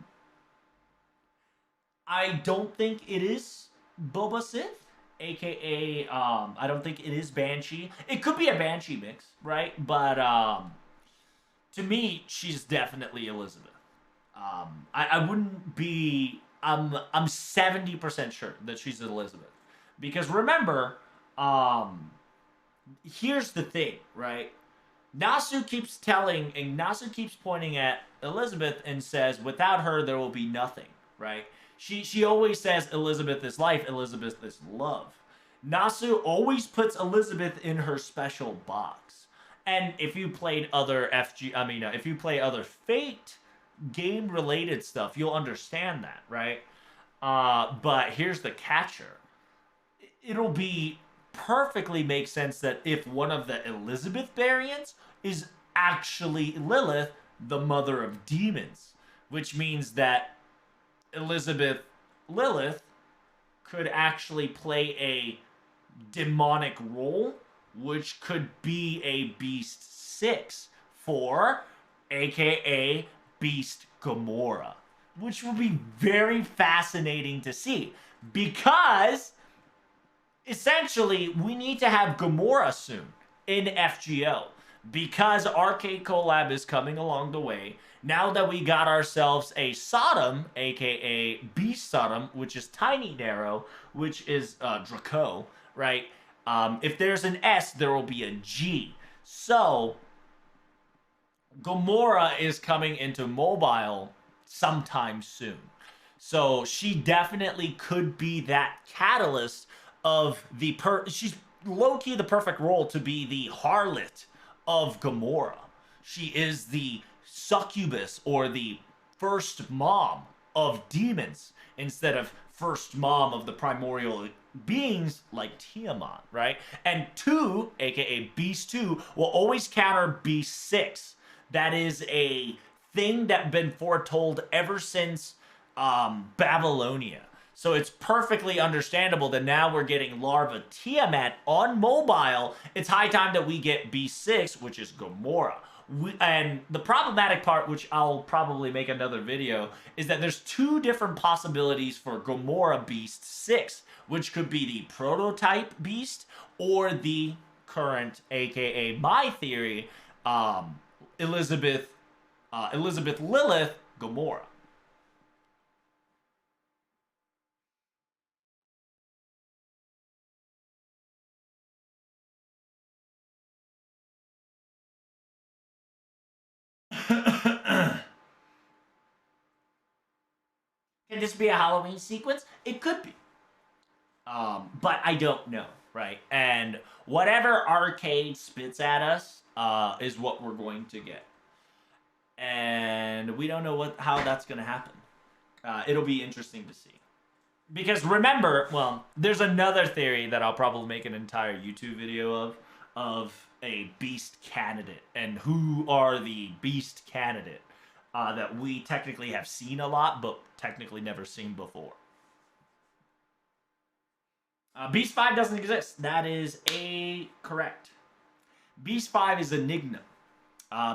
Speaker 1: don't think it is Boba Sith, aka I don't think it is Banshee. It could be a Banshee mix, right? But to me, she's definitely Elizabeth. I wouldn't be. I'm 70% sure that she's Elizabeth, because remember, here's the thing, right? Nasu keeps pointing at Elizabeth and says, without her, there will be nothing, right? She always says Elizabeth is life, Elizabeth is love. Nasu always puts Elizabeth in her special box. And if you played other if you play other Fate game-related stuff, you'll understand that, right? But here's the catcher. It'll be perfectly make sense that if one of the Elizabeth variants is actually Lilith, the mother of demons, which means that Lilith could actually play a demonic role, which could be a Beast 6 for aka Beast Gamora, which will be very fascinating to see, because essentially we need to have Gamora soon in FGO, because Arcade Collab is coming along the way. Now that we got ourselves a Sodom, aka Beast Sodom, which is Tiny Narrow, which is Draco, right? If there's an S, there will be a G. So Gamora is coming into mobile sometime soon. So she definitely could be that catalyst of she's low-key the perfect role to be the harlot of Gamora. She is the succubus, or the first mom of demons, instead of first mom of the primordial beings like Tiamat, right? And 2, aka Beast 2, will always counter Beast 6. That is a thing that's been foretold ever since Babylonia. So it's perfectly understandable that now we're getting Larva Tiamat on mobile. It's high time that we get Beast 6, which is Gamora. And the problematic part, which I'll probably make another video, is that there's 2 different possibilities for Gamora Beast 6, which could be the prototype Beast or the current, aka my theory, Elizabeth Lilith Gamora. Can this be a Halloween sequence? It could be. But I don't know, right? And whatever Arcade spits at us is what we're going to get. And we don't know how that's going to happen. It'll be interesting to see. Because remember, well, there's another theory that I'll probably make an entire YouTube video of a beast candidate and who are the beast candidate. that we technically have seen a lot, but technically never seen before. Beast 5 doesn't exist. That is correct. Beast 5 is Enigma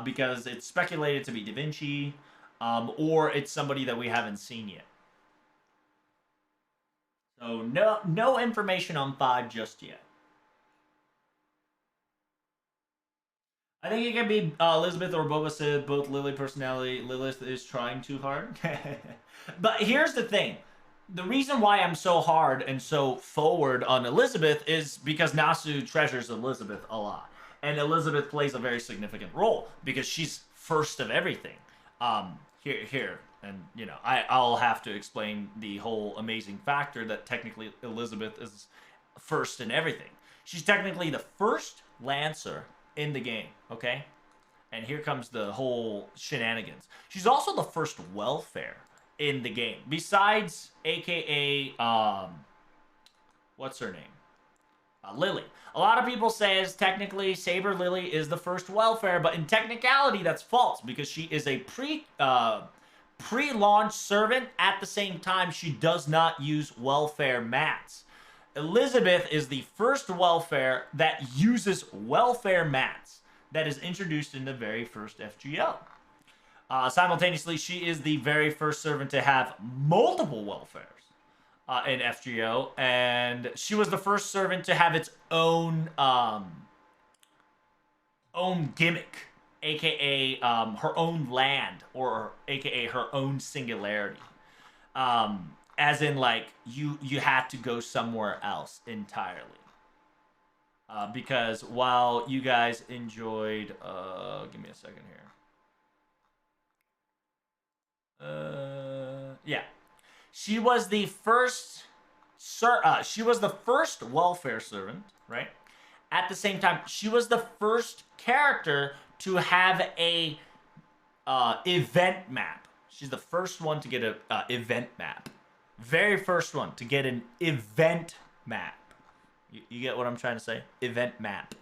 Speaker 1: because it's speculated to be Da Vinci or it's somebody that we haven't seen yet. So no information on 5 just yet. I think it can be Elizabeth or Boba Sid, both Lily personality. Lilith is trying too hard. But here's the thing. The reason why I'm so hard and so forward on Elizabeth is because Nasu treasures Elizabeth a lot. And Elizabeth plays a very significant role because she's first of everything. Here, and you know, I'll have to explain the whole amazing factor that technically Elizabeth is first in everything. She's technically the first Lancer in the game, okay? And here comes the whole shenanigans. She's also the first welfare in the game. Besides, aka, what's her name? Lily. A lot of people says technically Saber Lily is the first welfare, but in technicality that's false because she is a pre-launch servant. At the same time, she does not use welfare mats. Elizabeth is the first welfare that uses welfare mats that is introduced in the very first FGO. Simultaneously, she is the very first servant to have multiple welfares in FGO, and she was the first servant to have its own gimmick, aka her own land, or aka her own singularity. As in, like, you had to go somewhere else entirely. Because while you guys enjoyed, give me a second here. Yeah, she was the first, she was the first welfare servant, right? At the same time, she was the first character to have a event map. She's the first one to get a event map. Very first one to get an event map. You get what I'm trying to say? Event map.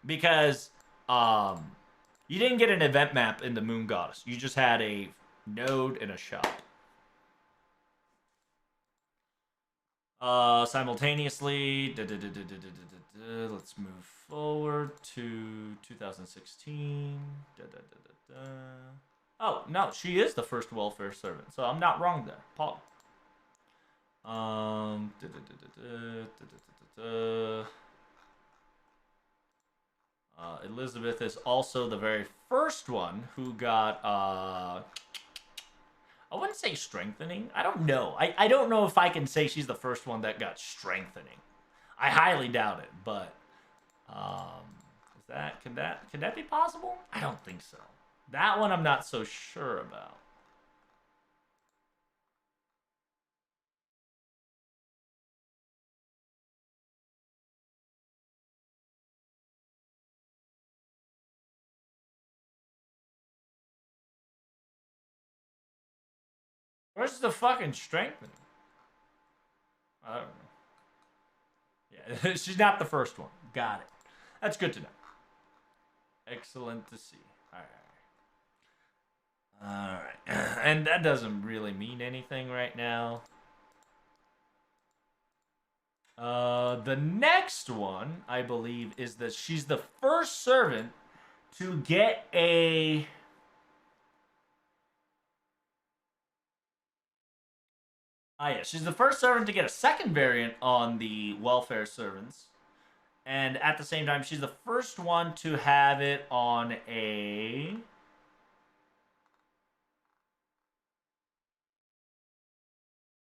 Speaker 1: Because you didn't get an event map in the Moon Goddess. You just had a node and a shop. Simultaneously, let's move forward to 2016. Oh, no, she is the first welfare servant, so I'm not wrong there. Paul. Elizabeth is also the very first one who got, I wouldn't say strengthening. I don't know. I don't know if I can say she's the first one that got strengthening. I highly doubt it, but, can that be possible? I don't think so. That one I'm not so sure about. Where's the fucking strengthening? I don't know. Yeah, she's not the first one. Got it. That's good to know. Excellent to see. Alright. And that doesn't really mean anything right now. The next one, I believe, is that she's the first servant to get a... yeah, she's the first servant to get a second variant on the welfare servants. And at the same time, she's the first one to have it on a...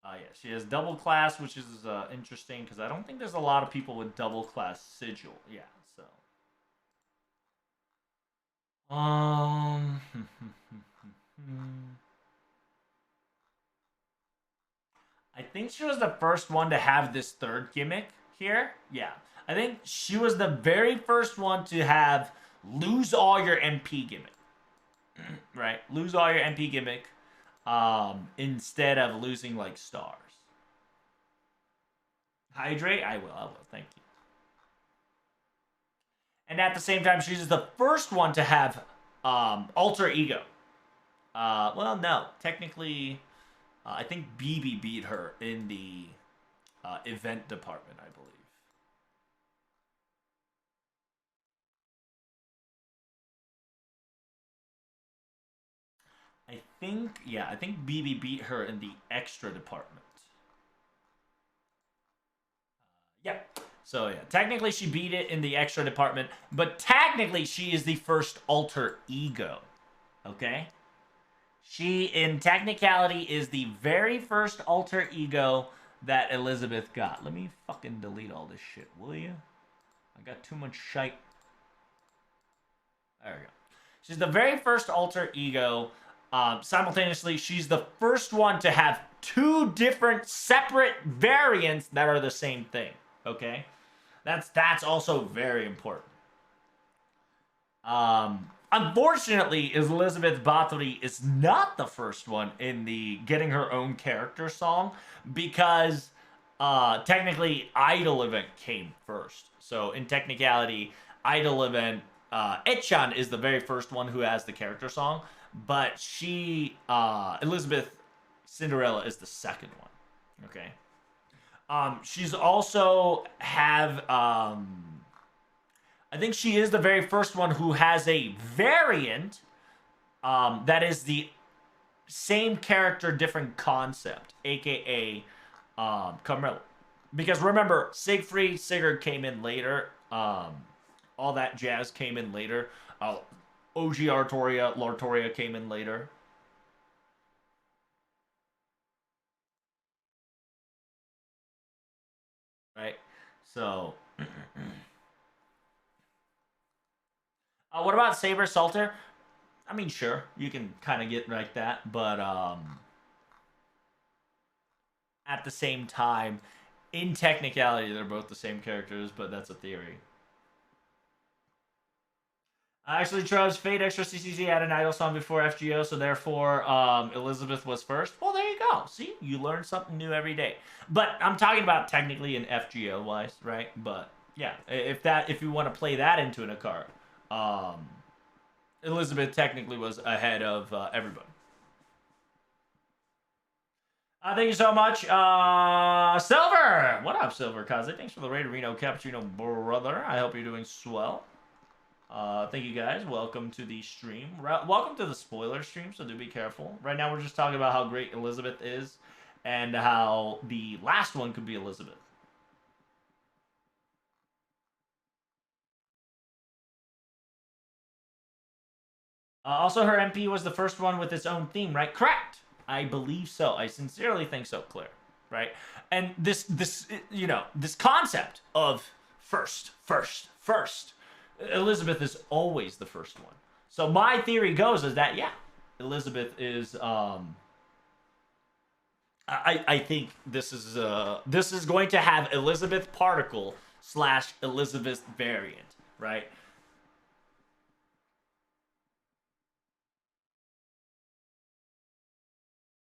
Speaker 1: yeah, she has double class, which is interesting, because I don't think there's a lot of people with double class sigil. Yeah, so... I think she was the first one to have this third gimmick here. Yeah. I think she was the very first one to have lose all your MP gimmick. Right? Lose all your MP gimmick instead of losing, like, stars. Hydrate? I will. Thank you. And at the same time, she's the first one to have alter ego. Well, no. Technically, I think BB beat her in the event department, I believe. I think BB beat her in the extra department. Yeah. So yeah, technically she beat it in the extra department, but technically she is the first alter ego. Okay? She, in technicality, is the very first alter ego that Elizabeth got. Let me fucking delete all this shit, will you? I got too much shite. There we go. She's the very first alter ego. Simultaneously, she's the first one to have two different separate variants that are the same thing. Okay? That's also very important. Unfortunately, Elizabeth Bathory is not the first one in the getting her own character song because technically Idol event came first. So in technicality, Idol event Etchan is the very first one who has the character song, but she Elizabeth Cinderella is the second one. Okay. She's also have I think she is the very first one who has a variant that is the same character, different concept, aka Carmella. Because remember, Siegfried, Sigurd came in later. All that jazz came in later. OG Artoria, Lartoria came in later. Right? So. What about Saber Salter? I mean, sure, you can kind of get like that, but at the same time, in technicality, they're both the same characters, but that's a theory. Actually, Troubs, Fate Extra CCC had an idol song before FGO, so therefore Elizabeth was first. Well, there you go. See, you learn something new every day. But I'm talking about technically in FGO wise, right? But yeah, if you want to play that into an card, Elizabeth technically was ahead of everybody. Thank you so much, Silver. What up, Silver Kaze? Thanks for the raid, Reno Cappuccino brother. I hope you're doing swell. Thank you guys. Welcome to the stream. Welcome to the spoiler stream, so do be careful. Right now, we're just talking about how great Elizabeth is and how the last one could be Elizabeth. Also, her MP was the first one with its own theme, right? Correct. I believe so. I sincerely think so, Claire. Right? And this concept of first. Elizabeth is always the first one. So my theory goes is that yeah, Elizabeth is I think this is going to have Elizabeth particle / Elizabeth variant, right?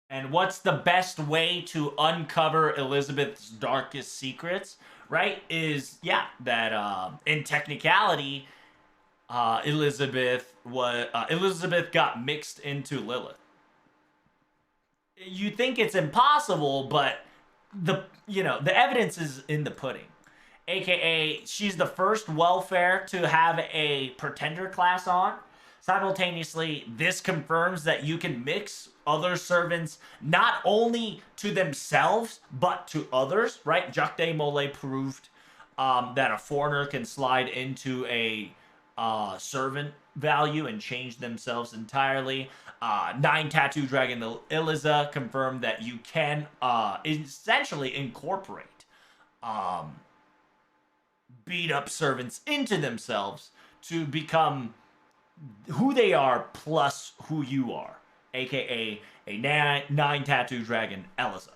Speaker 1: And what's the best way to uncover Elizabeth's darkest secrets, right? Is yeah, that in technicality, Elizabeth got mixed into Lilith. You think it's impossible, but the evidence is in the pudding. AKA, she's the first welfare to have a pretender class on. Simultaneously, this confirms that you can mix other servants not only to themselves but to others, right? Jacques de Molay proved that a foreigner can slide into a servant value and change themselves entirely. Nine Tattoo Dragon Iliza confirmed that you can essentially incorporate beat up servants into themselves to become who they are plus who you are, aka a nine Tattoo Dragon Eliza.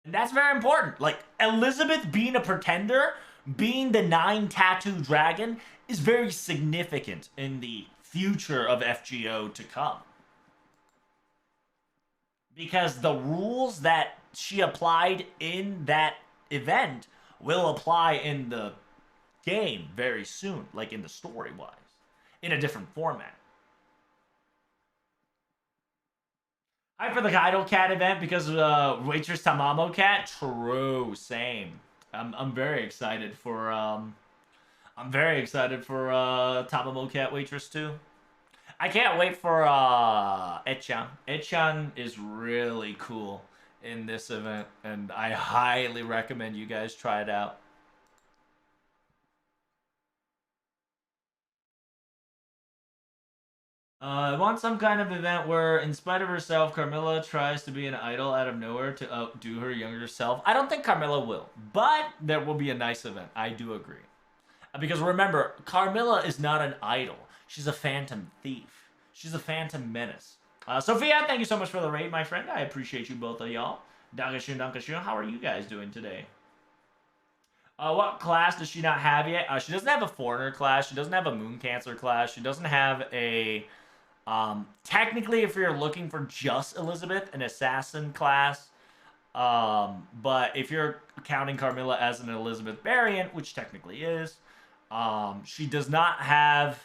Speaker 1: And that's very important. Like, Elizabeth being a pretender, being the 9 Tattoo Dragon, is very significant in the future of FGO to come. Because the rules that she applied in that event will apply in the game very soon, like in the story-wise, in a different format. Hype for the Idol Cat event because Waitress Tamamo Cat. True, same. I'm very excited for Tamamo Cat Waitress too. I can't wait for Echan. Echan is really cool in this event, and I highly recommend you guys try it out. I want some kind of event where, in spite of herself, Carmilla tries to be an idol out of nowhere to outdo her younger self. I don't think Carmilla will, but there will be a nice event. I do agree. Because remember, Carmilla is not an idol. She's a phantom thief. She's a phantom menace. Sophia, thank you so much for the raid, my friend. I appreciate you both of y'all. Dankashun, Dankashun. How are you guys doing today? What class does she not have yet? She doesn't have a foreigner class. She doesn't have a moon cancer class. She doesn't have a... technically, if you're looking for just Elizabeth, an assassin class. But if you're counting Carmilla as an Elizabeth variant, which technically is, she does not have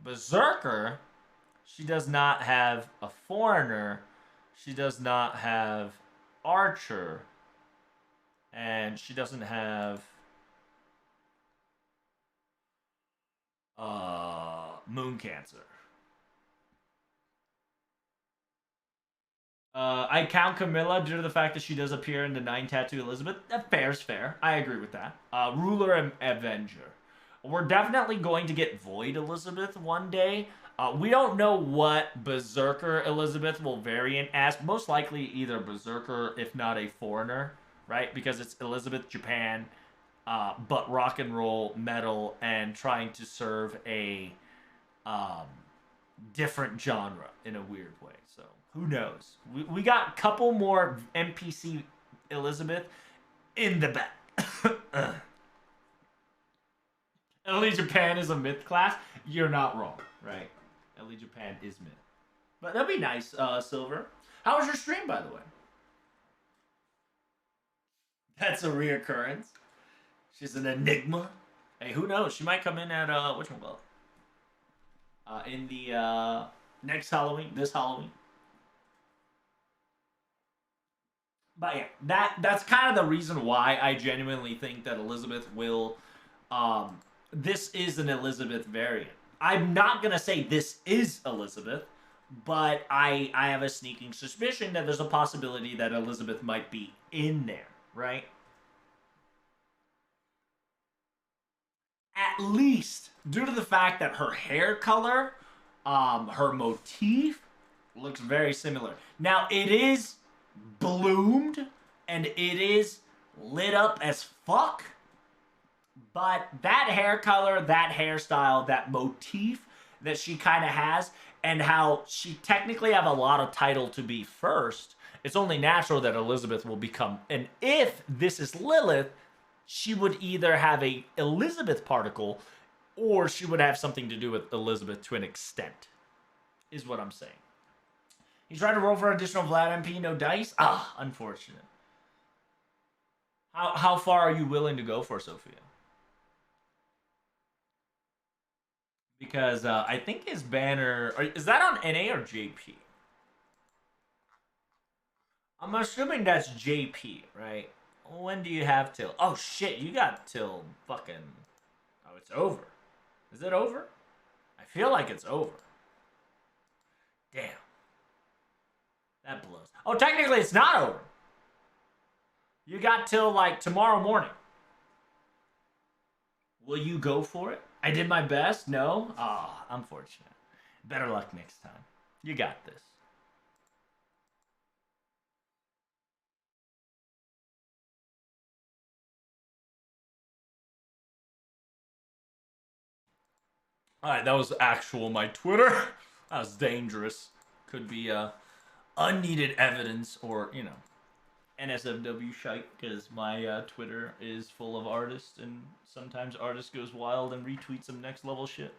Speaker 1: Berserker. She does not have a foreigner. She does not have Archer. And she doesn't have Moon Cancer. I count Camilla due to the fact that she does appear in the 9 Tattoo Elizabeth. Fair's fair. I agree with that. Ruler and Avenger. We're definitely going to get Void Elizabeth one day. We don't know what Berserker Elizabeth will variant as. Most likely either Berserker, if not a foreigner, right? Because it's Elizabeth Japan, but rock and roll, metal, and trying to serve a different genre in a weird way. So who knows? We got a couple more NPC Elizabeth in the back. Ellie Japan is a myth class. You're not wrong, right? Ellie Japan is myth. But that'd be nice, Silver. How was your stream, by the way? That's a reoccurrence. She's an enigma. Hey, who knows? She might come in at whatchamacallit? In the next Halloween, this Halloween. But yeah, that's kind of the reason why I genuinely think that Elizabeth will. This is an Elizabeth variant. I'm not gonna say this is Elizabeth, but I have a sneaking suspicion that there's a possibility that Elizabeth might be in there, right? At least due to the fact that her hair color, her motif looks very similar. Now it is bloomed and it is lit up as fuck, but that hair color, that hairstyle, that motif that she kind of has, and how she technically have a lot of title to be first, it's only natural that Elizabeth will become. And if this is Lilith, she would either have a Elizabeth particle or she would have something to do with Elizabeth to an extent, is what I'm saying. He's trying to roll for additional Vlad MP, no dice? Ah, unfortunate. How far are you willing to go for, Sophia? Because I think his banner... Is that on NA or JP? I'm assuming that's JP, right? When do you have till? Oh, shit, you got till fucking... Oh, it's over. Is it over? I feel like it's over. Damn. That blows. Oh, technically it's not over. You got till, like, tomorrow morning. Will you go for it? I did my best. No? Ah, oh, unfortunate. Better luck next time. You got this. Alright, that was actual my Twitter. That was dangerous. Could be unneeded evidence or, you know, NSFW shite, because my Twitter is full of artists, and sometimes artist goes wild and retweets some next level shit.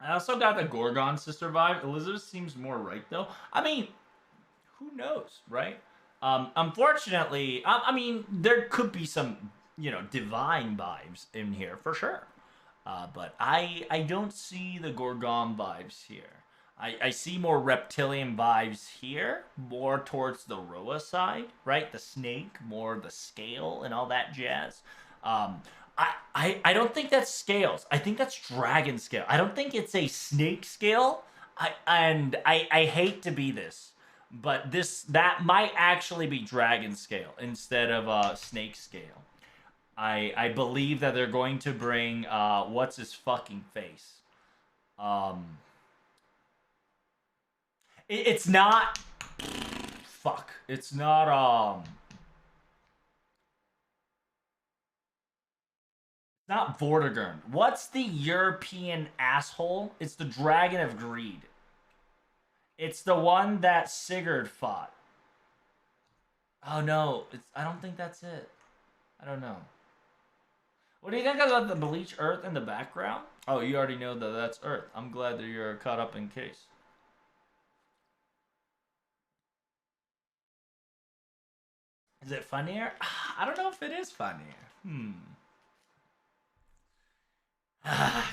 Speaker 1: I also got the Gorgon sister vibe. Elizabeth seems more right, though. I mean, who knows, right? Unfortunately, I mean, there could be some, divine vibes in here for sure. But I don't see the Gorgon vibes here. I see more reptilian vibes here, more towards the Roa side, right? The snake, more the scale and all that jazz. Um, I don't think that's scales. I think that's dragon scale. I don't think it's a snake scale. I hate to be this, but that might actually be dragon scale instead of snake scale. I believe that they're going to bring what's his fucking face. Um, it's not. Fuck. It's not. It's not Vortigern. What's the European asshole? It's the Dragon of Greed. It's the one that Sigurd fought. Oh no, I don't think that's it. I don't know. What do you think about the Bleach Earth in the background? Oh, you already know that that's Earth. I'm glad that you're caught up in case. Is it funnier? I don't know if it is funnier.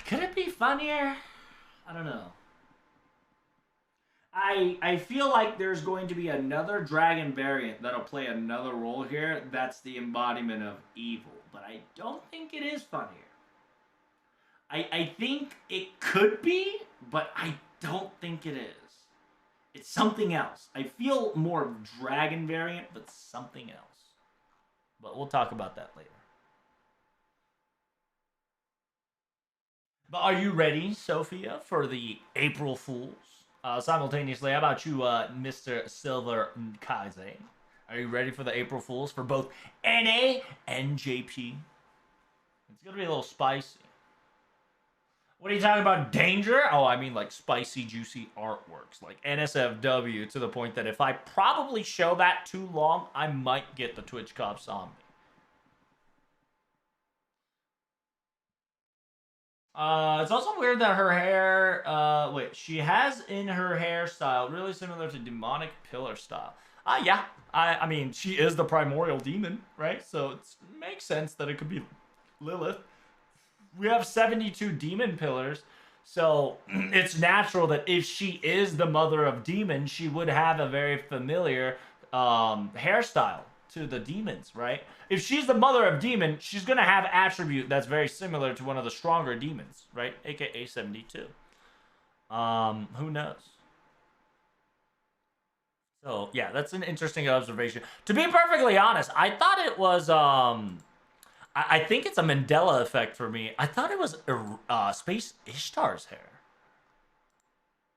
Speaker 1: Could it be funnier? I don't know. I feel like there's going to be another dragon variant that'll play another role here. That's the embodiment of evil. But I don't think it is funnier. I think it could be, but I don't think it is. It's something else. I feel more dragon variant, but something else. But we'll talk about that later. But are you ready, Sophia, for the April Fools? Simultaneously, how about you, Mr. Silver Kaze? Are you ready for the April Fools for both NA and JP? It's going to be a little spicy. What are you talking about? Danger? Oh, I mean like spicy, juicy artworks. Like NSFW to the point that if I probably show that too long, I might get the Twitch cops on me. It's also weird that her hair, she has in her hairstyle really similar to demonic pillar style. Yeah. I mean, she is the primordial demon, right? So it makes sense that it could be Lilith. We have 72 demon pillars, so it's natural that if she is the mother of demons, she would have a very familiar hairstyle to the demons, right? If she's the mother of demon, she's going to have attribute that's very similar to one of the stronger demons, right? AKA 72. Who knows? So, yeah, that's an interesting observation. To be perfectly honest, I thought it was, I think it's a Mandela effect for me. I thought it was Space Ishtar's hair.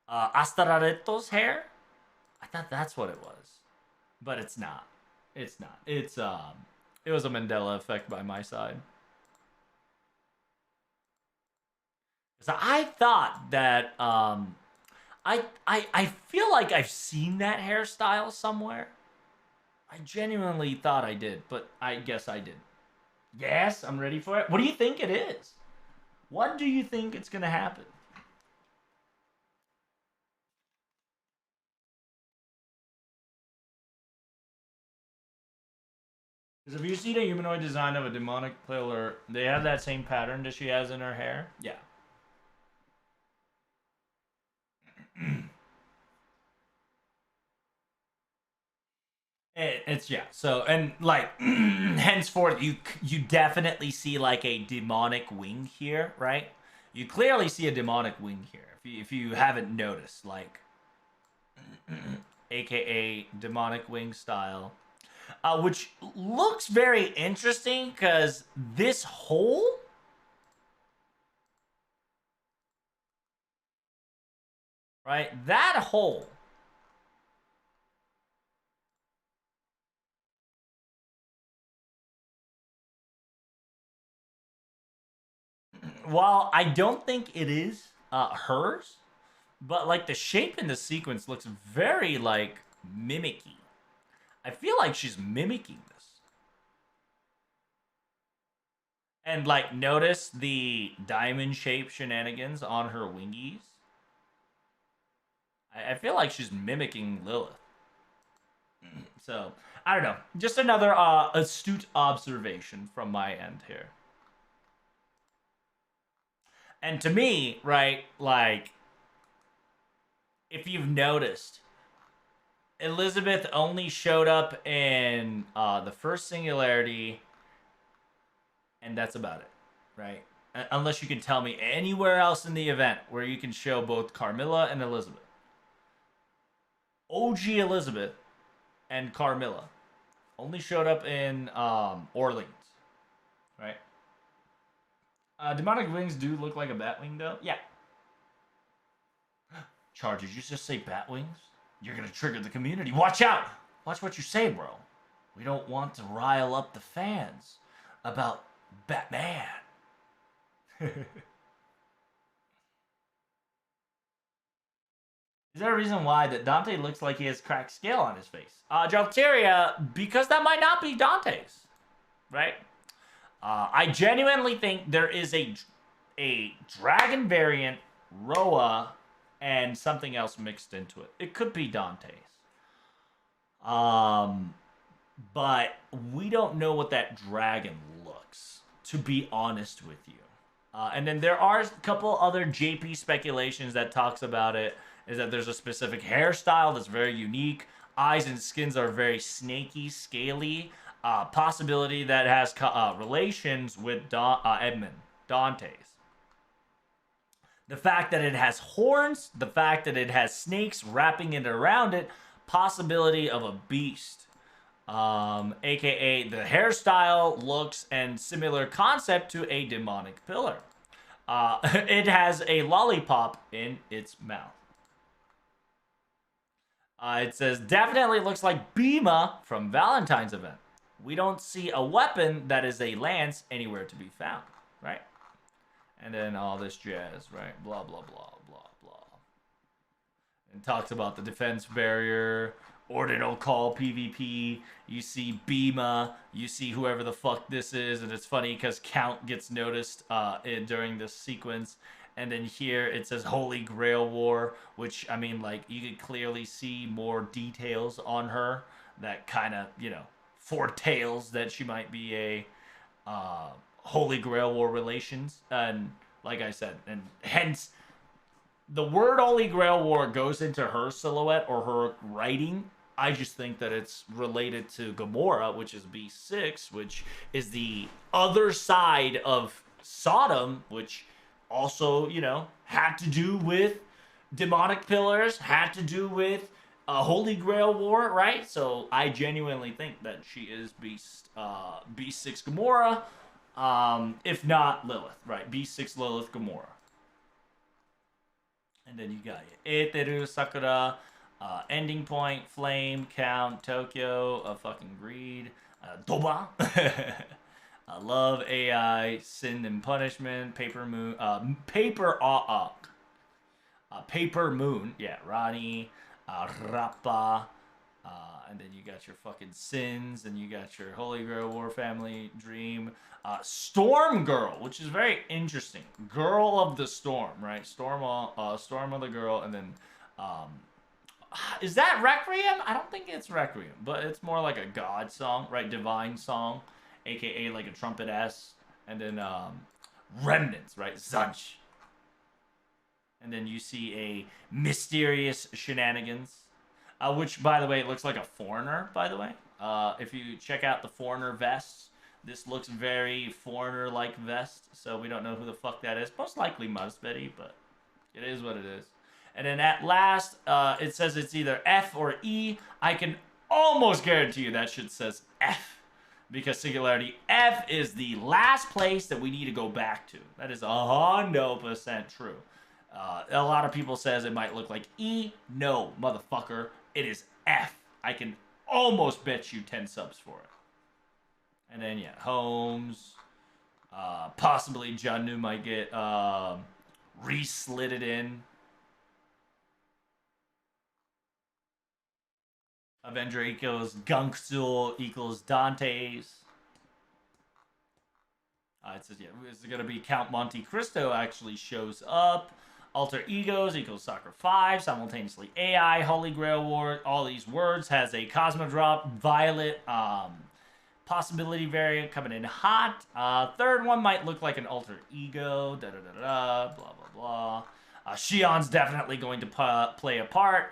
Speaker 1: Astarareto's hair? I thought that's what it was. But it's not. It's not. It was a Mandela effect by my side. So I thought that I feel like I've seen that hairstyle somewhere. I genuinely thought I did, but I guess I didn't. Yes, I'm ready for it. What do you think it is? What do you think it's gonna happen? Because if you see the humanoid design of a demonic pillar, they have that same pattern that she has in her hair. Yeah. It's yeah. So and like henceforth, you definitely see like a demonic wing here, right? You clearly see a demonic wing here. If you haven't noticed, like, AKA demonic wing style, which looks very interesting because this hole. Right, that hole. While I don't think it is hers, but like the shape in the sequence looks very like mimicky. I feel like she's mimicking this. And like notice the diamond shaped shenanigans on her wingies. I feel like she's mimicking Lilith. So, I don't know. Just another astute observation from my end here. And to me, right, like, if you've noticed, Elizabeth only showed up in the first singularity, and that's about it, right? Unless you can tell me anywhere else in the event where you can show both Carmilla and Elizabeth. OG Elizabeth and Carmilla only showed up in Orleans, right? Demonic wings do look like a bat wing, though. Yeah. Charge, did you just say bat wings? You're gonna trigger the community. Watch out! Watch what you say, bro. We don't want to rile up the fans about Batman. Is there a reason why that Dante looks like he has cracked scale on his face? Jalteria, because that might not be Dante's, right? I genuinely think there is a dragon variant, Roa, and something else mixed into it. It could be Dante's. But we don't know what that dragon looks, to be honest with you. And then there are a couple other JP speculations that talks about it, is that there's a specific hairstyle that's very unique. Eyes and skins are very snaky, scaly. Possibility that has relations with Edmund, Dante's. The fact that it has horns, the fact that it has snakes wrapping it around it, possibility of a beast. AKA the hairstyle, looks, and similar concept to a demonic pillar. It has a lollipop in its mouth. It says, definitely looks like Bhima from Valentine's event. We don't see a weapon that is a lance anywhere to be found, right? And then all this jazz, right? Blah, blah, blah, blah, blah. And talks about the defense barrier, ordinal call PvP. You see Bhima, you see whoever the fuck this is, and it's funny because Count gets noticed during this sequence. And then here it says Holy Grail War, which, I mean, like, you could clearly see more details on her that kind of, you know, foretells that she might be a Holy Grail War relations. And like I said, and hence the word Holy Grail War goes into her silhouette or her writing. I just think that it's related to Gamora, which is B6, which is the other side of Sodom, which also, you know, had to do with demonic pillars, had to do with a Holy Grail War, right? So I genuinely think that she is B6 Gamora, if not Lilith, right? B6 Lilith Gamora. And then you got Eteru, Sakura, Ending Point, Flame, Count, Tokyo, fucking Greed, Doba, Love, AI, Sin and Punishment, Paper Moon, Paper Moon, yeah, Rani, Rappa, and then you got your fucking Sins, and you got your Holy Grail War Family, Dream, Storm Girl, which is very interesting. Girl of the Storm, right? Storm of the Girl, and then, is that Requiem? I don't think it's Requiem, but it's more like a God song, right? Divine song, aka like a trumpet S, and then Remnants, right? Zunch. And then you see a Mysterious Shenanigans, which, by the way, it looks like a Foreigner, by the way. If you check out the Foreigner vests, this looks very Foreigner-like vest, so we don't know who the fuck that is. Most likely Musbetty, but it is what it is. And then at last, it says it's either F or E. I can almost guarantee you that shit says F, because Singularity F is the last place that we need to go back to. That is 100% true. A lot of people says it might look like E. No, motherfucker. It is F. I can almost bet you 10 subs for it. And then, yeah, Holmes. Possibly Jannu might get re-slitted in. Avenger equals Gunksul equals Dante's. It says, yeah, it's going to be Count Monte Cristo actually shows up. Alter egos equals soccer 5. Simultaneously AI, Holy Grail War, all these words has a Cosmodrop, Violet, possibility variant coming in hot. Third one might look like an alter ego, da da da da, blah blah blah. Shion's definitely going to play a part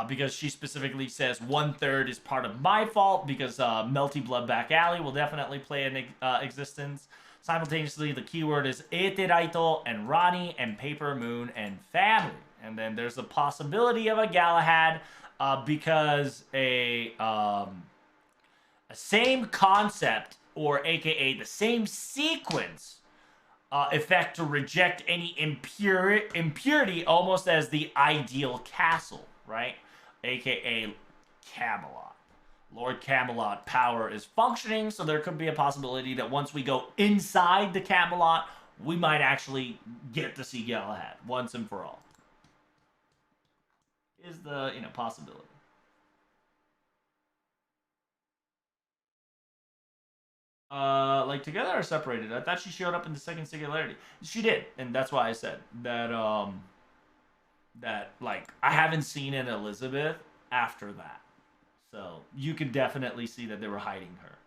Speaker 1: because she specifically says 1/3 is part of my fault because Melty Blood Back Alley will definitely play an existence. Simultaneously, the keyword is Eteraito and Rani and Paper Moon and family. And then there's the possibility of a Galahad because a same concept, or aka the same sequence effect to reject any impurity, almost as the ideal castle, right? Aka Camelot. Lord Camelot power is functioning, so there could be a possibility that once we go inside the Camelot, we might actually get to see Galahad once and for all. Is the, possibility. Like together or separated? I thought she showed up in the second singularity. She did, and that's why I said that. That like I haven't seen an Elizabeth after that, so you could definitely see that they were hiding her.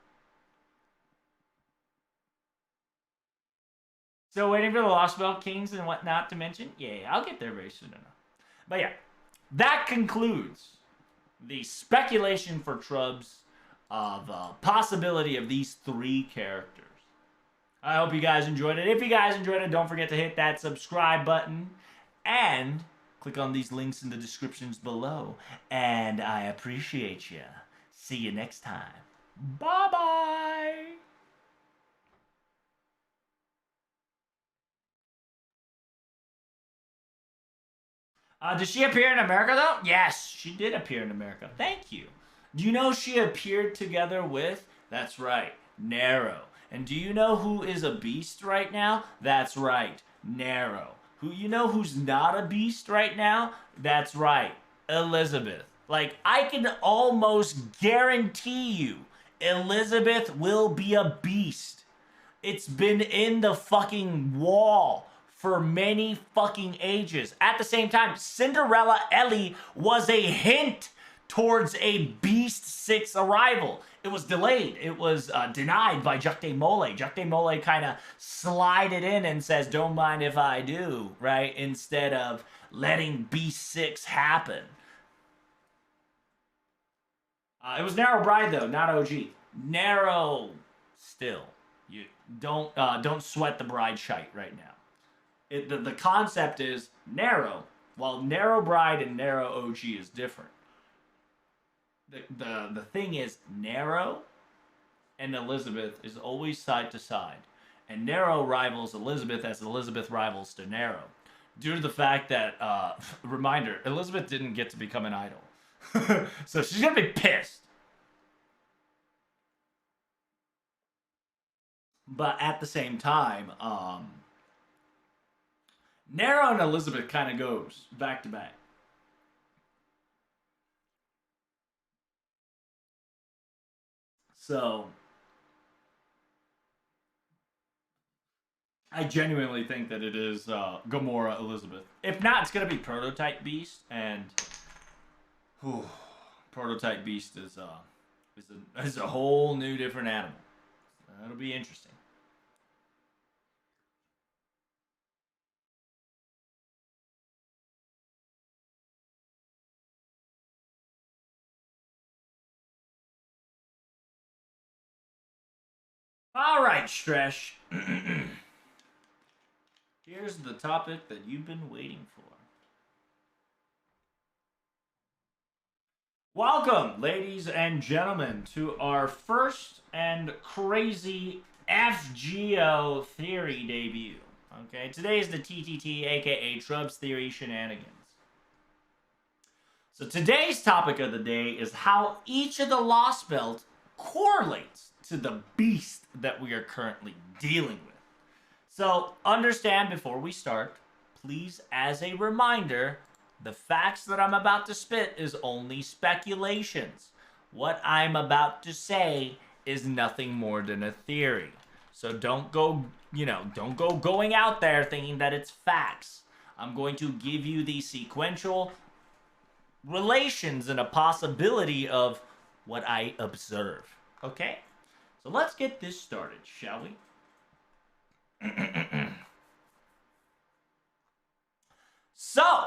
Speaker 1: So waiting for the Lost Belt Kings and whatnot to mention. Yeah, I'll get there very soon enough. But yeah, that concludes the speculation for Troubs of possibility of these 3 characters. I hope you guys enjoyed it. If you guys enjoyed it, don't forget to hit that subscribe button and click on these links in the descriptions below. And I appreciate you. See you next time. Bye-bye. Did she appear in America, though? Yes, she did appear in America. Thank you. Do you know she appeared together with? That's right, Nero. And do you know who is a beast right now? That's right, Nero. Who's not a beast right now? That's right, Elizabeth. Like, I can almost guarantee you Elizabeth will be a beast. It's been in the fucking wall for many fucking ages. At the same time, Cinderella Ellie was a hint towards a Beast 6 arrival. It was delayed. It was denied by Jacques de Molay. Jacques de Molay kind of slided in and says, don't mind if I do, right? Instead of letting Beast 6 happen. It was Narrow Bride, though, not OG. Narrow still. You don't sweat the bride shite right now. The concept is narrow, while Narrow Bride and Narrow OG is different. The thing is, Narrow and Elizabeth is always side to side. And Narrow rivals Elizabeth as Elizabeth rivals to Narrow. Due to the fact that, reminder, Elizabeth didn't get to become an idol. So she's going to be pissed. But at the same time, Narrow and Elizabeth kind of goes back to back. So, I genuinely think that it is Gamora Elizabeth. If not, it's going to be Prototype Beast, and Prototype Beast is a whole new different animal. That'll be interesting. All right, Stresh. Here's the topic that you've been waiting for. Welcome, ladies and gentlemen, to our first and crazy Fgo Theory debut. Okay, today is the TTT, aka Troubs Theory Shenanigans. So today's topic of the day is how each of the Lost Belt correlates to the beast that we are currently dealing with. So understand before we start, please, as a reminder, the facts that I'm about to spit is only speculations. What I'm about to say is nothing more than a theory. So don't go going out there thinking that it's facts. I'm going to give you the sequential relations and a possibility of what I observe. Okay? So let's get this started, shall we? So,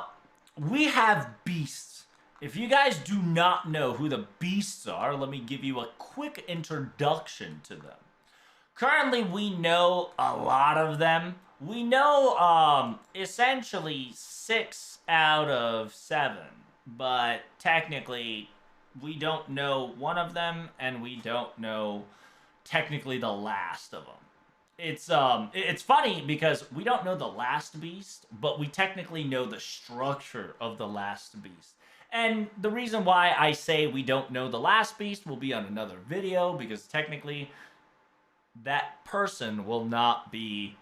Speaker 1: we have beasts. If you guys do not know who the beasts are, let me give you a quick introduction to them. Currently, we know a lot of them. We know essentially 6 out of 7, but technically we don't know one of them, and we don't know technically the last of them. It's funny because we don't know the last beast, but we technically know the structure of the last beast. And the reason why I say we don't know the last beast will be on another video, because technically that person will not be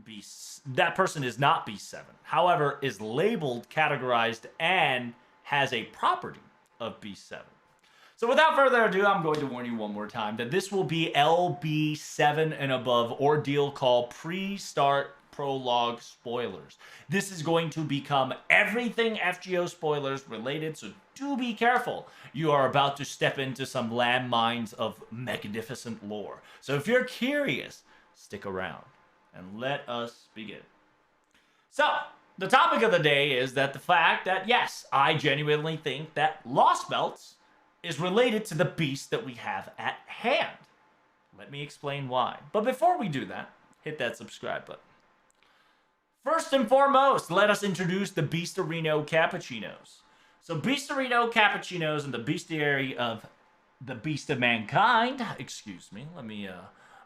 Speaker 1: beast. That person is not beast 7. However, is labeled, categorized, and has a property of beast 7. So without further ado, I'm going to warn you one more time that this will be LB7 and above ordeal call pre-start prologue spoilers. This is going to become everything FGO spoilers related, so do be careful. You are about to step into some landmines of magnificent lore. So if you're curious, stick around and let us begin. So, the topic of the day is that the fact that, yes, I genuinely think that Lost Belts is related to the beast that we have at hand. Let me explain why. But before we do that, hit that subscribe button. First and foremost, let us introduce the Beastarino Cappuccinos. So Beastarino Cappuccinos and the bestiary of the Beast of Mankind. Excuse me, let me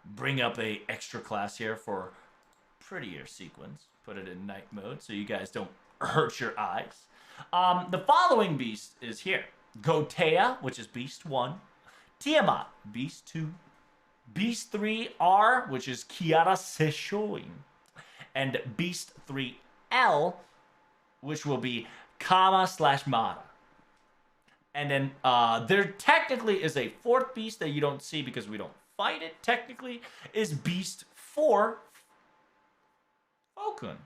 Speaker 1: bring up a extra class here for prettier sequence. Put it in night mode so you guys don't hurt your eyes. The following beast is here. Gotea, which is Beast 1. Tiamat, Beast 2. Beast 3R, which is Kiara Seshoin. And Beast 3L, which will be Kama/Mata. And then there technically is a fourth beast that you don't see because we don't fight it, technically, is Beast 4, Fokun.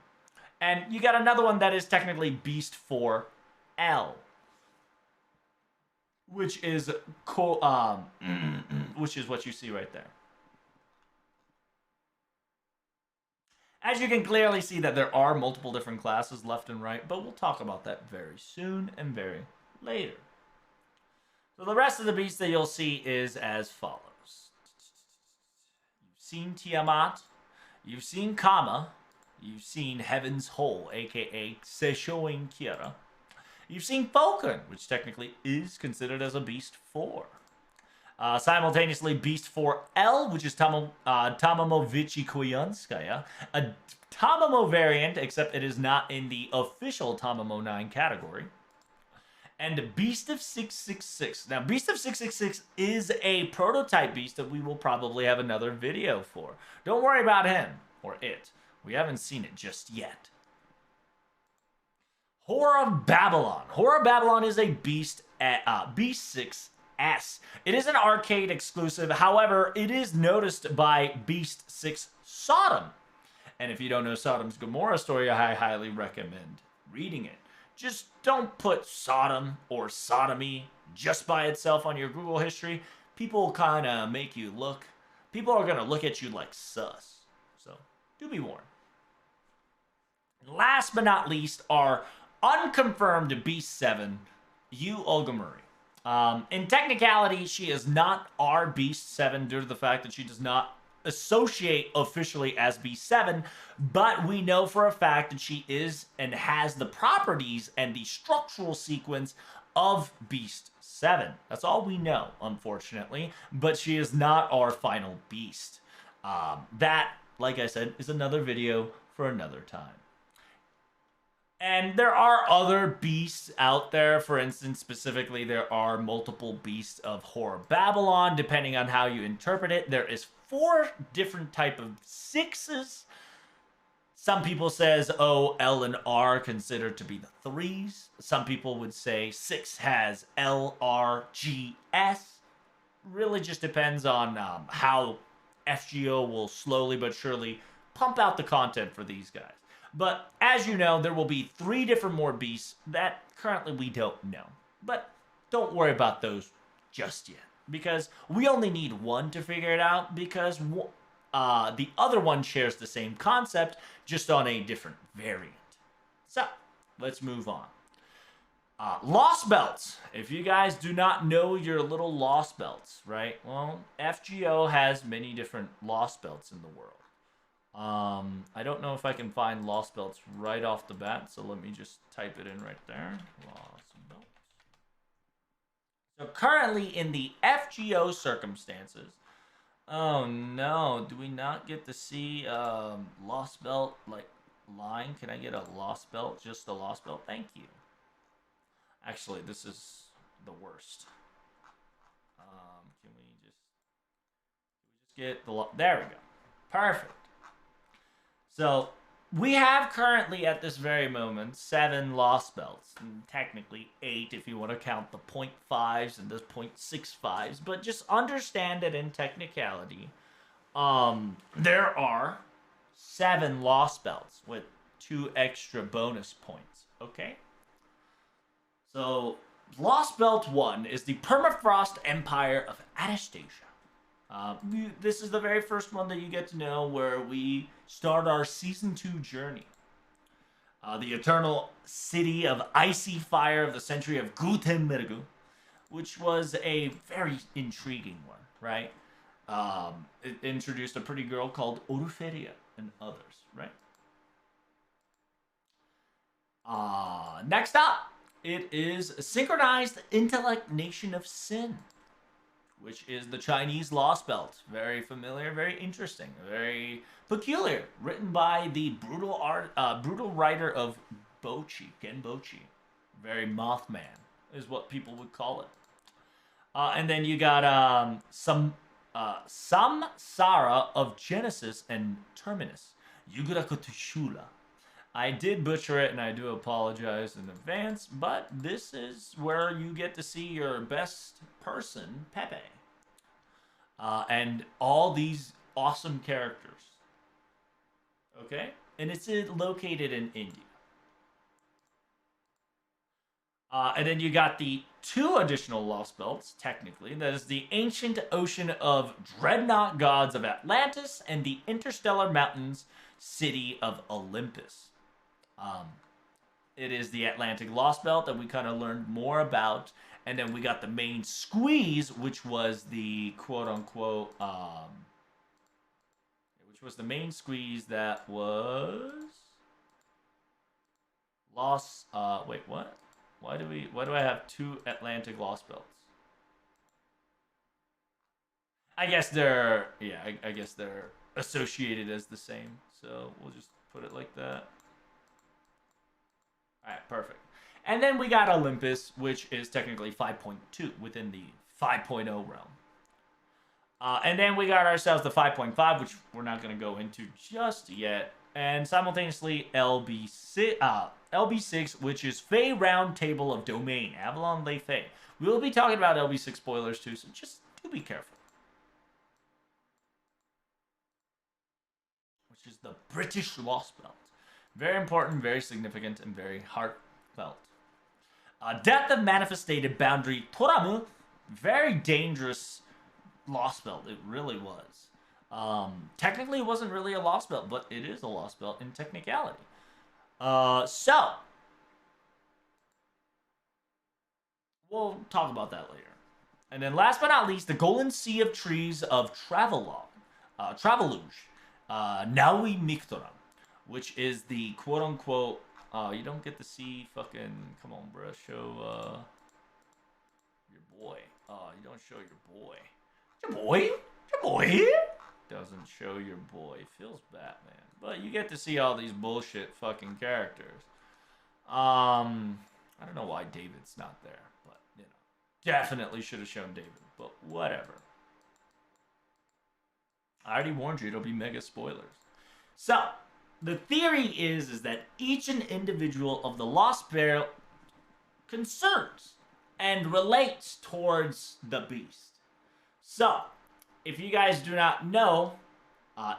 Speaker 1: And you got another one that is technically Beast 4L. Which is which is what you see right there. As you can clearly see that there are multiple different classes left and right, but we'll talk about that very soon and very later. So the rest of the beasts that you'll see is as follows. You've seen Tiamat, you've seen Kama, you've seen Heaven's Hole, aka Seishoin Kiara. You've seen Fokun, which technically is considered as a Beast 4. Simultaneously, Beast 4L, which is Tamamo Koyanskaya, a Tamamo variant, except it is not in the official Tamamo 9 category. And Beast of 666. Now, Beast of 666 is a prototype beast that we will probably have another video for. Don't worry about him, or it. We haven't seen it just yet. Whore of Babylon. Whore of Babylon is a beast at Beast 6S. It is an arcade exclusive. However, it is noticed by Beast 6 Sodom. And if you don't know Sodom's Gomorrah story, I highly recommend reading it. Just don't put Sodom or sodomy just by itself on your Google history. People kind of make you look. People are going to look at you like sus. So, do be warned. And last but not least are unconfirmed Beast 7, Yu Ogamuri. In technicality, she is not our Beast 7 due to the fact that she does not associate officially as Beast 7, but we know for a fact that she is and has the properties and the structural sequence of Beast 7. That's all we know, unfortunately, but she is not our final beast. That, like I said, is another video for another time. And there are other beasts out there. For instance, specifically, there are multiple beasts of Whore of Babylon, depending on how you interpret it. There is 4 different type of 6s. Some people says O, L, and R considered to be the 3s. Some people would say 6 has L, R, G, S. Really just depends on how FGO will slowly but surely pump out the content for these guys. But as you know, there will be 3 different more beasts that currently we don't know. But don't worry about those just yet, because we only need one to figure it out, because the other one shares the same concept, just on a different variant. So, let's move on. Lost belts. If you guys do not know your little lost belts, right? Well, FGO has many different lost belts in the world. I don't know if I can find lost belts right off the bat, so let me just type it in right there. Lost belts. So currently in the FGO circumstances, oh no, do we not get to see lost belt like line? Can I get a lost belt? Just a lost belt? Thank you. Actually, this is the worst. Can we just get the there we go. Perfect. So we have currently at this very moment 7 lost belts. And technically 8 if you want to count the 0.5s and the 0.65s. But just understand that in technicality, there are 7 lost belts with 2 extra bonus points. Okay? So, Lost Belt 1 is the Permafrost Empire of Anastasia. This is the very first one that you get to know, where we start our Season 2 journey. The Eternal City of Icy Fire of the Century of Gutenberg, which was a very intriguing one, right? It introduced a pretty girl called Oruferia and others, right? Next up, it is Synchronized Intellect Nation of Sin, which is the Chinese Lost Belt. Very familiar, very interesting, very peculiar. Written by the brutal writer of Bochi, Gen Bochi. Very Mothman is what people would call it. And then you got Samsara of Genesis and Terminus. Yuguraku Tushula. I did butcher it, and I do apologize in advance, but this is where you get to see your best person, Pepe. And all these awesome characters. Okay? And it's located in India. And then you got the 2 additional Lost Belts, technically. That is the Ancient Ocean of Dreadnought Gods of Atlantis and the Interstellar Mountains City of Olympus. It is the Atlantic Lost Belt that we kind of learned more about. And then we got the main squeeze, which was the quote-unquote, which was the main squeeze that was lost. Wait, what? Why do I have 2 Atlantic Lost Belts? I guess they're, yeah, I guess they're associated as the same. So we'll just put it like that. Alright, perfect. And then we got Olympus, which is technically 5.2 within the 5.0 realm. And then we got ourselves the 5.5, which we're not going to go into just yet. And simultaneously LB6, which is Fey Round Table of Domain, Avalon Le Fey. We will be talking about LB6 spoilers too, so just do be careful. Which is the British Lost Belt. Very important, very significant, and very heartfelt. Death of Manifested Boundary Toramu. Very dangerous Lost Belt. It really was. Technically, it wasn't really a Lost Belt, but it is a Lost Belt in technicality. So, we'll talk about that later. And then last but not least, the Golden Sea of Trees of Traveluge, Naui Mictoran, which is the quote-unquote, you don't get to see fucking, come on, bro, show, your boy. You don't show your boy. Your boy? Your boy? Doesn't show your boy. Feels Batman. But you get to see all these bullshit fucking characters. I don't know why David's not there, but, you know, definitely should have shown David, but whatever. I already warned you, it'll be mega spoilers. So, the theory is that each and individual of the Lost Belt concerns and relates towards the beast. So, if you guys do not know,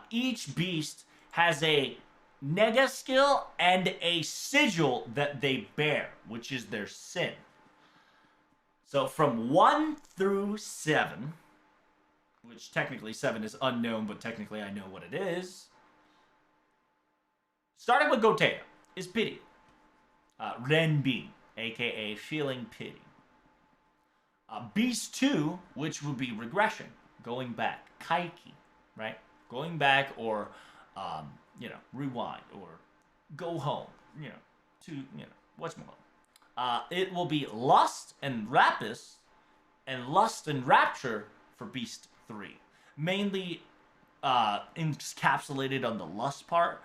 Speaker 1: each beast has a nega skill and a sigil that they bear, which is their sin. So from 1 through 7, which technically 7 is unknown, but technically I know what it is. Starting with Gotea is pity. Renbi, aka feeling pity. Beast 2, which would be regression, going back. Kaiki, right? Going back or, rewind or go home, whatchamacallit. It will be lust and rapus and lust and rapture for Beast 3. Mainly encapsulated on the lust part.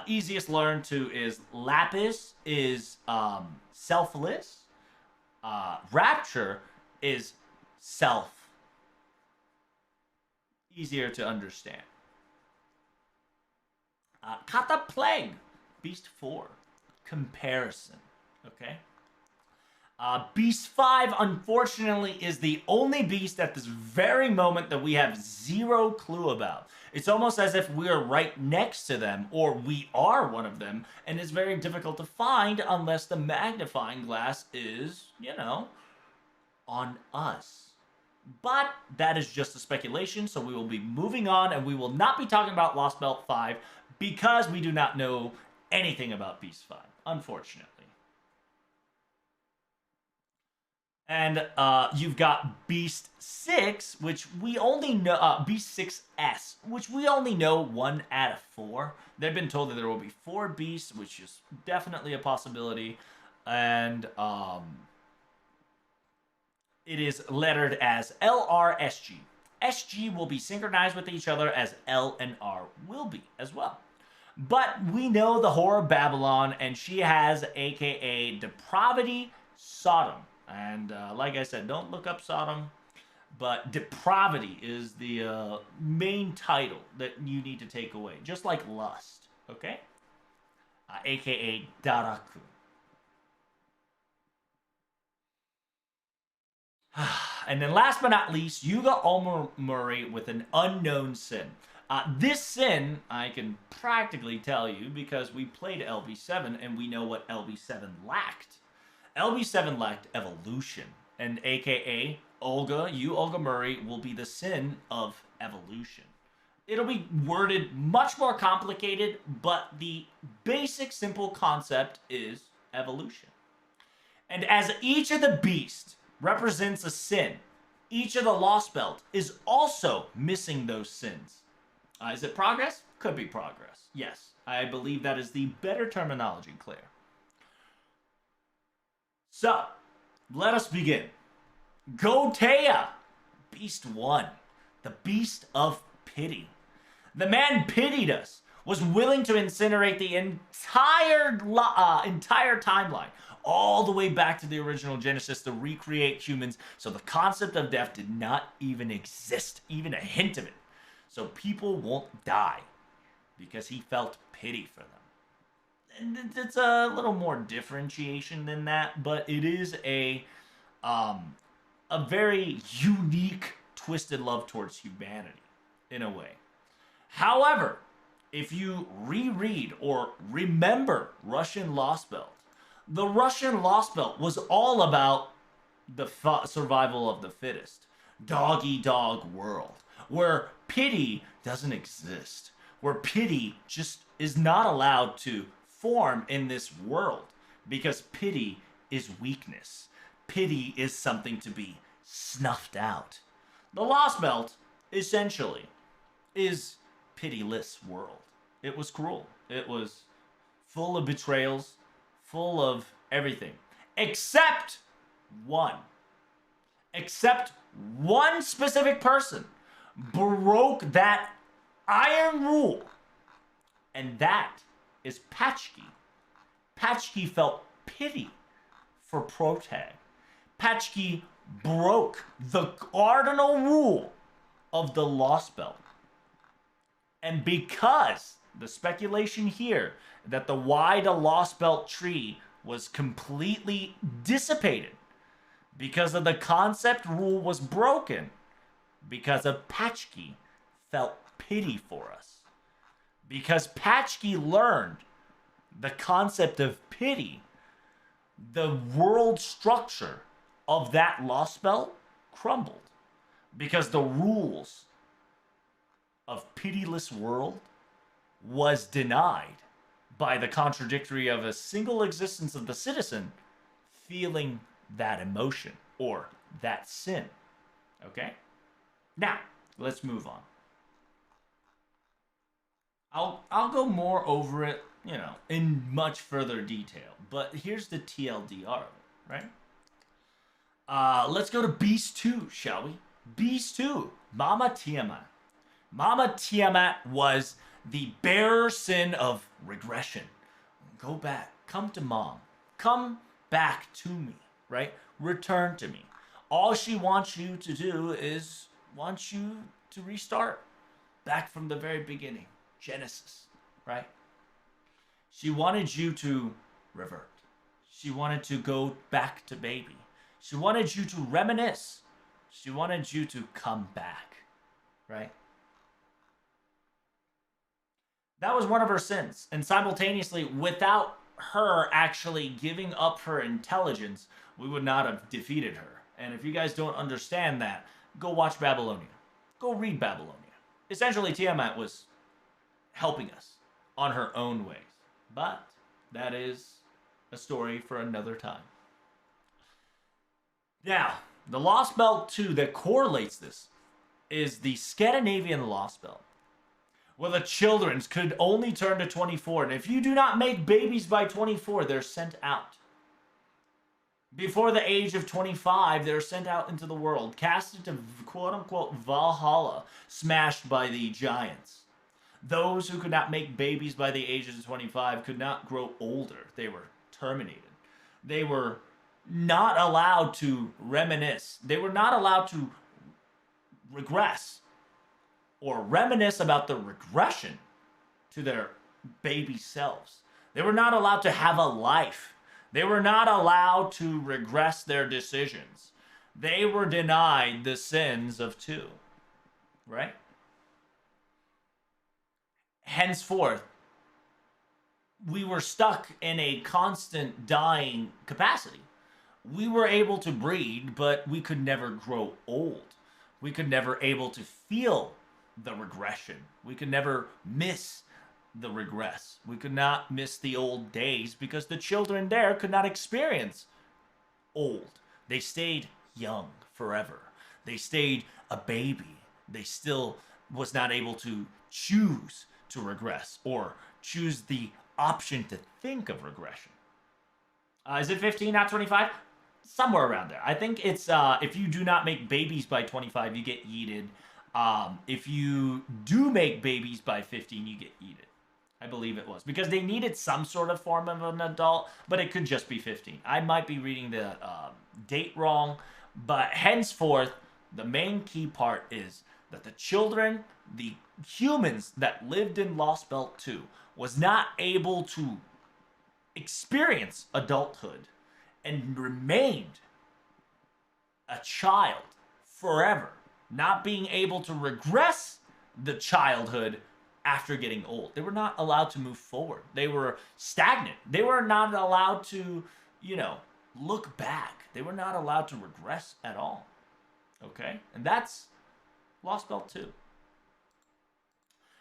Speaker 1: Easiest learn to is lapis is selfless. Rapture is self. Easier to understand. Kata Plague, Beast 4. Comparison. Okay? Beast 5, unfortunately, is the only beast at this very moment that we have zero clue about. It's almost as if we're right next to them, or we are one of them, and it's very difficult to find unless the magnifying glass is, on us. But that is just a speculation, so we will be moving on, and we will not be talking about Lost Belt 5 because we do not know anything about Beast 5, unfortunately. And you've got Beast 6, which we only know, Beast 6S, which we only know 1 out of 4. They've been told that there will be 4 beasts, which is definitely a possibility. And it is lettered as LRSG. SG will be synchronized with each other as L and R will be as well. But we know the Whore of Babylon, and she has aka Depravity Sodom. And like I said, don't look up Sodom, but Depravity is the main title that you need to take away, just like Lust, okay? Aka Daraku. And then last but not least, Yuga Omamori with an unknown sin. This sin, I can practically tell you because we played LB7 and we know what LB7 lacked. LB7 lacked evolution, and aka Olga, Olga Murray, will be the sin of evolution. It'll be worded much more complicated, but the basic simple concept is evolution. And as each of the beasts represents a sin, each of the Lost Belt is also missing those sins. Is it progress? Could be progress. Yes, I believe that is the better terminology, Claire. So, let us begin. Gotea, Beast 1, the Beast of Pity. The man pitied us, was willing to incinerate the entire timeline, all the way back to the original Genesis to recreate humans, so the concept of death did not even exist, even a hint of it. So people won't die, because he felt pity for them. It's a little more differentiation than that, but it is a very unique, twisted love towards humanity, in a way. However, if you reread or remember Russian Lost Belt, the Russian Lost Belt was all about the survival of the fittest. Dog-eat-dog world, where pity doesn't exist, where pity just is not allowed to form in this world, because pity is weakness. Pity is something to be snuffed out. The Lost Belt, essentially, is pitiless world. It was cruel. It was full of betrayals, full of everything, except one. Except one specific person broke that iron rule, and that is Patchki. Patchki felt pity for Protag. Patchki broke the cardinal rule of the Lost Belt. And because the speculation here that the wide Lost Belt tree was completely dissipated because of the concept rule was broken, because of Patchki felt pity for us. Because Patchki learned the concept of pity, the world structure of that Lost Belt crumbled because the rules of pitiless world was denied by the contradictory of a single existence of the citizen feeling that emotion or that sin. Okay? Now, let's move on. I'll go more over it, in much further detail. But here's the TLDR of it, right? Let's go to Beast 2, shall we? Beast 2, Mama Tiamat. Mama Tiamat was the bearer sin of regression. Go back. Come to mom. Come back to me, right? Return to me. All she wants you to do is wants you to restart back from the very beginning. Genesis, right? She wanted you to revert. She wanted to go back to baby. She wanted you to reminisce. She wanted you to come back, right? That was one of her sins. And simultaneously, without her actually giving up her intelligence, we would not have defeated her. And if you guys don't understand that, go watch Babylonia. Go read Babylonia. Essentially, Tiamat was helping us on her own ways. But that is a story for another time. Now, the Lost Belt 2 that correlates this is the Scandinavian Lost Belt, where the children could only turn to 24. And if you do not make babies by 24, they're sent out. Before the age of 25, they're sent out into the world, cast into quote-unquote Valhalla, smashed by the giants. Those who could not make babies by the ages of 25 could not grow older. They were terminated. They were not allowed to reminisce. They were not allowed to regress or reminisce about the regression to their baby selves. They were not allowed to have a life. They were not allowed to regress their decisions. They were denied the sins of 2, right? Henceforth, we were stuck in a constant dying capacity. We were able to breed, but we could never grow old. We could never able to feel the regression. We could never miss the regress. We could not miss the old days because the children there could not experience old. They stayed young forever. They stayed a baby. They still was not able to choose to regress or choose the option to think of regression. Is it 15, not 25? Somewhere around there. I think it's if you do not make babies by 25, you get yeeted. If you do make babies by 15, you get yeeted. I believe it was. Because they needed some sort of form of an adult, but it could just be 15. I might be reading the date wrong, but henceforth, the main key part is that the children, the humans that lived in Lost Belt 2, was not able to experience adulthood and remained a child forever, not being able to regress the childhood after getting old. They were not allowed to move forward. They were stagnant. They were not allowed to, look back. They were not allowed to regress at all. Okay? And that's Lost Belt 2.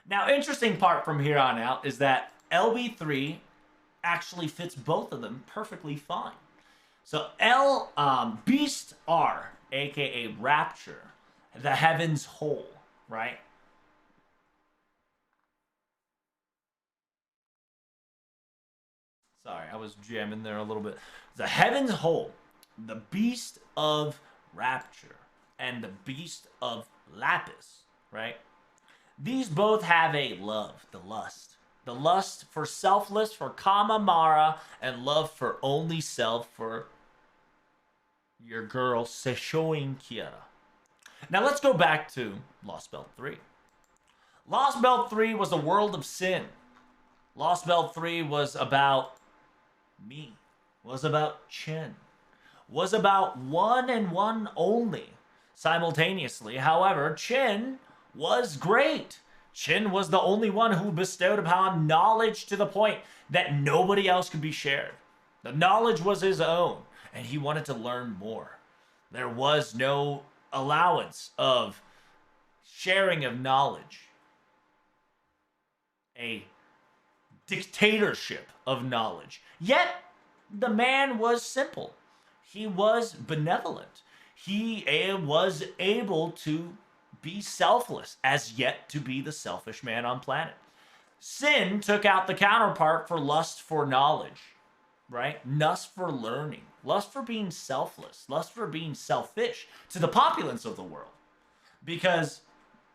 Speaker 1: Now, interesting part from here on out is that LB3 actually fits both of them perfectly fine. So Beast R, aka Rapture, the Heaven's Hole, right? Sorry, I was jamming there a little bit. The Heaven's Hole, the Beast of Rapture, and the Beast of Lapis, right? These both have a love, the lust. The lust for selfless, for Kama Mara, and love for only self for your girl, Seishoin Kiara. Now let's go back to Lost Belt 3. Lost Belt 3 was a world of sin. Lost Belt 3 was about me, was about Chen, was about one and one only simultaneously. However, Chen was great. Qin was the only one who bestowed upon knowledge to the point that nobody else could be shared. The knowledge was his own, and he wanted to learn more. There was no allowance of sharing of knowledge. A dictatorship of knowledge. Yet, the man was simple. He was benevolent. He was able to be selfless, as yet to be the selfish man on planet. Sin took out the counterpart for lust for knowledge, right? Lust for learning, lust for being selfless, lust for being selfish to the populace of the world. Because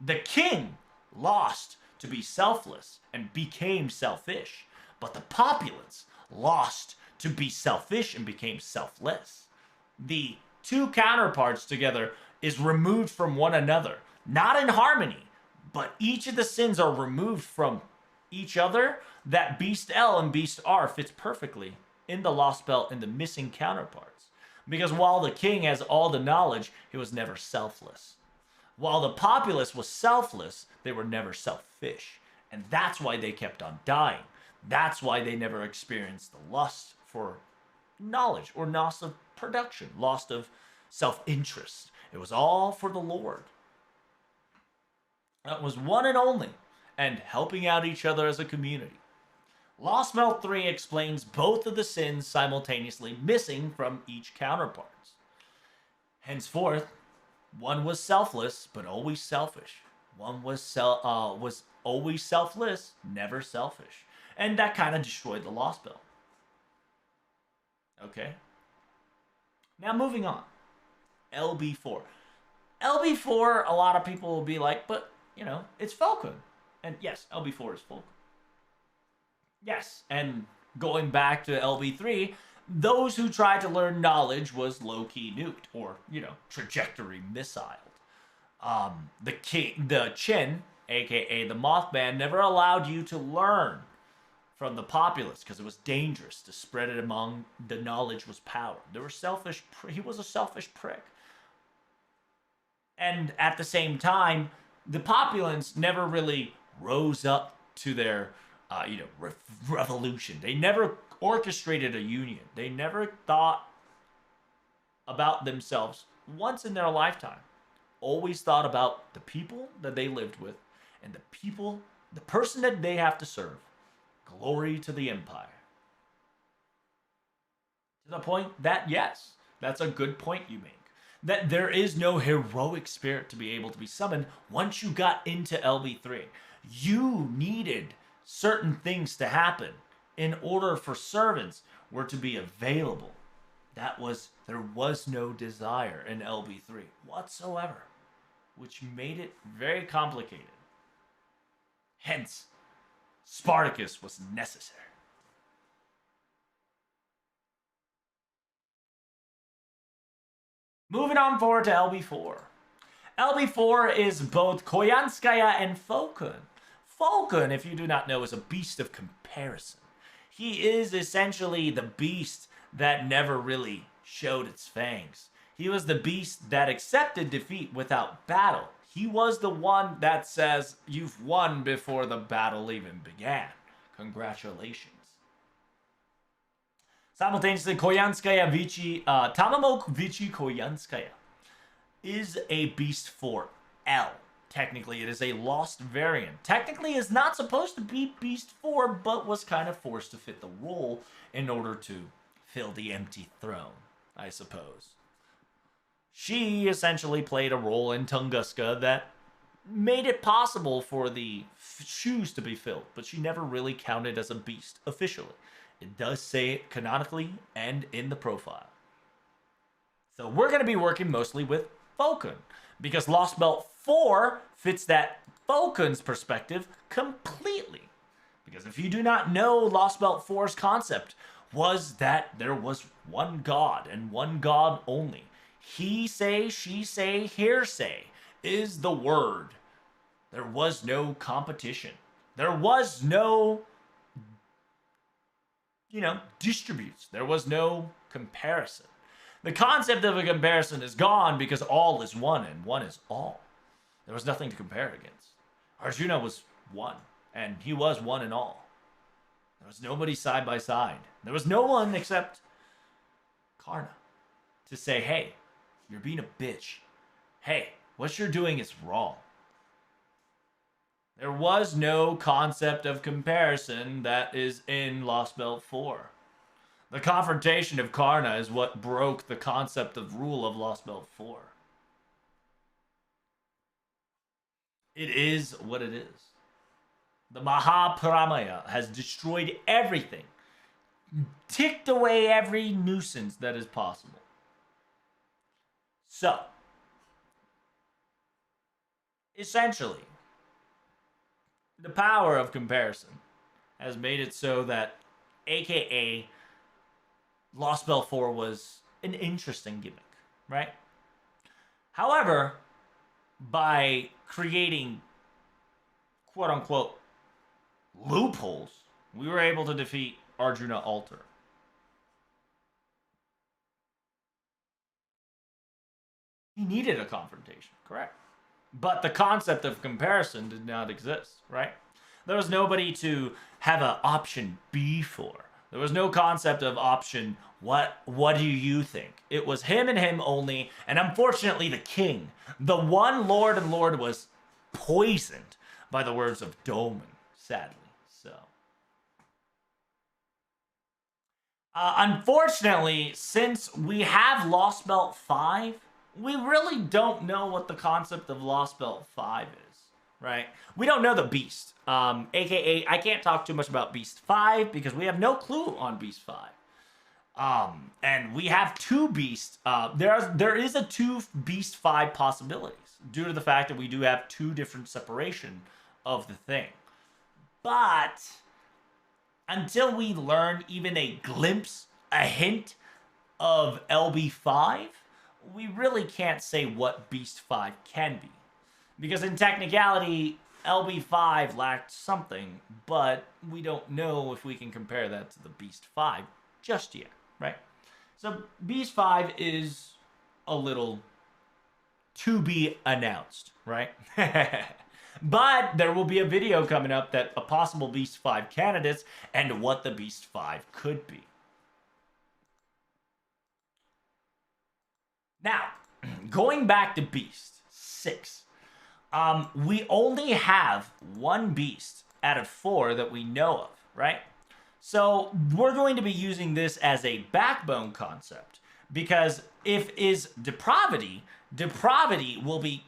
Speaker 1: the king lost to be selfless and became selfish, but the populace lost to be selfish and became selfless. The two counterparts together is removed from one another, not in harmony, but each of the sins are removed from each other. That Beast L and Beast R fits perfectly in the Lost Belt and the missing counterparts. Because while the king has all the knowledge, he was never selfless. While the populace was selfless, they were never selfish. And that's why they kept on dying. That's why they never experienced the lust for knowledge or loss of production, loss of self-interest. It was all for the Lord. That was one and only, and helping out each other as a community. Lost Belt 3 explains both of the sins simultaneously missing from each counterpart. Henceforth, one was selfless, but always selfish. One was always selfless, never selfish. And that kind of destroyed the Lost Belt. Okay? Now moving on. LB4. LB4, a lot of people will be like, but, you know, it's Falcon. And yes, LB4 is Falcon. Yes, and going back to LB3, those who tried to learn knowledge was low-key nuked, or, you know, trajectory missiled. The Qin, aka the Mothman, never allowed you to learn from the populace because it was dangerous to spread it among. The knowledge was power. He was a selfish prick. And at the same time, the populace never really rose up to their revolution. They never orchestrated a union. They never thought about themselves once in their lifetime. Always thought about the people that they lived with and the person that they have to serve. Glory to the Empire. To the point that, yes, that's a good point you make. That there is no heroic spirit to be able to be summoned once you got into LB3. You needed certain things to happen in order for servants were to be available. There was no desire in LB3 whatsoever, which made it very complicated. Hence, Spartacus was necessary. Moving on forward to LB4. LB4 is both Koyanskaya and Falcon. Falcon, if you do not know, is a beast of comparison. He is essentially the beast that never really showed its fangs. He was the beast that accepted defeat without battle. He was the one that says, you've won before the battle even began. Congratulations. Simultaneously, Koyanskaya Vici, Tamamok Vici Koyanskaya is a beast for L. Technically, it is a lost variant. Technically, is not supposed to be Beast 4, but was kind of forced to fit the role in order to fill the empty throne, I suppose. She essentially played a role in Tunguska that made it possible for the shoes to be filled, but she never really counted as a beast officially. It does say it canonically and in the profile. So we're going to be working mostly with Falcon, because Lost Belt 4 fits that Falcon's perspective completely. Because if you do not know, Lost Belt 4's concept was that there was one God and one God only. He say, she say, hearsay is the word. There was no competition. There was no, distributes. There was no comparison. The concept of a comparison is gone because all is one and one is all. There was nothing to compare against. Arjuna was one. And he was one in all. There was nobody side by side. There was no one except Karna to say, hey, you're being a bitch. Hey, what you're doing is wrong. There was no concept of comparison that is in Lost Belt 4. The confrontation of Karna is what broke the concept of rule of Lost Belt 4. It is what it is. The Mahaparamaya has destroyed everything, ticked away every nuisance that is possible. So, essentially, the power of comparison has made it so that AKA Lost Belt 4 was an interesting gimmick, right? However, by creating quote-unquote loopholes, we were able to defeat Arjuna Alter. He needed a confrontation, correct? But the concept of comparison did not exist, right? There was nobody to have an option B for. There was no concept of option, what do you think? It was him and him only, and unfortunately the king, the one Lord and Lord, was poisoned by the words of Doman, sadly. So, unfortunately, since we have Lost Belt 5, we really don't know what the concept of Lost Belt 5 is, right? We don't know the Beast. AKA, I can't talk too much about Beast 5 because we have no clue on Beast 5. And we have two Beasts. There is a two Beast 5 possibilities due to the fact that we do have two different separation of the thing. But until we learn even a glimpse, a hint of LB5, we really can't say what Beast 5 can be. Because in technicality, LB5 lacked something, but we don't know if we can compare that to the Beast 5 just yet, right? So Beast 5 is a little to be announced, right? But there will be a video coming up that a possible Beast 5 candidates and what the Beast 5 could be. Now, going back to Beast 6, we only have one Beast out of 4 that we know of, right? So we're going to be using this as a backbone concept because if is depravity, depravity will be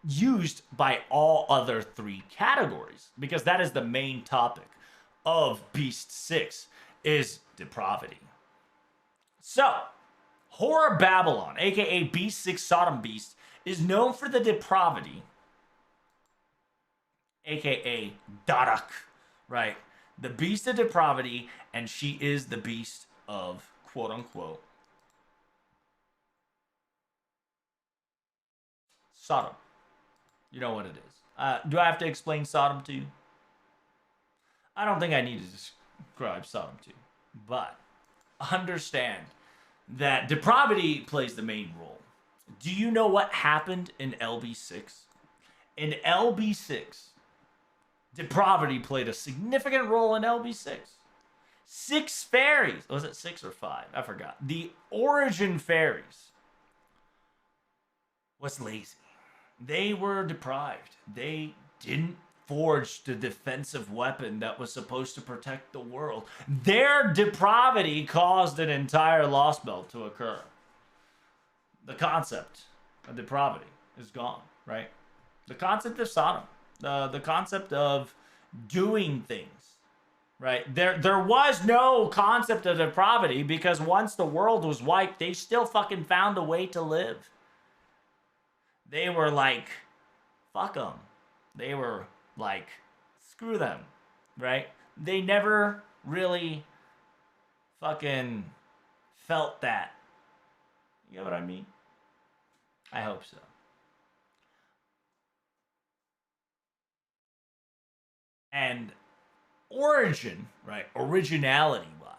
Speaker 1: used by all other 3 categories because that is the main topic of Beast 6 is depravity. So, Horror Babylon, aka Beast 6 Sodom Beast, is known for the depravity, aka Darak, right? The Beast of Depravity, and she is the Beast of quote-unquote Sodom. You know what it is. Do I have to explain Sodom to you? I don't think I need to describe Sodom to you, but understand that depravity plays the main role. Do you know what happened in LB6? In LB6, depravity played a significant role in LB6. 6 fairies. Was it 6 or 5? I forgot. The origin fairies was lazy. They were deprived. They didn't forge the defensive weapon that was supposed to protect the world. Their depravity caused an entire Lost Belt to occur. The concept of depravity is gone, right? The concept of Sodom, the concept of doing things, right? There was no concept of depravity because once the world was wiped, they still fucking found a way to live. They were like, fuck them. They were like, screw them, right? They never really fucking felt that. You know what I mean? I hope so. And origin, right? Originality wise,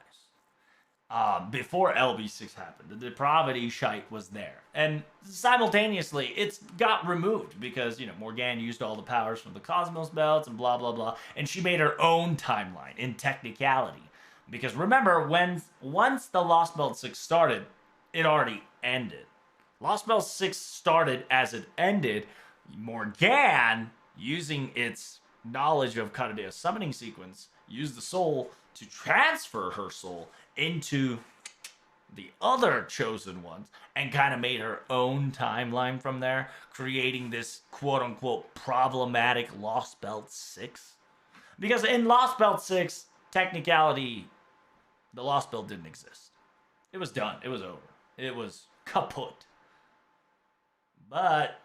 Speaker 1: before LB6 happened. The depravity shite was there. And simultaneously, it's got removed because, Morgane used all the powers from the Cosmos belts and blah, blah, blah. And she made her own timeline in technicality. Because remember, once the Lost Belt 6 started, it already ended. Lost Belt 6 started as it ended. Morgane, using its knowledge of Karadea's summoning sequence, used the soul to transfer her soul into the other chosen ones and kind of made her own timeline from there, creating this quote-unquote problematic Lost Belt 6. Because in Lost Belt 6, technicality, the Lost Belt didn't exist. It was done. It was over. It was kaput. But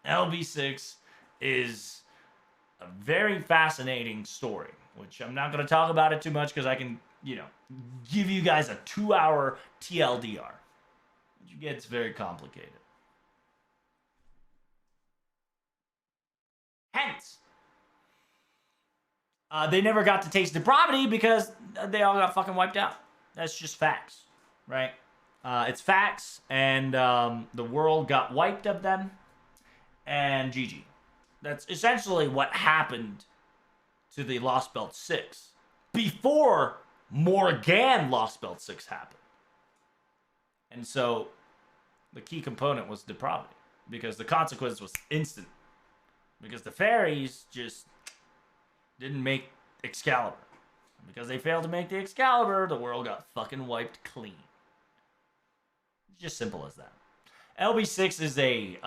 Speaker 1: LB6 is a very fascinating story, which I'm not going to talk about it too much because I can, give you guys a 2-hour TLDR. Which gets very complicated. Hence, they never got to taste depravity because they all got fucking wiped out. That's just facts, right? It's facts, and the world got wiped of them, and GG. That's essentially what happened to the Lost Belt 6 before Morgane Lost Belt 6 happened. And so the key component was depravity because the consequence was instant. Because the fairies just didn't make Excalibur. Because they failed to make the Excalibur, the world got fucking wiped clean. It's just simple as that. LB6 is a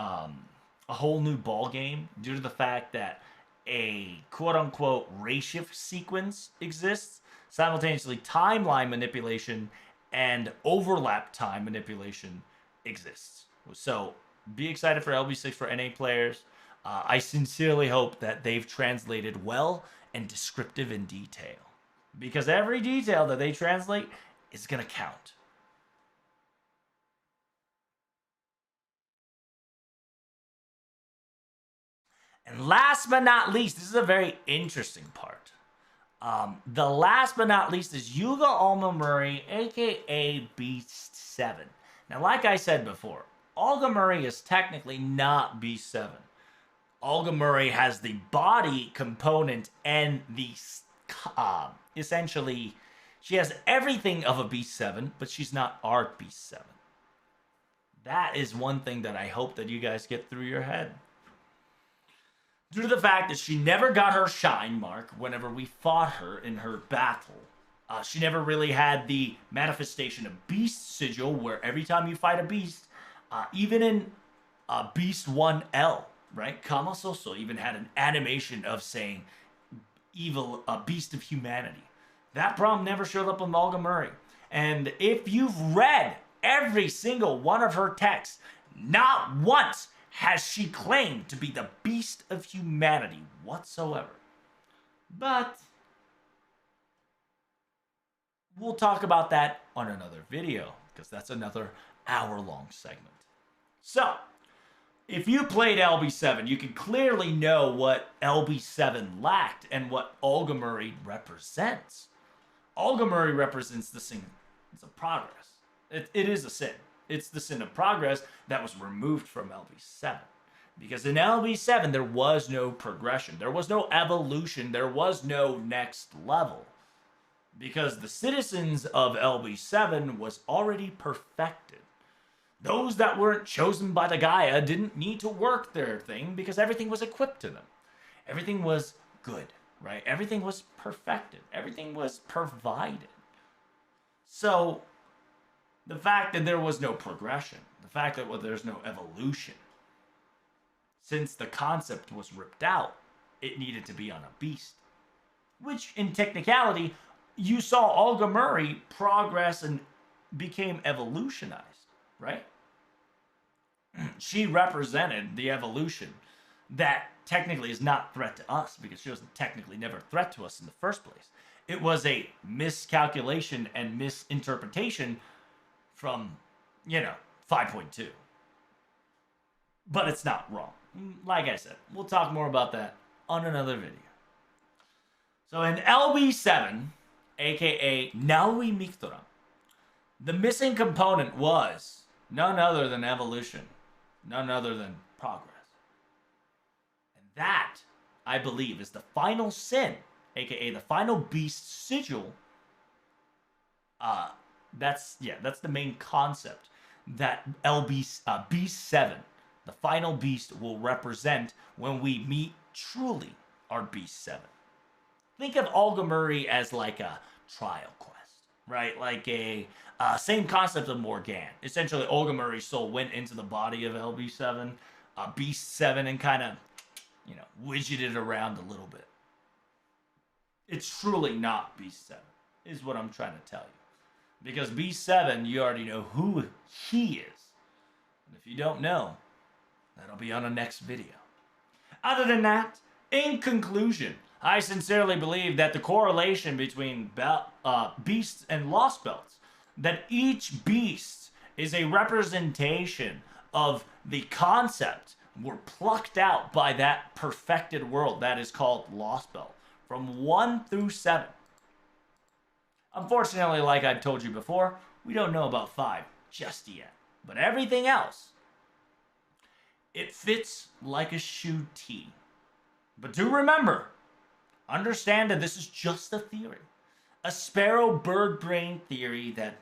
Speaker 1: whole new ball game due to the fact that a quote-unquote ray shift sequence exists, simultaneously timeline manipulation and overlap time manipulation exists. So be excited for LB6 for NA players. I sincerely hope that they've translated well and descriptive in detail, because every detail that they translate is going to count. And last but not least, this is a very interesting part. The last but not least is Yuga Alma Murray, aka Beast 7. Now, like I said before, Olga Murray is technically not Beast 7. Olga Murray has the body component and the essentially, she has everything of a Beast 7, but she's not our Beast 7. That is one thing that I hope that you guys get through your head. Due to the fact that she never got her shine mark whenever we fought her in her battle. She never really had the manifestation of Beast Sigil, where every time you fight a beast, even in Beast 1L, right? Kamasoso even had an animation of saying evil, a beast of humanity. That problem never showed up on Olga Murray. And if you've read every single one of her texts, not once has she claimed to be the beast of humanity whatsoever. But we'll talk about that on another video, because that's another hour-long segment. So, if you played LB7, you can clearly know what LB7 lacked and what Olga Murray represents. Olga Murray represents the sin of progress. It is a sin. It's the sin of progress that was removed from LB7. Because in LB7, there was no progression. There was no evolution. There was no next level. Because the citizens of LB7 was already perfected. Those that weren't chosen by the Gaia didn't need to work their thing because everything was equipped to them. Everything was good, right? Everything was perfected. Everything was provided. So, the fact that there was no progression, the fact that there's no evolution, since the concept was ripped out, it needed to be on a beast. Which, in technicality, you saw Olga Murray progress and became evolutionized, right? She represented the evolution that technically is not a threat to us, because she was technically never a threat to us in the first place. It was a miscalculation and misinterpretation from, 5.2. But it's not wrong. Like I said, we'll talk more about that on another video. So in LB7, aka Naui Mictora, The missing component was none other than evolution, none other than progress. And that, I believe, is the final sin, aka the final beast sigil. That's the main concept that Beast 7, the final beast, will represent when we meet truly our Beast 7. Think of Olga Murray as like a trial quest, right? Like a same concept of Morgan. Essentially, Olga Murray's soul went into the body of LB7, Beast 7, and kind of, widgeted around a little bit. It's truly not Beast 7, is what I'm trying to tell you. Because B7, you already know who he is. And if you don't know, that'll be on the next video. Other than that, in conclusion, I sincerely believe that the correlation between beasts and lost belts, that each beast is a representation of the concept were plucked out by that perfected world that is called lost belt from 1 through 7. Unfortunately, like I told you before, we don't know about 5 just yet. But everything else, it fits like a shoe tee. But do remember, understand that this is just a theory. A sparrow bird brain theory that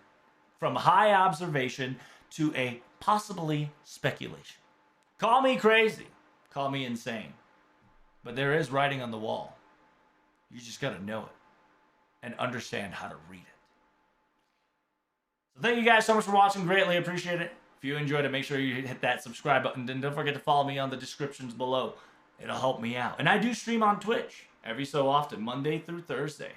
Speaker 1: from high observation to a possibly speculation. Call me crazy. Call me insane. But there is writing on the wall. You just gotta know it and understand how to read it. So thank you guys so much for watching. Greatly appreciate it. If you enjoyed it, make sure you hit that subscribe button. And don't forget to follow me on the descriptions below. It'll help me out. And I do stream on Twitch every so often, Monday through Thursday.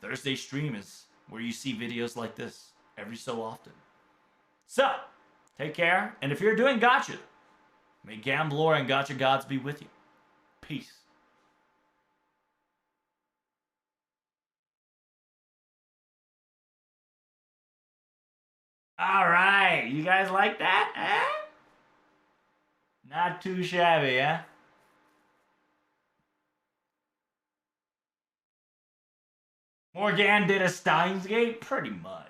Speaker 1: Thursday stream is where you see videos like this every so often. So, take care. And if you're doing gacha, may Gamblor and gacha gods be with you. Peace. All right, you guys like that, eh? Not too shabby, eh? Morgan did a Steins Gate? Pretty much.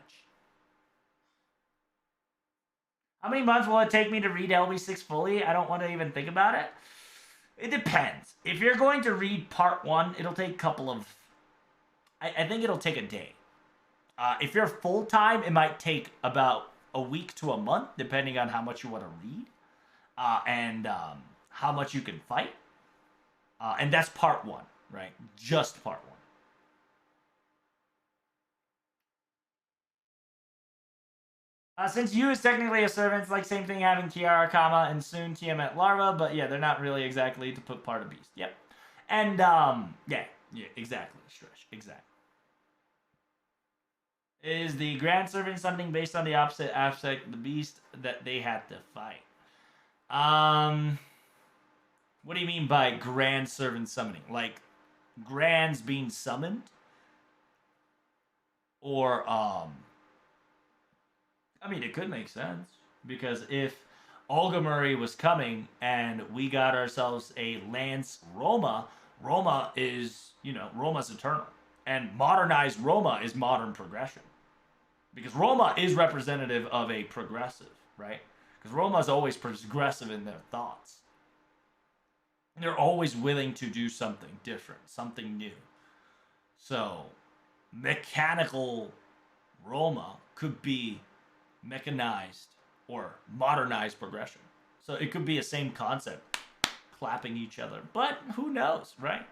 Speaker 1: How many months will it take me to read LB6 fully? I don't want to even think about it. It depends. If you're going to read part 1, it'll take a couple of... I think it'll take a day. If you're full-time, it might take about a week to a month, depending on how much you want to read and how much you can fight. And that's part 1, right? Just part 1. Since you is technically a servant, it's like same thing having Kiara, Kama, and soon Tiamat Larva, but yeah, they're not really exactly to put part of Beast. Yep. And, yeah, exactly, Stretch, exactly. Is the Grand Servant something based on the opposite aspect of the beast that they had to fight? What do you mean by Grand Servant summoning? Like, Grands being summoned? Or, I mean, it could make sense. Because if Olga Murray was coming and we got ourselves a Lance Roma, Roma is, Roma's eternal. And modernized Roma is modern progression. Because Roma is representative of a progressive, right? Because Roma is always progressive in their thoughts. They're always willing to do something different, something new. So, mechanical Roma could be mechanized or modernized progression. So it could be a same concept, clapping each other. But who knows, right?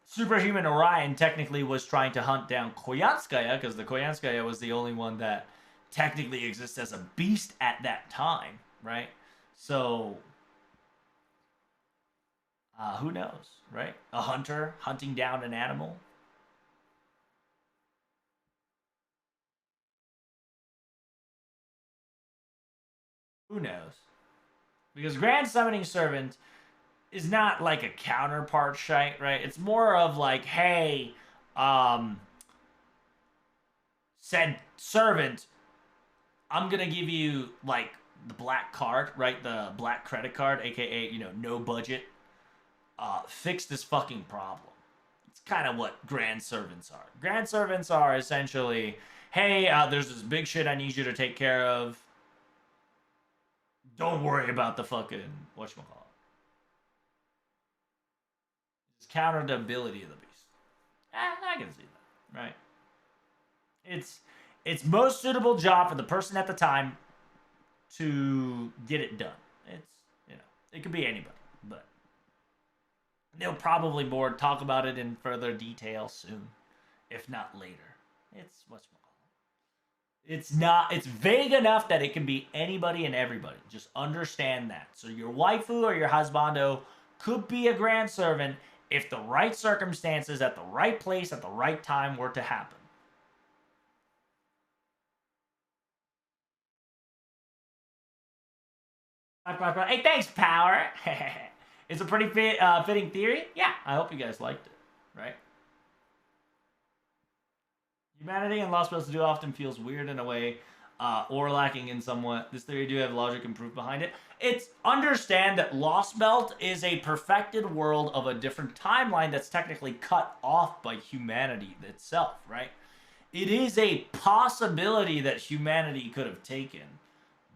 Speaker 1: Superhuman Orion technically was trying to hunt down Koyanskaya, because the Koyanskaya was the only one that technically exists as a beast at that time, right? So, who knows, right? A hunter hunting down an animal. Who knows? Because Grand Summoning Servant is not like a counterpart shite, right? It's more of like, hey, said servant, I'm gonna give you like the black card, right? The black credit card, aka, no budget. Fix this fucking problem. It's kind of what grand servants are. Grand servants are essentially, hey, there's this big shit I need you to take care of. Don't worry about the fucking whatchamacallit. It's counter the ability of the beast. I can see that, right? It's most suitable job for the person at the time to get it done. It's it could be anybody, but they'll probably more talk about it in further detail soon, if not later. It's it's vague enough that it can be anybody and everybody. Just understand that. So your waifu or your husbando could be a grand servant if the right circumstances at the right place at the right time were to happen. Hey, thanks, Power. It's a pretty fitting theory. Yeah, I hope you guys liked it, right? Humanity and Lost Spells do often feels weird in a way, or lacking in somewhat. This theory do have logic and proof behind it. It's understand that Lost Belt is a perfected world of a different timeline that's technically cut off by humanity itself, right? It is a possibility that humanity could have taken,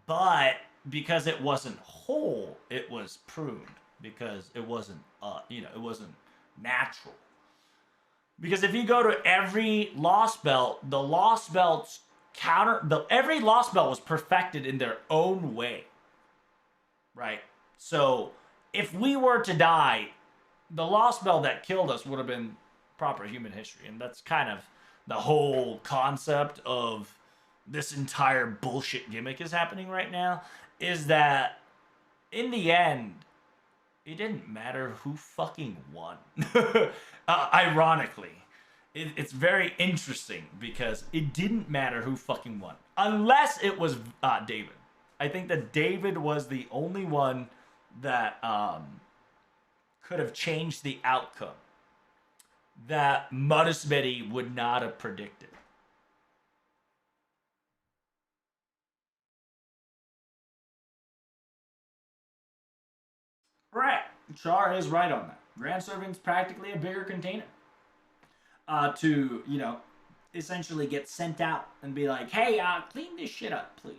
Speaker 1: but because it wasn't whole, it was pruned because it wasn't, it wasn't natural. Because if you go to every Lost Belt, the Lost Belts every Lost Belt was perfected in their own way, right? So if we were to die, the Lost Belt that killed us would have been proper human history, and that's kind of the whole concept of this entire bullshit gimmick is happening right now, is that in the end, it didn't matter who fucking won. Ironically, it's very interesting because it didn't matter who fucking won. Unless it was David. I think that David was the only one that could have changed the outcome that Mudusmedi would not have predicted. Right. Char is right on that. Grand Servant's practically a bigger container. To, essentially get sent out and be like, hey, clean this shit up, please.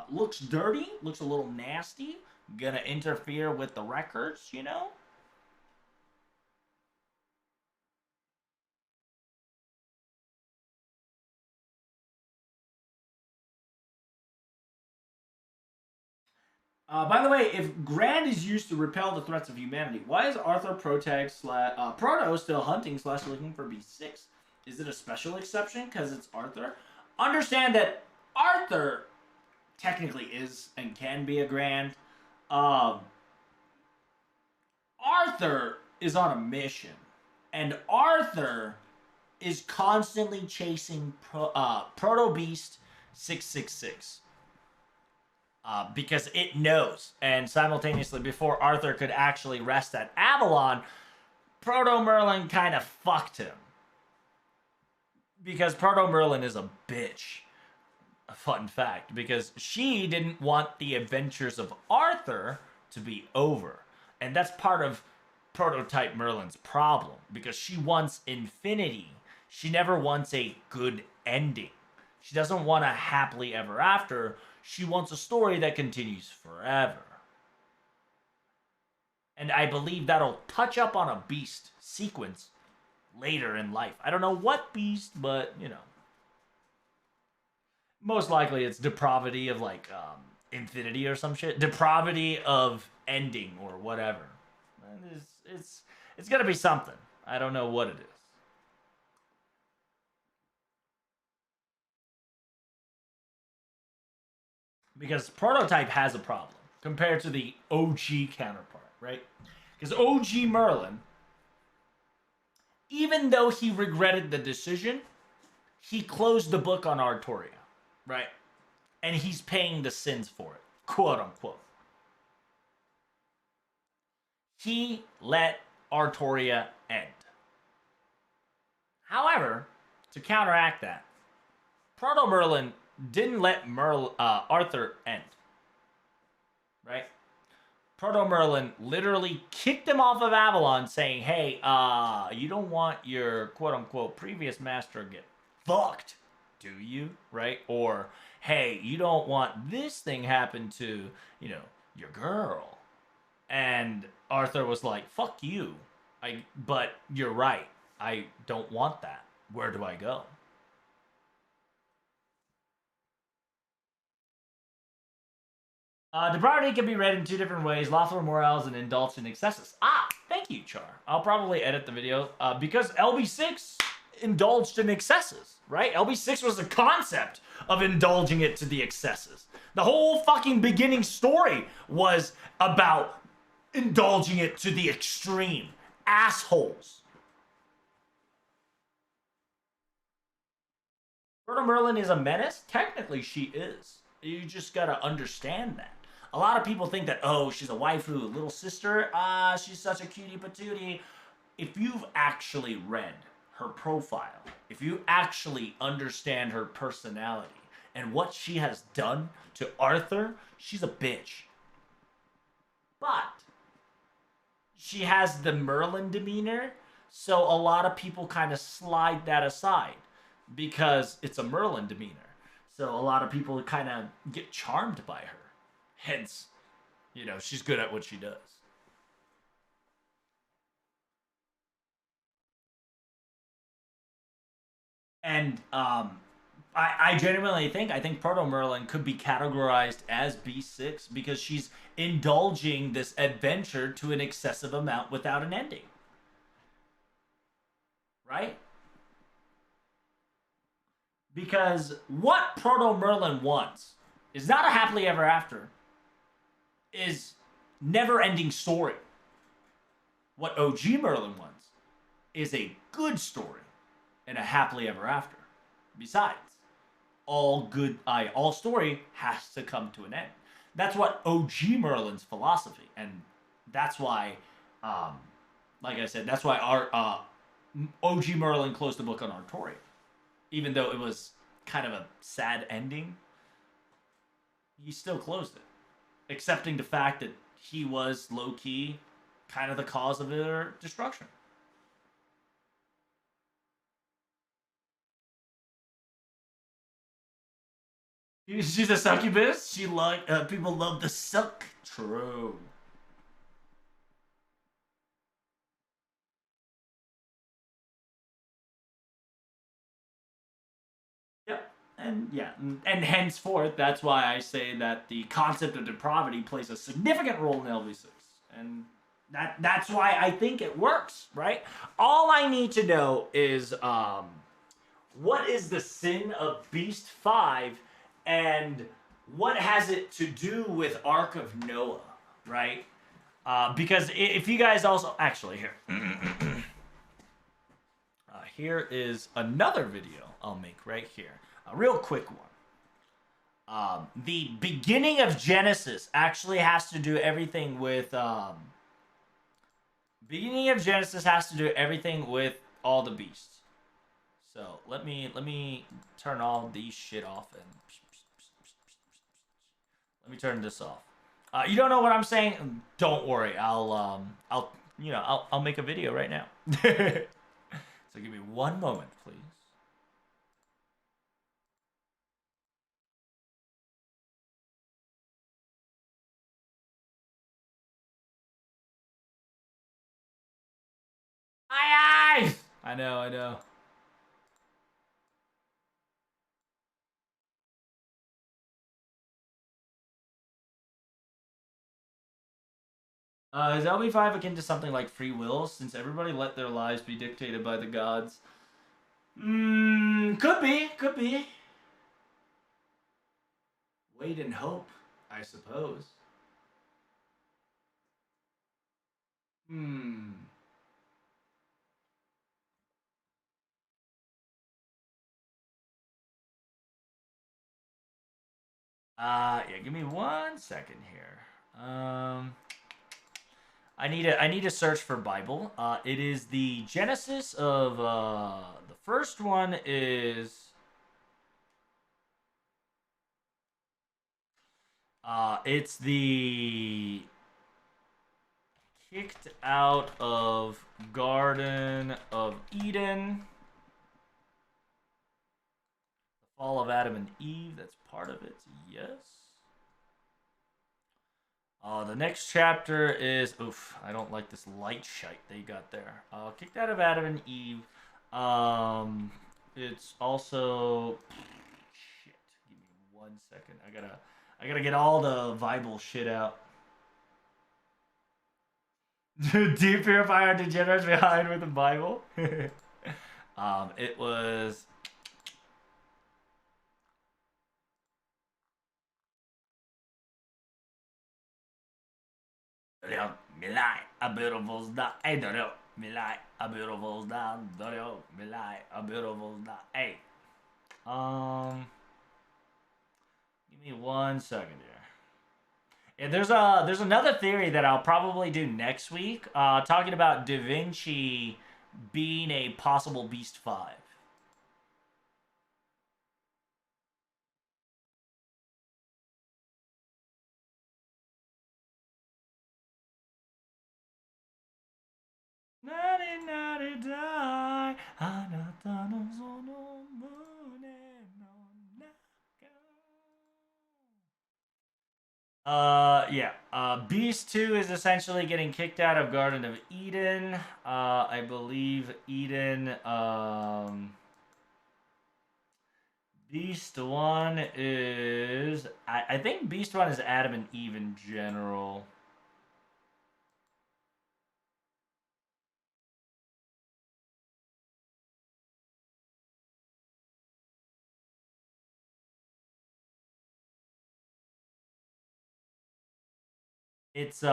Speaker 1: Looks dirty, looks a little nasty, gonna interfere with the records, By the way, if Grand is used to repel the threats of humanity, why is Arthur Proto still hunting / looking for B6? Is it a special exception because it's Arthur? Understand that Arthur technically is and can be a Grand. Arthur is on a mission, and Arthur is constantly chasing Proto Beast 666. Because it knows. And simultaneously, before Arthur could actually rest at Avalon, Proto Merlin kind of fucked him. Because Proto Merlin is a bitch. A fun fact. Because she didn't want the adventures of Arthur to be over. And that's part of Prototype Merlin's problem. Because she wants infinity. She never wants a good ending. She doesn't want a happily ever after. She wants a story that continues forever. And I believe that'll touch up on a Beast sequence later in life. I don't know what Beast, but, most likely it's depravity of, infinity or some shit. Depravity of ending or whatever. It's gonna be something. I don't know what it is. Because Prototype has a problem compared to the OG counterpart, right? Because OG Merlin, even though he regretted the decision, he closed the book on Artoria, right? And he's paying the sins for it, quote unquote. He let Artoria end. However, to counteract that, Proto Merlin didn't let Arthur end. Right? Proto Merlin literally kicked him off of Avalon, saying, "Hey, you don't want your quote unquote previous master to get fucked, do you? Right? Or hey, you don't want this thing happen to your girl." And Arthur was like, "Fuck you. But you're right. I don't want that. Where do I go?" Depravity can be read in two different ways: lawful morals and indulged in excesses. Ah, thank you, Char. I'll probably edit the video because LB6 indulged in excesses, right? LB6 was the concept of indulging it to the excesses. The whole fucking beginning story was about indulging it to the extreme. Assholes. Proto Merlin is a menace? Technically, she is. You just gotta understand that. A lot of people think that, oh, she's a waifu, little sister, she's such a cutie patootie. If you've actually read her profile, if you actually understand her personality and what she has done to Arthur, she's a bitch. But she has the Merlin demeanor, so a lot of people kind of slide that aside because it's a Merlin demeanor. So a lot of people kind of get charmed by her. Hence, she's good at what she does. And I genuinely think Proto Merlin could be categorized as B6 because she's indulging this adventure to an excessive amount without an ending. Right? Because what Proto Merlin wants is not a happily ever after, is never-ending story. What OG Merlin wants is a good story and a happily ever after. Besides, all story has to come to an end. That's what OG Merlin's philosophy, and that's why, like I said, that's why our OG Merlin closed the book on Artoria. Even though it was kind of a sad ending, he still closed it, accepting the fact that he was low-key kind of the cause of their destruction. She's a succubus. People love the suck. True. Yep. And yeah, and henceforth, that's why I say that the concept of depravity plays a significant role in LV6. And that's why I think it works, right? All I need to know is what is the sin of Beast 5 and what has it to do with Ark of Noah, right? Because if you guys also... Actually, here. Here is another video I'll make right here. A real quick one. The beginning of Genesis actually has to do everything with... beginning of Genesis has to do everything with all the beasts. So let me turn all these shit off and let me turn this off. You don't know what I'm saying? Don't worry. I'll make a video right now. So give me one moment, please. My eyes! I know. Is LB5 akin to something like free will, since everybody let their lives be dictated by the gods? Could be. Wait and hope, I suppose. Yeah, give me 1 second here. I need to search for Bible. It is the Genesis of the first one is it's the kicked out of Garden of Eden. The fall of Adam and Eve, that's part of it, yes. The next chapter is, oof, I don't like this light shite they got there. Kicked out of Adam and Eve. It's also, shit, give me 1 second. I gotta get all the Bible shit out. Deep purifier degenerates behind with the Bible. It was. Milai, a beautiful da. Hey, Dario. Milai, a beautiful da. Dario. Milai, a beautiful da. Hey. Give me 1 second here. Yeah, there's another theory that I'll probably do next week, talking about Da Vinci being a possible Beast 5. Yeah. Beast 2 is essentially getting kicked out of Garden of Eden. I believe Eden, Beast 1 is... I think Beast 1 is Adam and Eve in general. It's,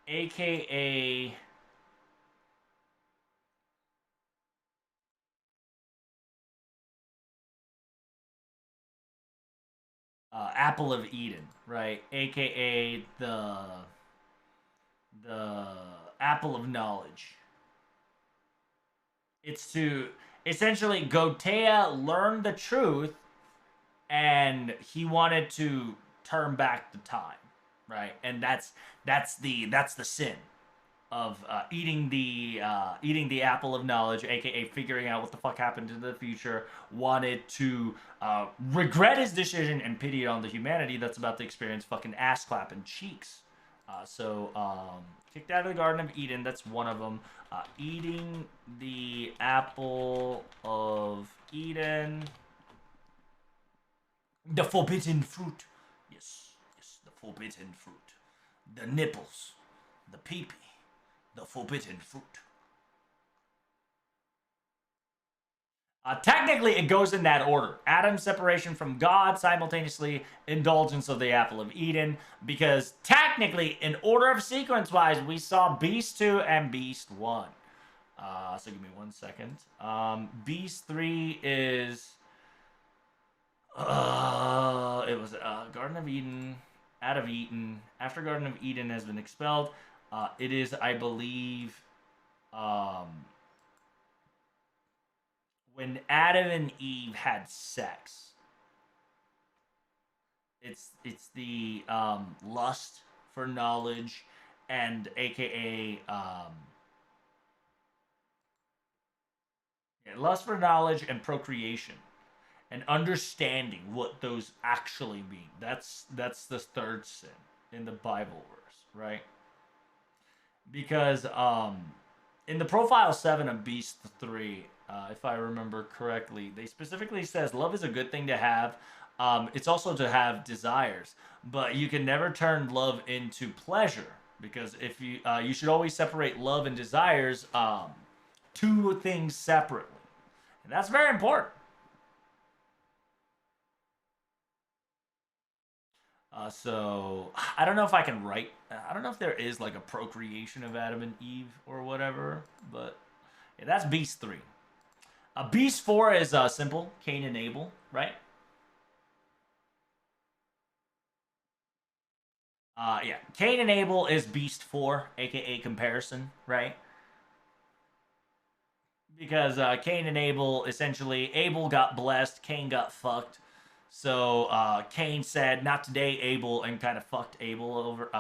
Speaker 1: AKA... Apple of Eden, right? AKA the Apple of Knowledge. It's to essentially Gotea learned the truth, and he wanted to turn back the time, right? And that's the sin of eating the apple of knowledge, aka figuring out what the fuck happened in the future. Wanted to regret his decision and pity on the humanity that's about to experience fucking ass clapping cheeks. Kicked out of the Garden of Eden. That's one of them. Eating the apple of Eden. The forbidden fruit. Yes, the forbidden fruit. The nipples. The pee-pee. The forbidden fruit. Technically, it goes in that order. Adam's separation from God, simultaneously indulgence of the Apple of Eden. Because technically, in order of sequence-wise, we saw Beast 2 and Beast 1. So give me 1 second. Beast 3 is... it was Garden of Eden, out of Eden. After Garden of Eden has been expelled, it is, I believe... when Adam and Eve had sex, it's the lust for knowledge, and AKA lust for knowledge and procreation, and understanding what those actually mean. That's the third sin in the Bible verse, right? Because in the profile 7 of Beast 3, if I remember correctly, they specifically says love is a good thing to have. It's also to have desires, but you can never turn love into pleasure, because if you should always separate love and desires, two things separately, and that's very important. So I don't know if I can write. I don't know if there is like a procreation of Adam and Eve or whatever, but yeah, that's Beast 3. Beast 4 is simple, Cain and Abel, right? Yeah, Cain and Abel is Beast 4, aka comparison, right? Because Cain and Abel, essentially, Abel got blessed, Cain got fucked. So Cain said, "Not today, Abel," and kind of fucked Abel over.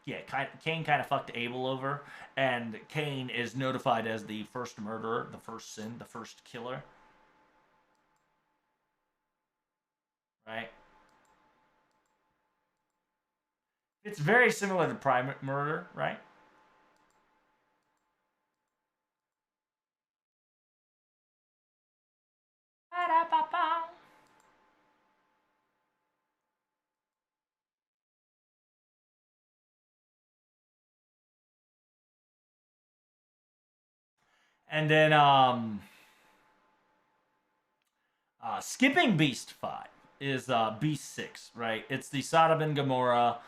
Speaker 1: Cain kind of fucked Abel over, and Cain is notified as the first murderer, the first sin, the first killer. Right? It's very similar to prime murder, right? And then skipping Beast 5 is Beast 6, right? It's the Sodom and Gomorrah.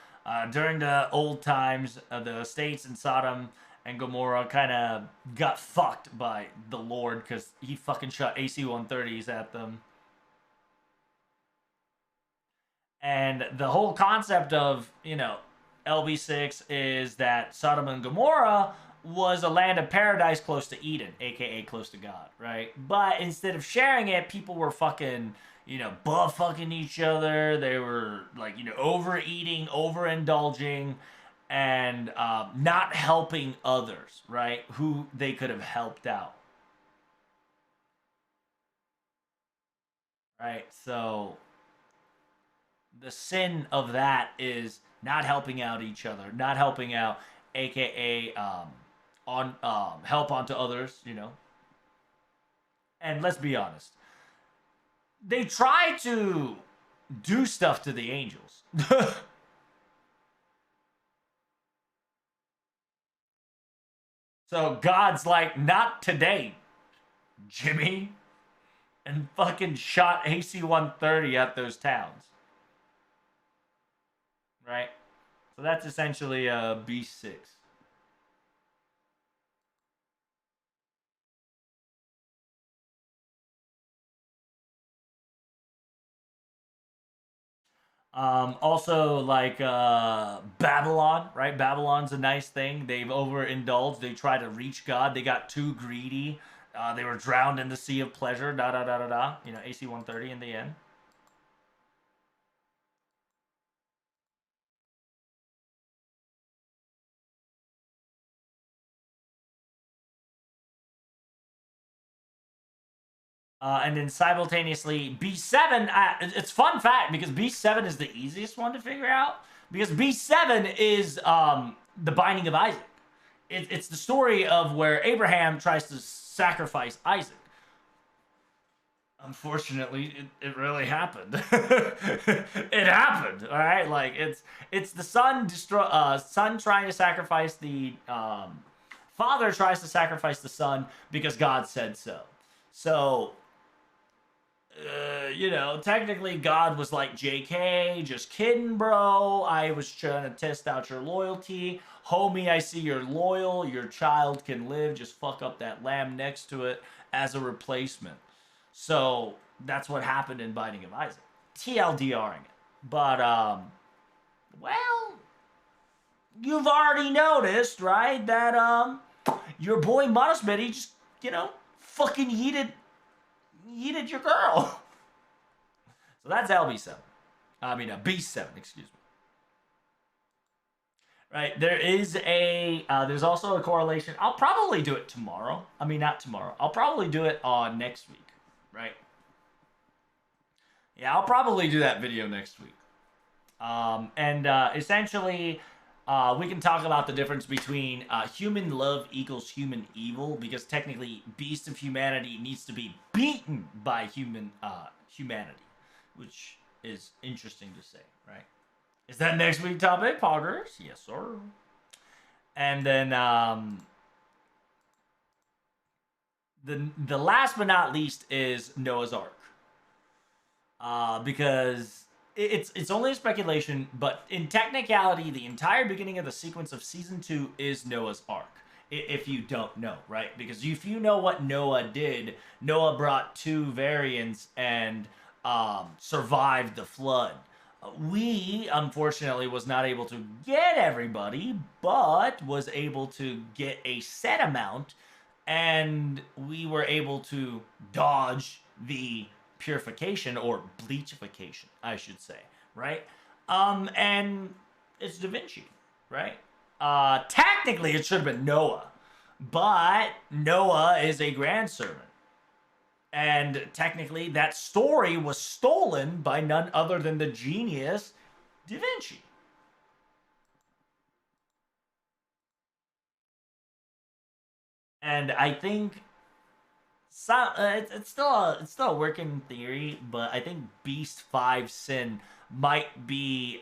Speaker 1: During the old times, the states in Sodom and Gomorrah kind of got fucked by the Lord because he fucking shot AC-130s at them. And the whole concept of, LB6 is that Sodom and Gomorrah was a land of paradise close to Eden, aka close to God, right? But instead of sharing it, people were fucking, butt fucking each other. They were like, overeating, overindulging, and not helping others, right? Who they could have helped out, right? So the sin of that is not helping out each other, not helping out, aka on help onto others, And let's be honest, they try to do stuff to the angels. So God's like, not today, Jimmy, and fucking shot AC-130 at those towns. Right? So that's essentially B6. Also, like Babylon, right? Babylon's a nice thing. They've overindulged. They try to reach God. They got too greedy. They were drowned in the sea of pleasure. Da da da da da. AC-130 in the end. And then simultaneously, B7, it's fun fact because B7 is the easiest one to figure out because B7 is the binding of Isaac. It's the story of where Abraham tries to sacrifice Isaac. Unfortunately, it really happened. It happened, all right? Like it's the son trying to sacrifice the father tries to sacrifice the son because God said so. So technically God was like, JK, just kidding, bro. I was trying to test out your loyalty. Homie, I see you're loyal. Your child can live. Just fuck up that lamb next to it as a replacement. So that's what happened in Binding of Isaac. TLDRing it. But, well, you've already noticed, right, that, your boy Modest Betty just, fucking yeeted your girl. So that's LB7. I mean, B7, excuse me. Right, there's also a correlation. I'll probably do it tomorrow. I mean, not tomorrow. I'll probably do it on next week, right? Yeah, I'll probably do that video next week. And essentially, we can talk about the difference between human love equals human evil, because technically, Beast of Humanity needs to be beaten by humanity, which is interesting to say, right? Is that next week topic, Poggers? Yes, sir. And then the last but not least is Noah's Ark, because it's only a speculation, but in technicality, the entire beginning of the sequence of season 2 is Noah's Ark. If you don't know, right? Because if you know what Noah did, Noah brought 2 variants and survived the flood. We, unfortunately, was not able to get everybody, but was able to get a set amount, and we were able to dodge the purification, or bleachification, I should say, right? And it's Da Vinci, right? Technically, it should have been Noah, but Noah is a grandservant. And technically, that story was stolen by none other than the genius Da Vinci. And I think it's still a working theory, but I think Beast 5 Sin might be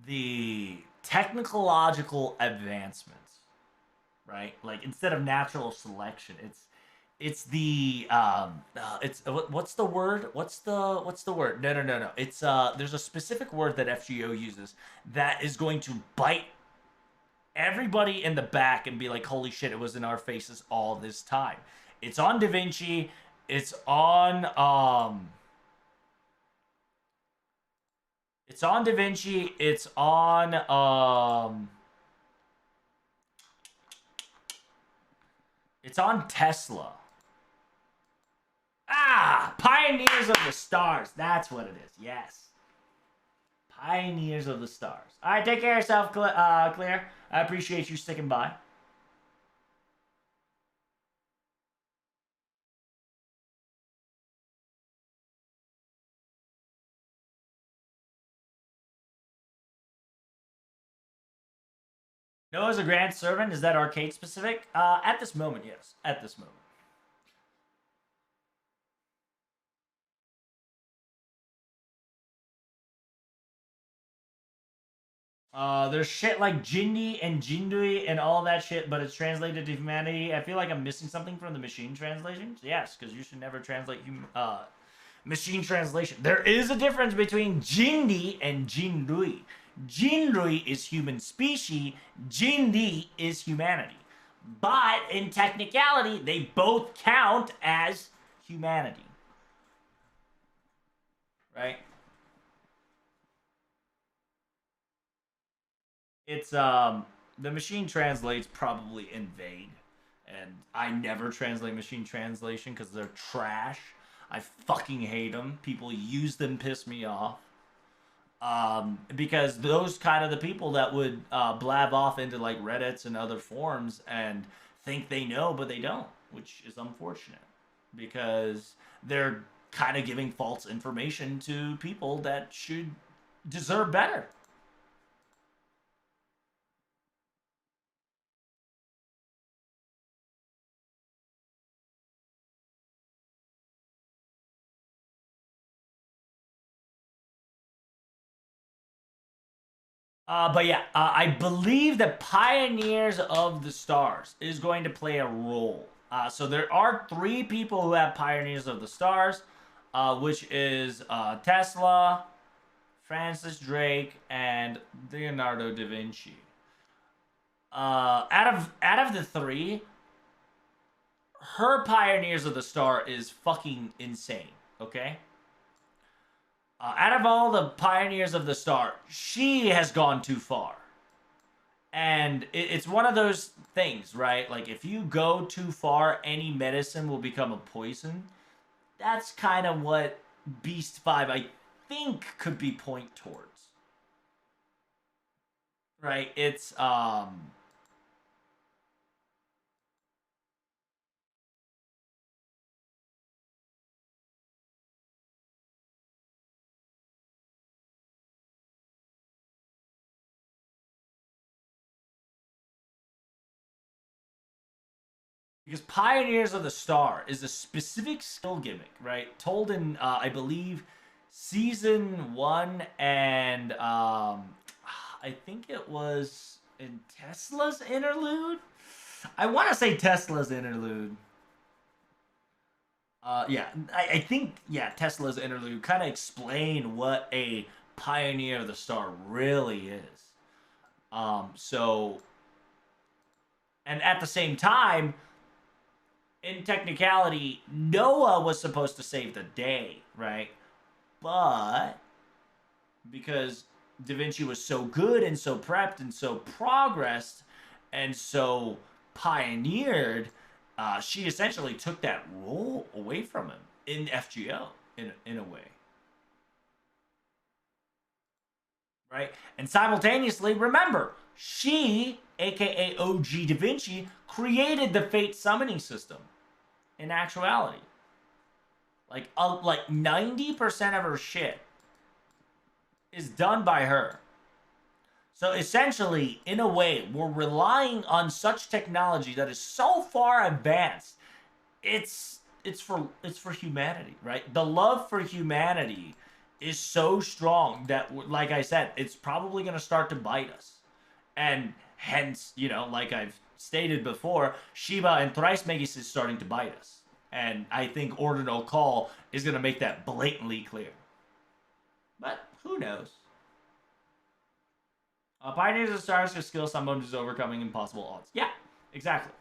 Speaker 1: the technological advancements, right? Like instead of natural selection, it's the it's what's the word? What's the word? No. It's there's a specific word that FGO uses that is going to bite everybody in the back and be like, holy shit, it was in our faces all this time. It's on Da Vinci. It's on it's on Da Vinci. It's on Tesla. Ah, Pioneers of the Stars. That's what it is. Yes. Pioneers of the Stars. All right, take care of yourself, Claire. I appreciate you sticking by. Noah's a grand servant. Is that arcade specific? At this moment, yes. At this moment. There's shit like Jindy and Jindui and all that shit, but it's translated to humanity. I feel like I'm missing something from the machine translations. Yes, because you should never translate machine translation. There is a difference between Jindy and Jindui. Jindui is human species. Jindy is humanity. But in technicality, they both count as humanity. Right? It's the machine translates probably in vague, and I never translate machine translation because they're trash. I fucking hate them. People use them, piss me off. Because those kind of the people that would blab off into like Reddits and other forums and think they know, but they don't, which is unfortunate because they're kind of giving false information to people that should deserve better. But yeah, I believe that Pioneers of the Stars is going to play a role. So there are three people who have Pioneers of the Stars, which is Tesla, Francis Drake, and Leonardo da Vinci. Out of the three, her Pioneers of the Star is fucking insane. Okay. Out of all the Pioneers of the Star, she has gone too far. And it's one of those things, right? Like, if you go too far, any medicine will become a poison. That's kind of what Beast 5, I think, could be point towards. Right? It's. Because Pioneers of the Star is a specific skill gimmick, right? Told in, I believe, season one, and I think it was in Tesla's interlude. I want to say Tesla's interlude. Yeah, I think yeah, Tesla's interlude kind of explain what a Pioneer of the Star really is. So, and at the same time, in technicality, Noah was supposed to save the day, right? But because Da Vinci was so good and so prepped and so progressed and so pioneered, she essentially took that role away from him in FGO in a way. right? And simultaneously, remember, she, aka OG Da Vinci, created the fate summoning system in actuality. Like 90% of her shit is done by her. So essentially, in a way, we're relying on such technology that is so far advanced. It's for humanity, right? The love for humanity is so strong that, like I said, it's probably going to start to bite us, and hence, like I've stated before, Shiba and Thrice is starting to bite us, and I think Ordinal Call is going to make that blatantly clear. But who knows? Pioneers of Stars are skill someone who's overcoming impossible odds. Yeah, exactly.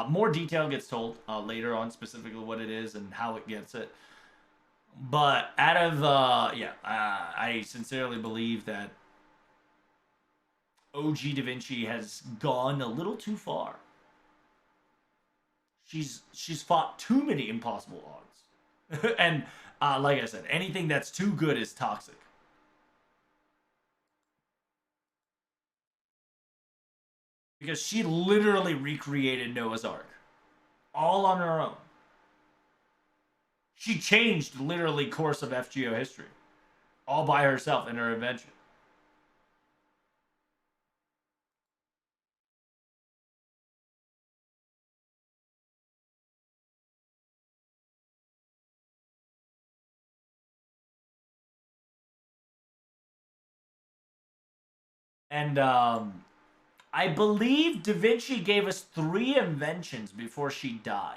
Speaker 1: More detail gets told later on, specifically what it is and how it gets it. But out of I sincerely believe that OG Da Vinci has gone a little too far. She's fought too many impossible odds, and like I said, anything that's too good is toxic. Because she literally recreated Noah's Ark all on her own. She changed literally course of FGO history all by herself in her invention. And I believe Da Vinci gave us 3 inventions before she died.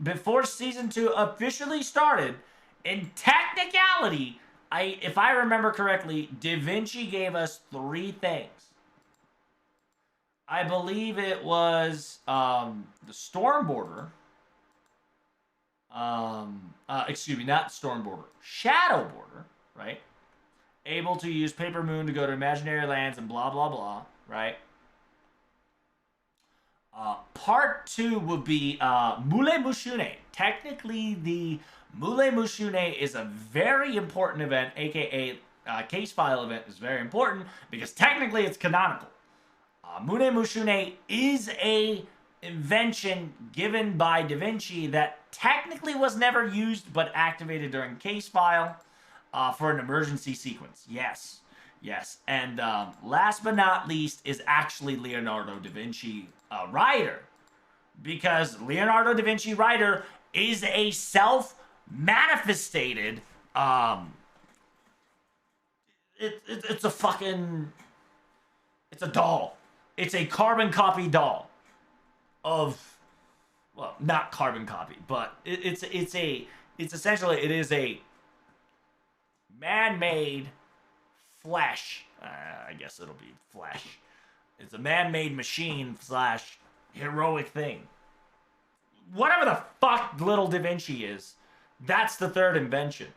Speaker 1: Before season 2 officially started, in technicality, if I remember correctly, Da Vinci gave us 3 things. I believe it was the Storm Border. Excuse me, not Storm Border, Shadow Border, right? Able to use Paper Moon to go to imaginary lands and blah blah blah, right? Part 2 would be Mule Mushune. Technically, the Mule Mushune is a very important event, aka case file event is very important because technically it's canonical. Mune Mushune is a invention given by Da Vinci that technically was never used but activated during case file for an emergency sequence. Yes. Yes. And last but not least is actually Leonardo da Vinci Rider. Because Leonardo da Vinci Rider is a self-manifested it's a fucking it's a doll. It's a carbon copy doll of, well, not carbon copy, but it's essentially, it is a man-made flesh. I guess it'll be flesh. It's a man-made machine / heroic thing. Whatever the fuck little Da Vinci is, that's the 3rd invention,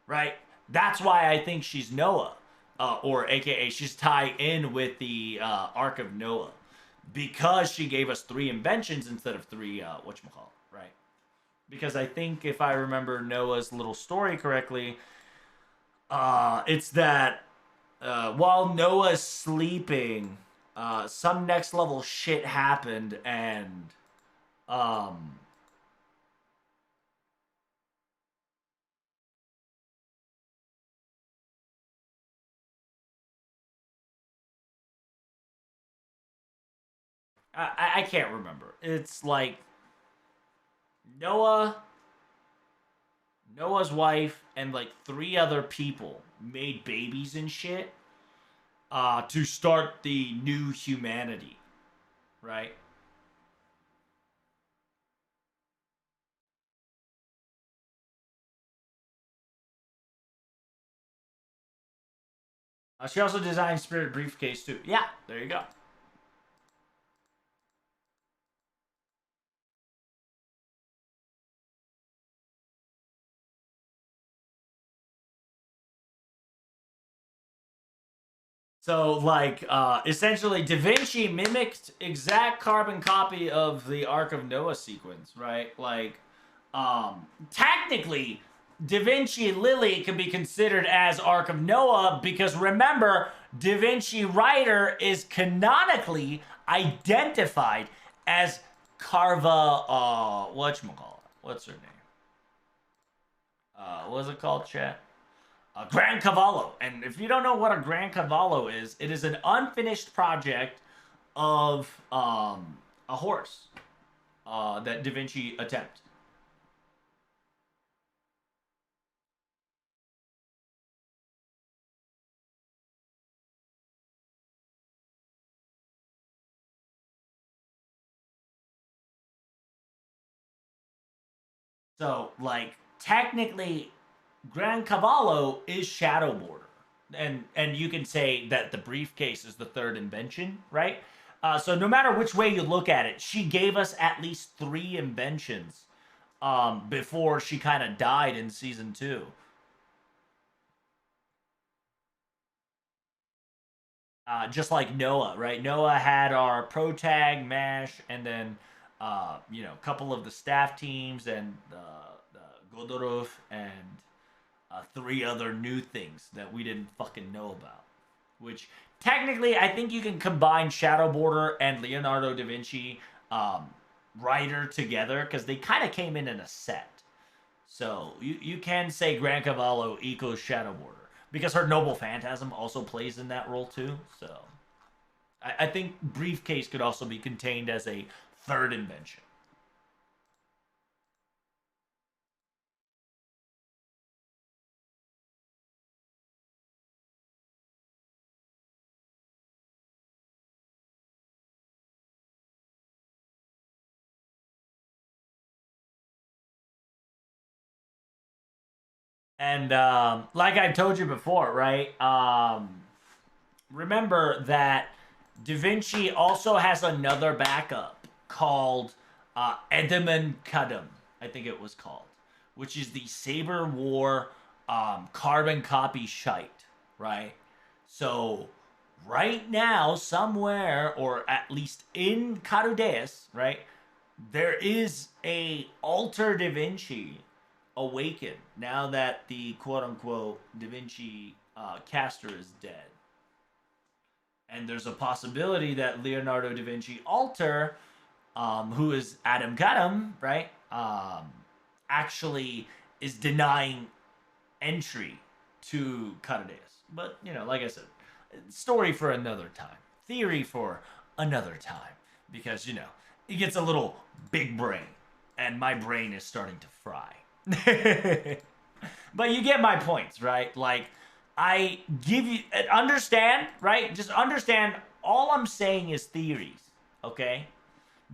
Speaker 1: right? That's why I think she's Noah. Or aka she's tied in with the Ark of Noah, because she gave us 3 inventions instead of 3 whatchamacallit, right? Because I think if I remember Noah's little story correctly, it's that while Noah's sleeping, some next level shit happened, and I can't remember. It's like Noah's wife and like 3 other people made babies and shit to start the new humanity, right? She also designed Spirit Briefcase too. Yeah, there you go. So, like, essentially, Da Vinci mimicked exact carbon copy of the Ark of Noah sequence, right? Like, technically, Da Vinci Lily can be considered as Ark of Noah because remember, Da Vinci Rider is canonically identified as Carva, whatchamacallit? What's her name? What's it called, chat? Grand Cavallo. And if you don't know what a Grand Cavallo is, it is an unfinished project of a horse that Da Vinci attempted. So, like, technically, Grand Cavallo is Shadow Border. And you can say that the briefcase is the third invention, right? So no matter which way you look at it, she gave us at least 3 inventions before she kind of died in season 2. Just like Noah, right? Noah had our pro tag, MASH, and then a couple of the staff teams and Godorov and 3 other new things that we didn't fucking know about. Which technically, I think you can combine Shadow Border and Leonardo da Vinci Rider together because they kind of came in a set. So you can say Grand Cavallo equals Shadow Border because her Noble Phantasm also plays in that role too. So I think Briefcase could also be contained as a third invention. And like I told you before, right? Remember that Da Vinci also has another backup called Edmund Cudum, I think it was called, which is the Saber War carbon copy shite, right? So right now, somewhere, or at least in Carudeus, right, there is a alter Da Vinci awakened now that the quote unquote Da Vinci caster is dead. And there's a possibility that Leonardo da Vinci alter, who is Adam Gadam, right, actually is denying entry to Carudeus. But, like I said, story for another time. Theory for another time. Because, it gets a little big brain. And my brain is starting to fry. But you get my points, right? Like, I give you, understand, right? Just understand, all I'm saying is theories, okay?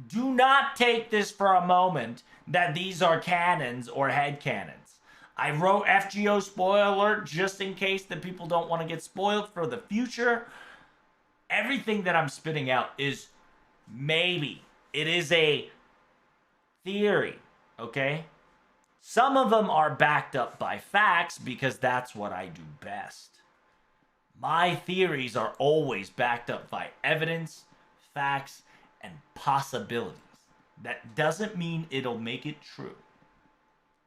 Speaker 1: Do not take this for a moment that these are canons or head canons. I wrote FGO spoiler alert just in case that people don't want to get spoiled for the future. Everything that I'm spitting out is maybe. It is a theory, okay? Some of them are backed up by facts because that's what I do best. My theories are always backed up by evidence, facts, and possibilities. That doesn't mean it'll make it true.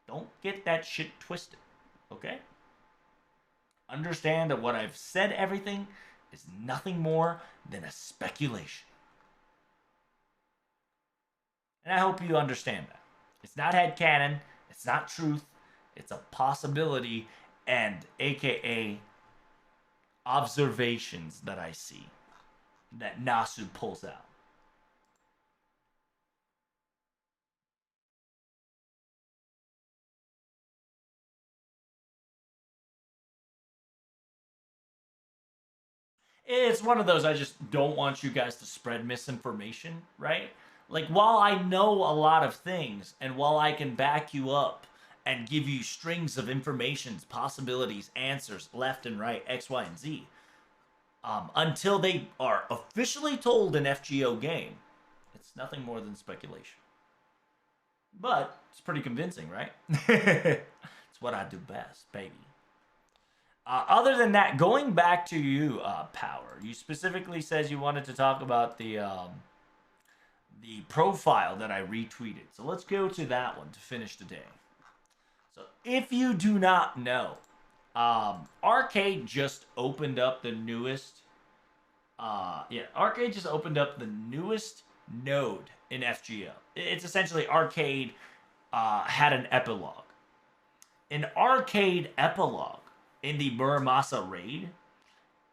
Speaker 1: Don't get that shit twisted, okay? Understand that what I've said, everything, is nothing more than a speculation. And I hope you understand that. It's not headcanon, it's not truth, it's a possibility, and aka observations that I see that Nasu pulls out. It's one of those, I just don't want you guys to spread misinformation, right? Like, while I know a lot of things, and while I can back you up and give you strings of informations, possibilities, answers, left and right, X, Y, and Z, until they are officially told in FGO game, it's nothing more than speculation. But it's pretty convincing, right? It's what I do best, baby. Other than that, going back to you, Power, you specifically says you wanted to talk about the profile that I retweeted. So let's go to that one to finish the day. So if you do not know, Arcade just opened up the newest. Arcade just opened up the newest node in FGO. It's essentially Arcade had an epilogue. An Arcade epilogue in the Muramasa raid.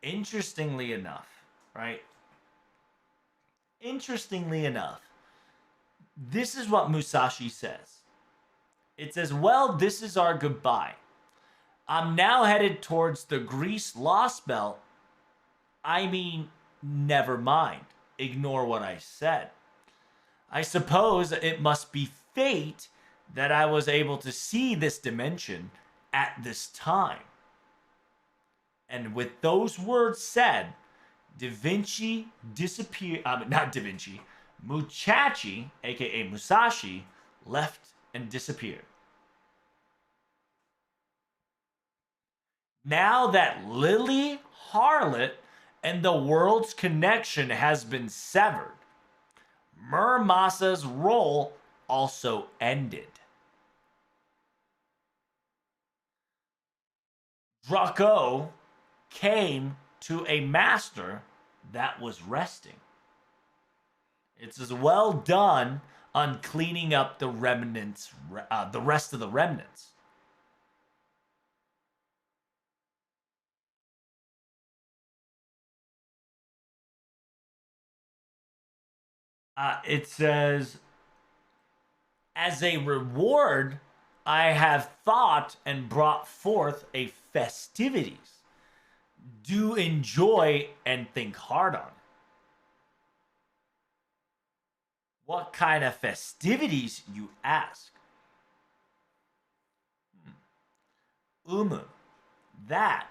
Speaker 1: Interestingly enough, right? Interestingly enough, this is what Musashi says. It says, well, this is our goodbye. I'm now headed towards the Greece Lost Belt. I mean, never mind. Ignore what I said. I suppose it must be fate that I was able to see this dimension at this time. And with those words said, Da Vinci disappeared. Not Da Vinci. Musashi, aka Musashi, left and disappeared. Now that Lily Harlot and the world's connection has been severed, Muramasa's role also ended. Draco came to a master that was resting. It's as well done on cleaning up the remnants, the rest of the remnants. It says, as a reward, I have thought and brought forth a festivities. Do enjoy and think hard on it. What kind of festivities, you ask? That.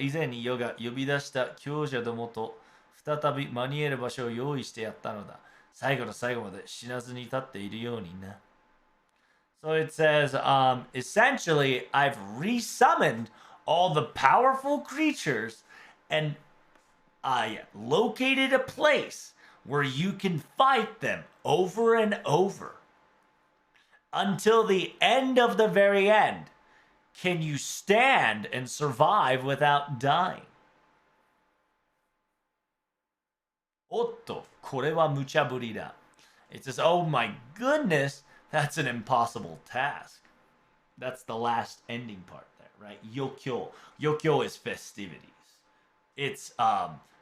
Speaker 1: 以前にヨが呼び出した強者どもと再び間に合える場所を用意してやったのだ。最後の最後まで死なずに立っているようにな。So it says, essentially, I've resummoned all the powerful creatures and located a place where you can fight them over and over. Until the end of the very end, can you stand and survive without dying? おっと、これは無茶ぶりだ. It says, oh my goodness, that's an impossible task. That's the last ending part there, right? Yokyo. Yokyo is festivities. It's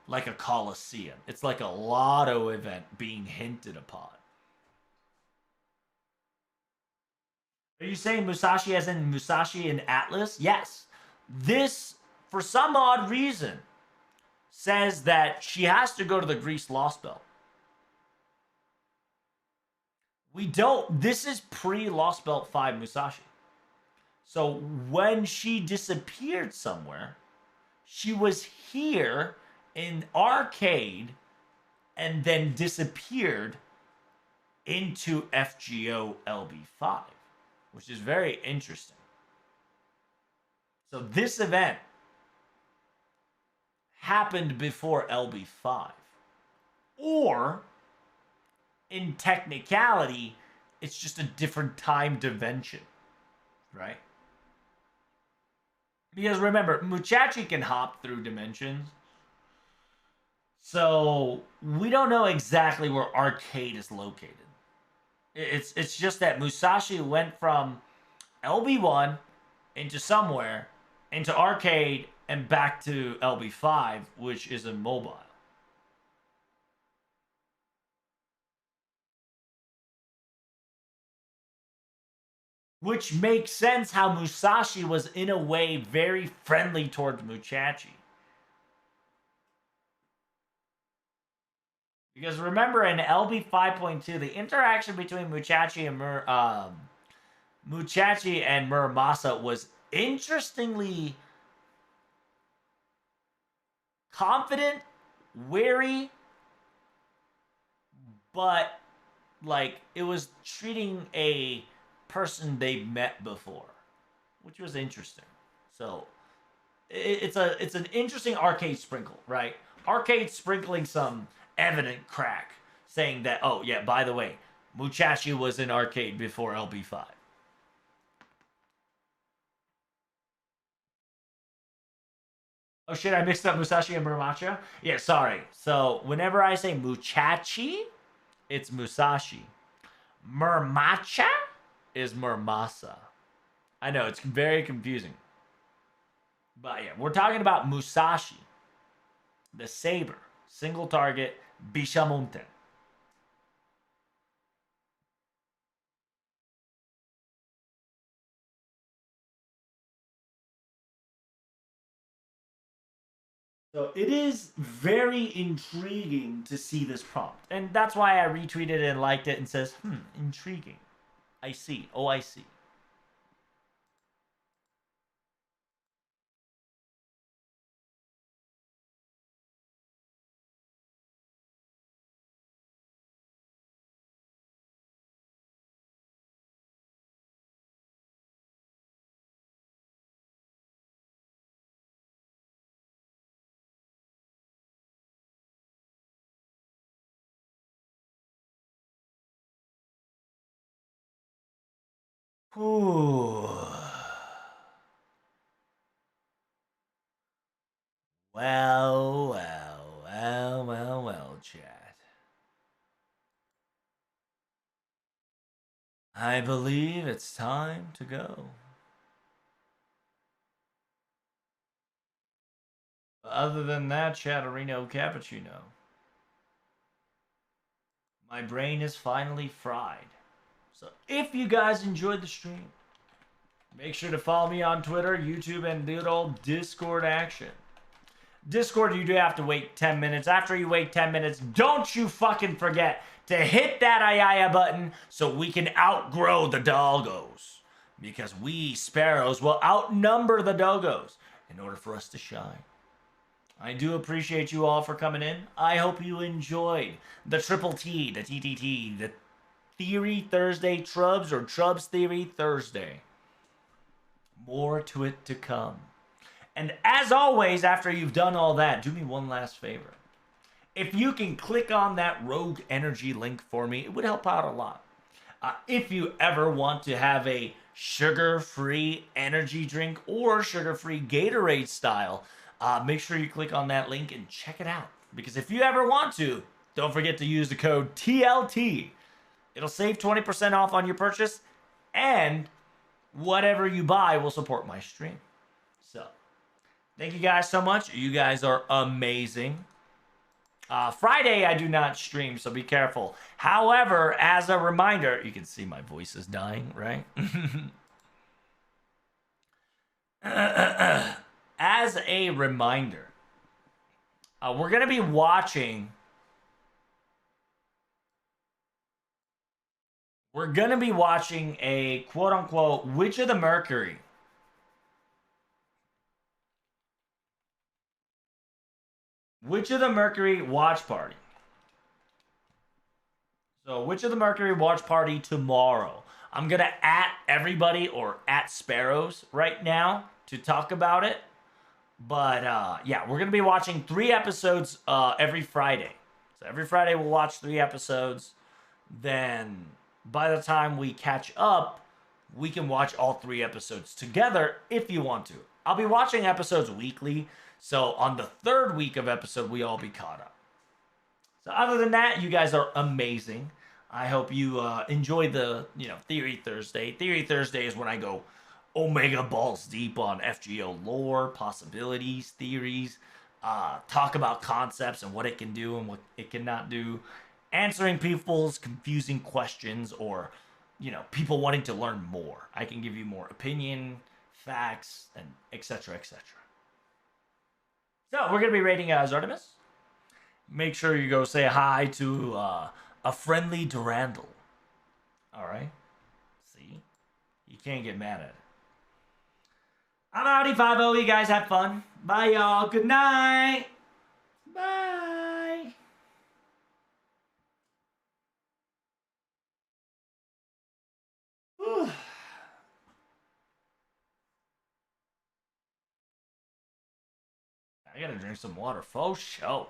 Speaker 1: like a coliseum. It's like a lotto event being hinted upon. Are you saying Musashi as in Musashi in Atlas? Yes. This, for some odd reason, says that she has to go to the Greece Lost Belt. We don't, this is pre-Lost Belt 5 Musashi. So when she disappeared somewhere, she was here in Arcade and then disappeared into FGO LB5, which is very interesting. So this event happened before LB5. Or, in technicality, it's just a different time dimension, right? Because remember, Musashi can hop through dimensions. So, we don't know exactly where Arcade is located. It's just that Musashi went from LB1 into somewhere, into Arcade, and back to LB5, which is immobile. Which makes sense how Musashi was, in a way, very friendly towards Musashi. Because remember, in LB 5.2, the interaction between Musashi and Muramasa was interestingly confident, wary, but like it was treating a person they met before, which was interesting. So it's an interesting Arcade sprinkle, right? Arcade sprinkling some evident crack, saying that, oh yeah, by the way, Musashi was in Arcade before LB5. Oh shit, I mixed up Musashi and Muramacha. Yeah, sorry. So whenever I say Muchachi, it's Musashi. Murmacha is Murmasa. I know, it's very confusing. But yeah, we're talking about Musashi, the saber, single target, Bishamonten. So it is very intriguing to see this prompt. And that's why I retweeted it and liked it and says, intriguing. I see. Oh, I see. Ooh. Well, chat. I believe it's time to go. Other than that, Chatterino Cappuccino, my brain is finally fried. So if you guys enjoyed the stream, make sure to follow me on Twitter, YouTube, and good old Discord action. Discord, you do have to wait 10 minutes. After you wait 10 minutes, don't you fucking forget to hit that ayaya button so we can outgrow the doggos. Because we, sparrows, will outnumber the doggos in order for us to shine. I do appreciate you all for coming in. I hope you enjoyed the Triple T, the TTT, the Theory Thursday Troubs or Troubs Theory Thursday. More to it to come. And as always, after you've done all that, do me one last favor. If you can click on that Rogue Energy link for me, it would help out a lot. If you ever want to have a sugar-free energy drink or sugar-free Gatorade style, make sure you click on that link and check it out. Because if you ever want to, don't forget to use the code TLT. It'll save 20% off on your purchase, and whatever you buy will support my stream. So, thank you guys so much. You guys are amazing. Friday, I do not stream, so be careful. However, as a reminder, you can see my voice is dying, right? As a reminder, we're going to be watching. We're going to be watching a quote unquote Witch of the Mercury. Witch of the Mercury watch party. So, Witch of the Mercury watch party tomorrow. I'm going to at everybody or at Sparrows right now to talk about it. But yeah, we're going to be watching 3 episodes every Friday. So every Friday we'll watch 3 episodes. Then by the time we catch up, we can watch all 3 episodes together if you want to. I'll be watching episodes weekly. So on the 3rd week of episode, we all be caught up. So other than that, you guys are amazing. I hope you enjoy the, Theory Thursday. Theory Thursday is when I go Omega balls deep on FGO lore, possibilities, theories, talk about concepts and what it can do and what it cannot do, answering people's confusing questions or, people wanting to learn more. I can give you more opinion, facts, and etc., etc. So we're going to be rating Zartimus. Make sure you go say hi to a friendly Durandal. All right? See? You can't get mad at it. I'm Audi 5 You guys have fun. Bye, y'all. Good night. Bye. Whew. I gotta drink some water. Faux show.